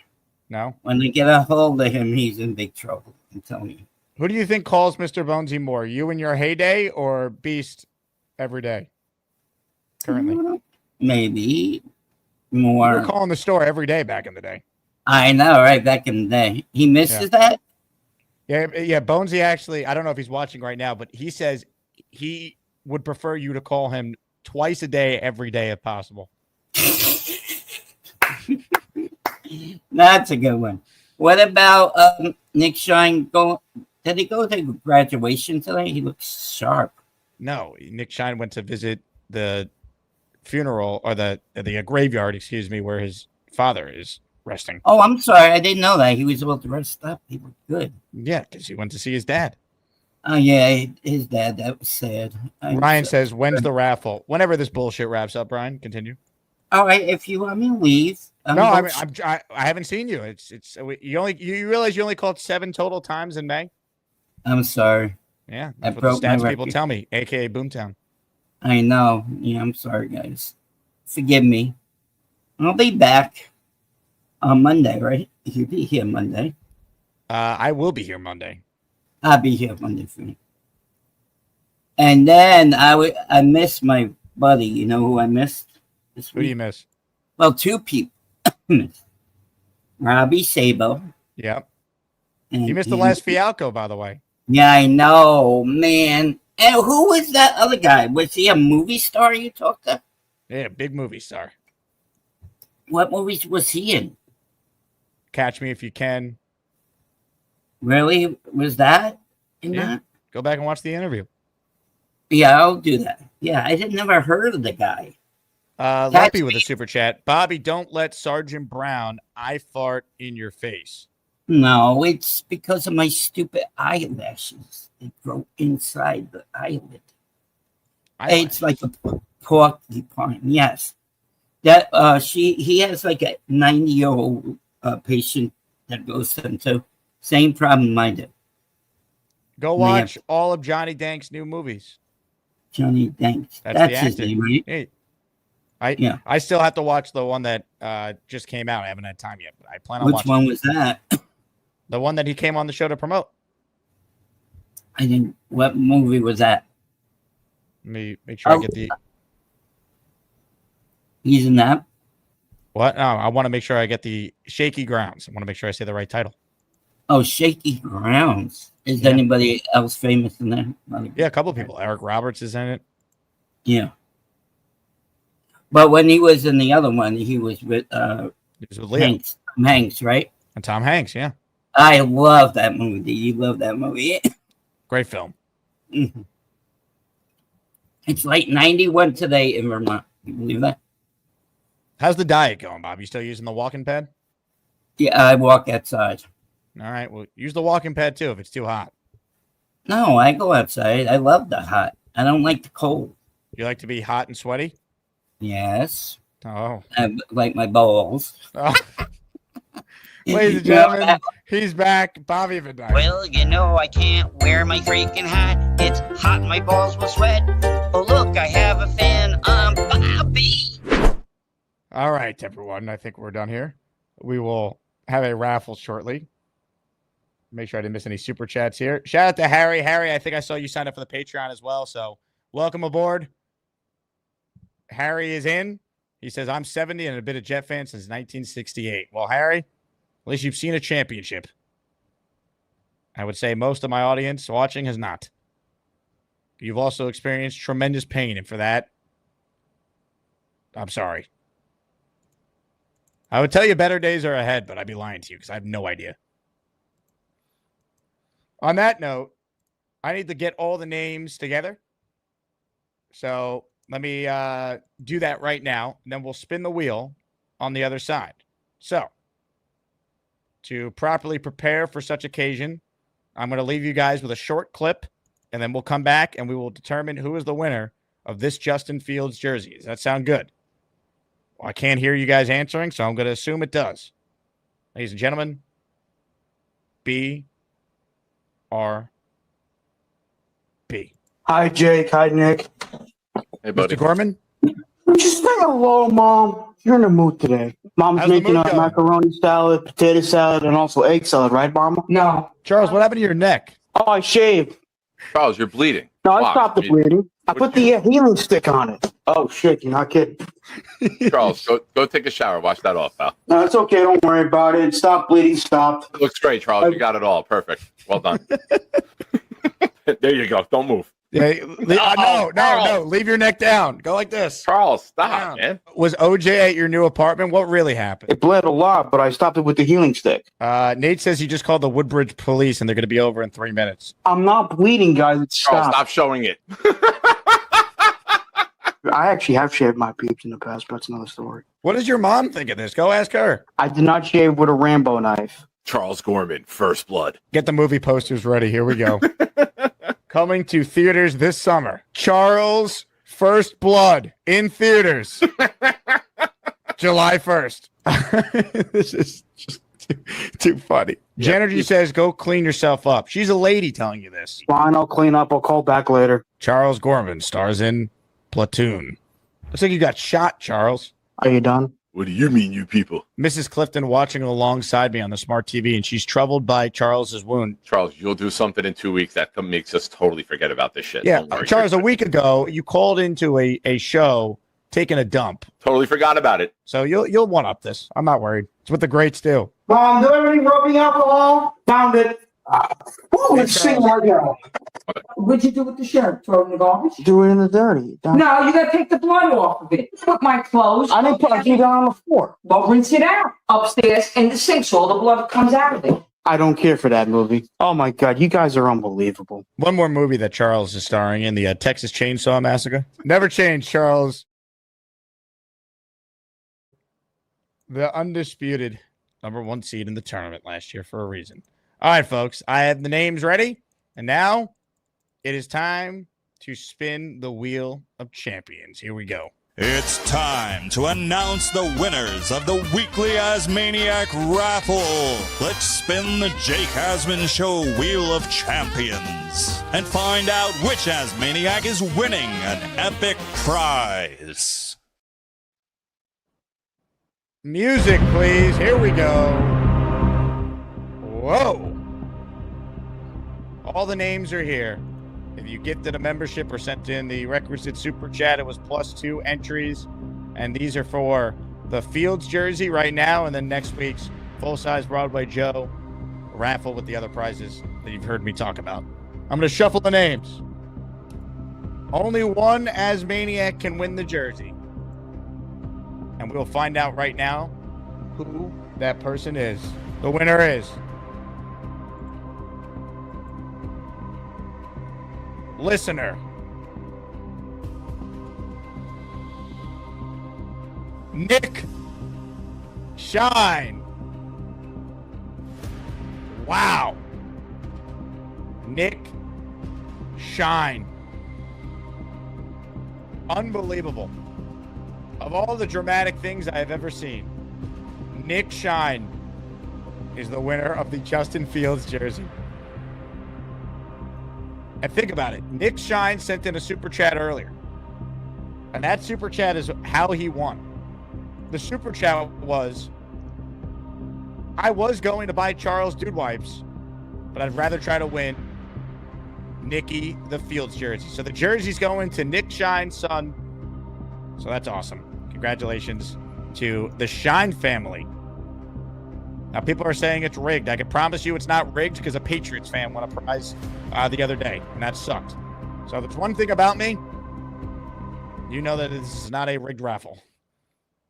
[SPEAKER 2] No?
[SPEAKER 17] When they get a hold of him, he's in big trouble. I'm telling you.
[SPEAKER 2] Who do you think calls Mr. Bonesy more? You in your heyday or Beast every day? Currently.
[SPEAKER 17] Maybe more.
[SPEAKER 2] You were calling the store every day back in the day.
[SPEAKER 17] I know, right? Back in the day. He misses that?
[SPEAKER 2] Yeah. Bonesy actually, I don't know if he's watching right now, but he says he would prefer you to call him twice a day, every day if possible.
[SPEAKER 17] That's a good one. What about Nick Shine? Did he go to graduation today? He looks sharp.
[SPEAKER 2] No, Nick Shine went to visit the funeral or the graveyard, excuse me, where his father is resting.
[SPEAKER 17] Oh, I'm sorry. I didn't know that. He was able to rest up. He looked good.
[SPEAKER 2] Yeah, because he went to see his dad.
[SPEAKER 17] Oh, yeah, his dad. That was sad.
[SPEAKER 2] Ryan says, when's the raffle? Whenever this bullshit wraps up, Brian, continue.
[SPEAKER 17] All right, if you want me to leave.
[SPEAKER 2] I haven't seen you. You realize you only called 7 total times in May?
[SPEAKER 17] I'm sorry.
[SPEAKER 2] Yeah,
[SPEAKER 17] I
[SPEAKER 2] that's what the
[SPEAKER 17] broke my
[SPEAKER 2] stats people
[SPEAKER 17] record.
[SPEAKER 2] tell me, a.k.a. Boomtown.
[SPEAKER 17] I know. Yeah, I'm sorry, guys. Forgive me. I'll be back on Monday, right? You'll be here Monday.
[SPEAKER 2] I will be here Monday.
[SPEAKER 17] I'll be here Monday for you. And then I miss my buddy. You know who I missed this week?
[SPEAKER 2] Who do you miss?
[SPEAKER 17] Well, 2 people. Robbie Sabo.
[SPEAKER 2] Yep.
[SPEAKER 17] And
[SPEAKER 2] You missed the last Fialco, by the way.
[SPEAKER 17] Yeah, I know, man. And who was that other guy? Was he a movie star you talked to?
[SPEAKER 2] Yeah, big movie star.
[SPEAKER 17] What movies was he in?
[SPEAKER 2] Catch Me If You Can.
[SPEAKER 17] Really? Was that in that?
[SPEAKER 2] Go back and watch the interview.
[SPEAKER 17] Yeah, I'll do that. Yeah, I had never heard of the guy.
[SPEAKER 2] Lumpy with a super chat. Bobby, don't let Sergeant Brown eye fart in your face.
[SPEAKER 17] No, it's because of my stupid eyelashes. They grow inside the eyelid. It's like a porcupine. Yes, that he has like a 90-year-old patient that goes to him too. Same problem I did.
[SPEAKER 2] Go watch all of Johnny Dank's new movies.
[SPEAKER 17] Johnny Dank.
[SPEAKER 2] That's
[SPEAKER 17] his
[SPEAKER 2] the
[SPEAKER 17] name, right?
[SPEAKER 2] Hey, I still have to watch the one that just came out. I haven't had time yet, but I plan on
[SPEAKER 17] Which
[SPEAKER 2] watching.
[SPEAKER 17] one was that?
[SPEAKER 2] The one that he came on the show to promote.
[SPEAKER 17] I didn't. What movie was that?
[SPEAKER 2] Let me make sure I get the.
[SPEAKER 17] He's in that.
[SPEAKER 2] What? No, I want to make sure I get the Shaky Grounds. I want to make sure I say the right title.
[SPEAKER 17] Oh, Shaky Grounds. Is anybody else famous in there?
[SPEAKER 2] Yeah, a couple of people. Eric Roberts is in it.
[SPEAKER 17] Yeah. But when he was in the other one, he was with
[SPEAKER 2] Leo.
[SPEAKER 17] Hanks. Tom Hanks, right?
[SPEAKER 2] And Tom Hanks, yeah.
[SPEAKER 17] I love that movie. Do you love that movie?
[SPEAKER 2] Great film.
[SPEAKER 17] Mm-hmm. It's like 91 today in Vermont. You believe that?
[SPEAKER 2] How's the diet going, Bob? You still using the walking pad?
[SPEAKER 17] Yeah, I walk outside.
[SPEAKER 2] All right. Well, use the walking pad too if it's too hot.
[SPEAKER 17] No, I go outside. I love the hot. I don't like the cold.
[SPEAKER 2] You like to be hot and sweaty?
[SPEAKER 17] Yes.
[SPEAKER 2] Oh.
[SPEAKER 17] I like my balls.
[SPEAKER 2] Oh. Ladies and gentlemen, he's back. Bobby Vandyke.
[SPEAKER 18] Well, you know I can't wear my freaking hat. It's hot, my balls will sweat. Oh, look, I have a fan. I'm Bobby.
[SPEAKER 2] All right, everyone. I think we're done here. We will have a raffle shortly. Make sure I didn't miss any super chats here. Shout out to Harry. Harry, I think I saw you signed up for the Patreon as well. So welcome aboard. Harry is in. He says, I'm 70 and a bit of Jet fan since 1968. Well, Harry, at least you've seen a championship. I would say most of my audience watching has not. You've also experienced tremendous pain, and for that, I'm sorry. I would tell you better days are ahead, but I'd be lying to you because I have no idea. On that note, I need to get all the names together. So let me do that right now, and then we'll spin the wheel on the other side. So to properly prepare for such occasion, I'm going to leave you guys with a short clip, and then we'll come back and we will determine who is the winner of this Justin Fields jersey. Does that sound good? Well, I can't hear you guys answering, so I'm going to assume it does. Ladies and gentlemen, B-R-B.
[SPEAKER 8] Hi, Jake. Hi, Nick.
[SPEAKER 9] Hey, buddy.
[SPEAKER 2] Mr. Gorman?
[SPEAKER 8] Just say hello, Mom. You're in the mood today. Mom's
[SPEAKER 2] How's the
[SPEAKER 8] making
[SPEAKER 2] mood
[SPEAKER 8] a
[SPEAKER 2] going?
[SPEAKER 8] macaroni salad, potato salad, and also egg salad, right, Mama? No.
[SPEAKER 2] Charles, what happened to your neck?
[SPEAKER 8] Oh, I shaved.
[SPEAKER 9] Charles, you're bleeding.
[SPEAKER 8] No, I
[SPEAKER 9] Wow.
[SPEAKER 8] stopped the bleeding. I put the healing stick on it. Oh, shit. You're not kidding.
[SPEAKER 9] Charles, go take a shower. Wash that off, pal.
[SPEAKER 8] No, it's okay. Don't worry about it. Stop bleeding. Stopped.
[SPEAKER 9] It looks great, Charles. You got it all. Perfect. Well done. There you go. Don't move.
[SPEAKER 2] No. Leave your neck down. Go like this.
[SPEAKER 4] Charles, stop, man.
[SPEAKER 2] Was OJ at your new apartment? What really happened?
[SPEAKER 8] It bled a lot, but I stopped it with the healing stick.
[SPEAKER 2] Nate says he just called the Woodbridge police and they're going to be over in 3 minutes.
[SPEAKER 8] I'm not bleeding, guys. It's
[SPEAKER 4] Charles, stop showing it.
[SPEAKER 8] I actually have shaved my peeps in the past, but that's another story.
[SPEAKER 2] What does your mom think of this? Go ask her.
[SPEAKER 8] I did not shave with a Rambo knife.
[SPEAKER 4] Charles Gorman, First Blood.
[SPEAKER 2] Get the movie posters ready. Here we go. Coming to theaters this summer. Charles First Blood in theaters. July 1st. This is just too funny.
[SPEAKER 8] Yeah.
[SPEAKER 2] Genergy says, go clean yourself up. She's a lady telling you this.
[SPEAKER 8] Fine, I'll clean up. I'll call back later.
[SPEAKER 2] Charles Gorman stars in Platoon. Looks like you got shot, Charles.
[SPEAKER 8] Are you done?
[SPEAKER 4] What do you mean, you people?
[SPEAKER 2] Mrs. Clifton watching alongside me on the smart TV, and she's troubled by Charles's wound.
[SPEAKER 4] Charles, you'll do something in 2 weeks that makes us totally forget about this shit.
[SPEAKER 2] Yeah,
[SPEAKER 4] Don't worry.
[SPEAKER 2] Charles, a week ago, you called into a show taking a dump.
[SPEAKER 4] Totally forgot about it.
[SPEAKER 2] So you'll one up this. I'm not worried. It's what the greats do.
[SPEAKER 8] Mom, do everything rubbing alcohol? Found it.
[SPEAKER 11] Let's sing right now. What'd you do with the shirt? Throw it in the garbage?
[SPEAKER 8] Do it in the dirty.
[SPEAKER 11] No, you gotta take the blood off of it. Put my clothes.
[SPEAKER 8] I didn't put it down on the floor.
[SPEAKER 11] Well, rinse it out upstairs in the sink so all the blood comes out of it.
[SPEAKER 8] I don't care for that movie. Oh my God, you guys are unbelievable.
[SPEAKER 2] One more movie that Charles is starring in, the Texas Chainsaw Massacre. Never change, Charles. The undisputed #1 seed in the tournament last year for a reason. All right, folks, I have the names ready, and now it is time to spin the wheel of champions. Here we go.
[SPEAKER 19] It's time to announce the winners of the weekly Asmaniac raffle. Let's spin the Jake Asman Show Wheel of Champions and find out which Asmaniac is winning an epic prize.
[SPEAKER 2] Music, please. Here we go. Whoa. All the names are here. If you gifted a membership or sent in the requisite super chat, it was +2 entries. And these are for the Fields jersey right now, and then next week's full-size Broadway Joe raffle with the other prizes that you've heard me talk about. I'm going to shuffle the names. Only one Asmaniac can win the jersey. And we'll find out right now who that person is. The winner is listener Nick Shine. Wow. Nick Shine. Unbelievable. Of all the dramatic things I have ever seen, Nick Shine is the winner of the Justin Fields jersey. And think about it. Nick Shine sent in a super chat earlier. And that super chat is how he won. The super chat was, I was going to buy Charles Dude Wipes, but I'd rather try to win Nicky the Fields jersey. So the jersey's going to Nick Shine's son. So that's awesome. Congratulations to the Shine family. Now, people are saying it's rigged. I can promise you it's not rigged because a Patriots fan won a prize the other day, and that sucked. So there's one thing about me. You know that this is not a rigged raffle.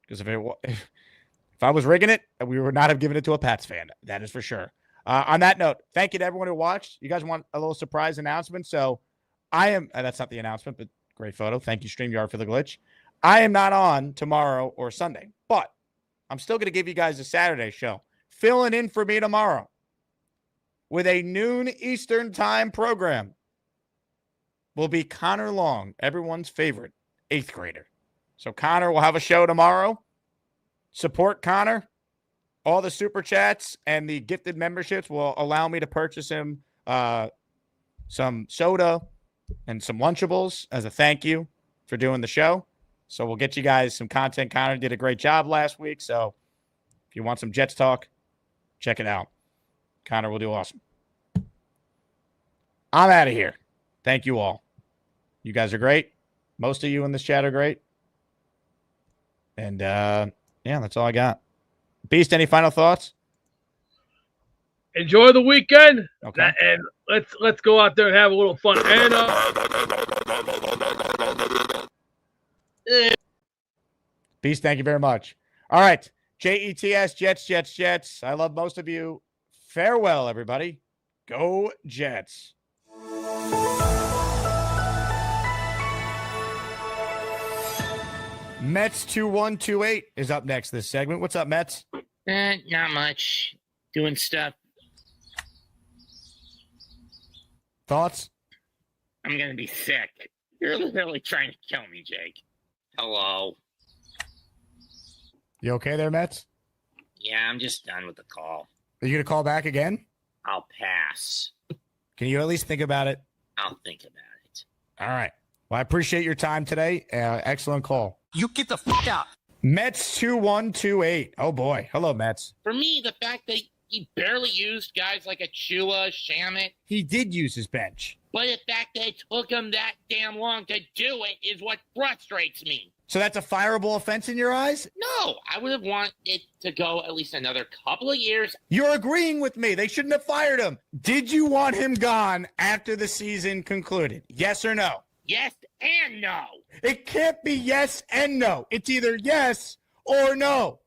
[SPEAKER 2] Because if I was rigging it, we would not have given it to a Pats fan. That is for sure. On that note, thank you to everyone who watched. You guys want a little surprise announcement? So I am, that's not the announcement, but great photo. Thank you, StreamYard, for the glitch. I am not on tomorrow or Sunday, but I'm still going to give you guys a Saturday show. Filling in for me tomorrow with a noon Eastern time program will be Connor Long, everyone's favorite 8th grader. So Connor will have a show tomorrow. Support Connor. All the super chats and the gifted memberships will allow me to purchase him some soda and some Lunchables as a thank you for doing the show. So we'll get you guys some content. Connor did a great job last week. So if you want some Jets talk, check it out. Connor will do awesome. I'm out of here. Thank you all. You guys are great. Most of you in this chat are great. And, yeah, that's all I got. Beast, any final thoughts?
[SPEAKER 7] Enjoy the weekend.
[SPEAKER 2] Okay.
[SPEAKER 7] And let's go out there and have a little fun. And
[SPEAKER 2] Beast, thank you very much. All right. JETS, Jets. I love most of you. Farewell, everybody. Go Jets. Mets 2128 is up next this segment. What's up, Mets?
[SPEAKER 20] Not much. Doing stuff.
[SPEAKER 2] Thoughts?
[SPEAKER 20] I'm going to be sick. You're literally trying to kill me, Jake. Hello.
[SPEAKER 2] You okay there, Mets?
[SPEAKER 20] Yeah, I'm just done with the call.
[SPEAKER 2] Are you going to call back again?
[SPEAKER 20] I'll pass.
[SPEAKER 2] Can you at least think about it?
[SPEAKER 20] I'll think about it.
[SPEAKER 2] All right. Well, I appreciate your time today. Excellent call.
[SPEAKER 10] You get the fuck out.
[SPEAKER 2] Mets 2128. Oh, boy. Hello, Mets.
[SPEAKER 20] For me, the fact that he barely used guys like Achua, Shamit.
[SPEAKER 2] He did use his bench.
[SPEAKER 20] But the fact that it took him that damn long to do it is what frustrates me.
[SPEAKER 2] So that's a fireable offense in your eyes?
[SPEAKER 20] No, I would have wanted it to go at least another couple of years.
[SPEAKER 2] You're agreeing with me. They shouldn't have fired him. Did you want him gone after the season concluded? Yes or no?
[SPEAKER 20] Yes and no.
[SPEAKER 2] It can't be yes and no. It's either yes or no.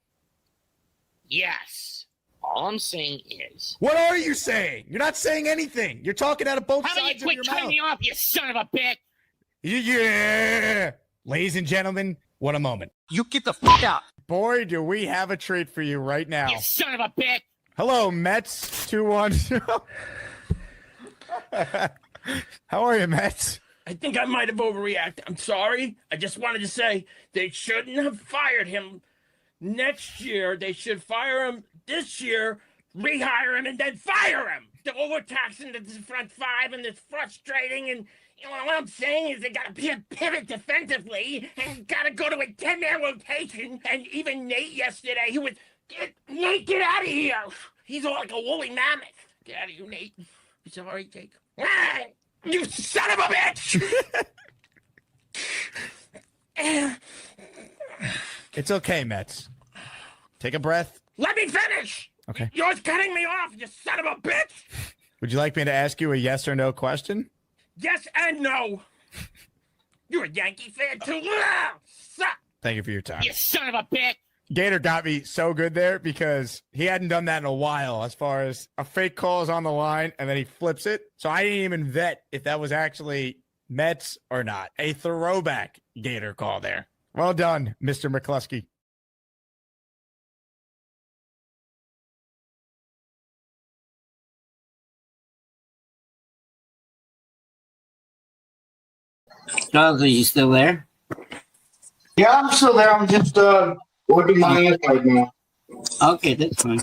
[SPEAKER 20] Yes. All I'm saying is...
[SPEAKER 2] What are you saying? You're not saying anything. You're talking out of both
[SPEAKER 20] How about
[SPEAKER 2] sides
[SPEAKER 20] you
[SPEAKER 2] of your
[SPEAKER 20] quit cutting
[SPEAKER 2] mouth.
[SPEAKER 20] me off, you son of a bitch?
[SPEAKER 2] Yeah. Ladies and gentlemen, what a moment.
[SPEAKER 10] You get the fuck out.
[SPEAKER 2] Boy, do we have a treat for you right now.
[SPEAKER 20] You son of a bitch.
[SPEAKER 2] Hello, Mets 212. How are you, Mets?
[SPEAKER 21] I think I might have overreacted. I'm sorry. I just wanted to say they shouldn't have fired him next year. They should fire him this year, rehire him, and then fire him. They're overtaxing the front five, and it's frustrating. And you know, what I'm saying is they got to pivot defensively and got to go to a 10-man rotation. And even Nate yesterday, he was, Nate, get out of here. He's all like a woolly mammoth. Get out of here, Nate. You sorry, Jake? Ah, you son of a bitch!
[SPEAKER 2] It's okay, Mets. Take a breath.
[SPEAKER 21] Let me finish!
[SPEAKER 2] Okay.
[SPEAKER 21] You're cutting me off, you son of a bitch!
[SPEAKER 2] Would you like me to ask you a yes or no question?
[SPEAKER 21] Yes and no. You're a Yankee fan too.
[SPEAKER 2] Thank you for your time.
[SPEAKER 20] You son of a bitch!
[SPEAKER 2] Gator got me so good there because he hadn't done that in a while as far as a fake call is on the line and then he flips it. So I didn't even vet if that was actually Mets or not. A throwback Gator call there. Well done, Mr. McCluskey.
[SPEAKER 17] Charles, are you still there?
[SPEAKER 8] Yeah, I'm still there. I'm just working my ass right now.
[SPEAKER 17] Okay, that's fine.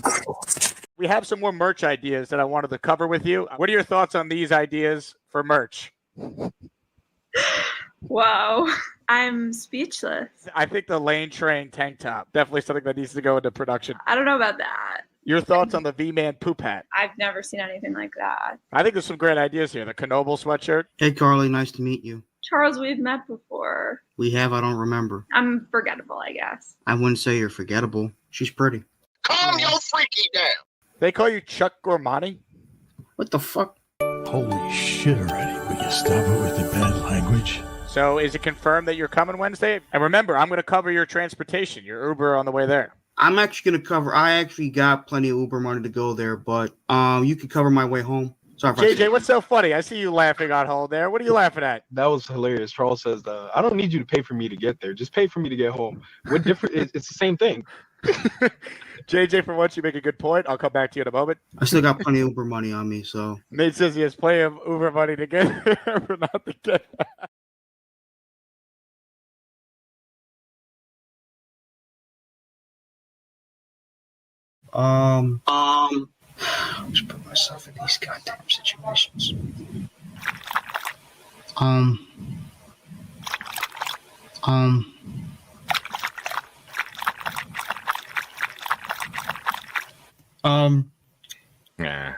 [SPEAKER 2] We have some more merch ideas that I wanted to cover with you. What are your thoughts on these ideas for merch?
[SPEAKER 22] Wow, I'm speechless.
[SPEAKER 2] I think the Lane Train tank top, definitely something that needs to go into production.
[SPEAKER 22] I don't know about that.
[SPEAKER 2] Your thoughts on the V-Man poop hat?
[SPEAKER 22] I've never seen anything like that.
[SPEAKER 2] I think there's some great ideas here. The Knoble sweatshirt.
[SPEAKER 8] Hey, Carly, nice to meet you.
[SPEAKER 22] Charles, we've met before.
[SPEAKER 8] We have, I don't remember.
[SPEAKER 22] I'm forgettable, I guess.
[SPEAKER 8] I wouldn't say you're forgettable. She's pretty.
[SPEAKER 5] Calm your freaky down.
[SPEAKER 2] They call you Chuck Gormani?
[SPEAKER 8] What the fuck?
[SPEAKER 23] Holy shit already. Will you stop it with the bad language?
[SPEAKER 2] So is it confirmed that you're coming Wednesday? And remember, I'm going to cover your transportation, your Uber on the way there.
[SPEAKER 8] I'm actually going to cover, I actually got plenty of Uber money to go there, but you can cover my way home. Sorry,
[SPEAKER 2] JJ, what's so funny? I see you laughing on hold there. What are you laughing at?
[SPEAKER 24] That was hilarious. Charles says, I don't need you to pay for me to get there. Just pay for me to get home. What different? It's the same thing.
[SPEAKER 2] JJ, for once, you make a good point. I'll come back to you in a moment.
[SPEAKER 8] I still got plenty of Uber money on me, so.
[SPEAKER 2] Nate says he has plenty of Uber money to get but not to get back.
[SPEAKER 8] Just put myself in these goddamn situations.
[SPEAKER 4] Nah.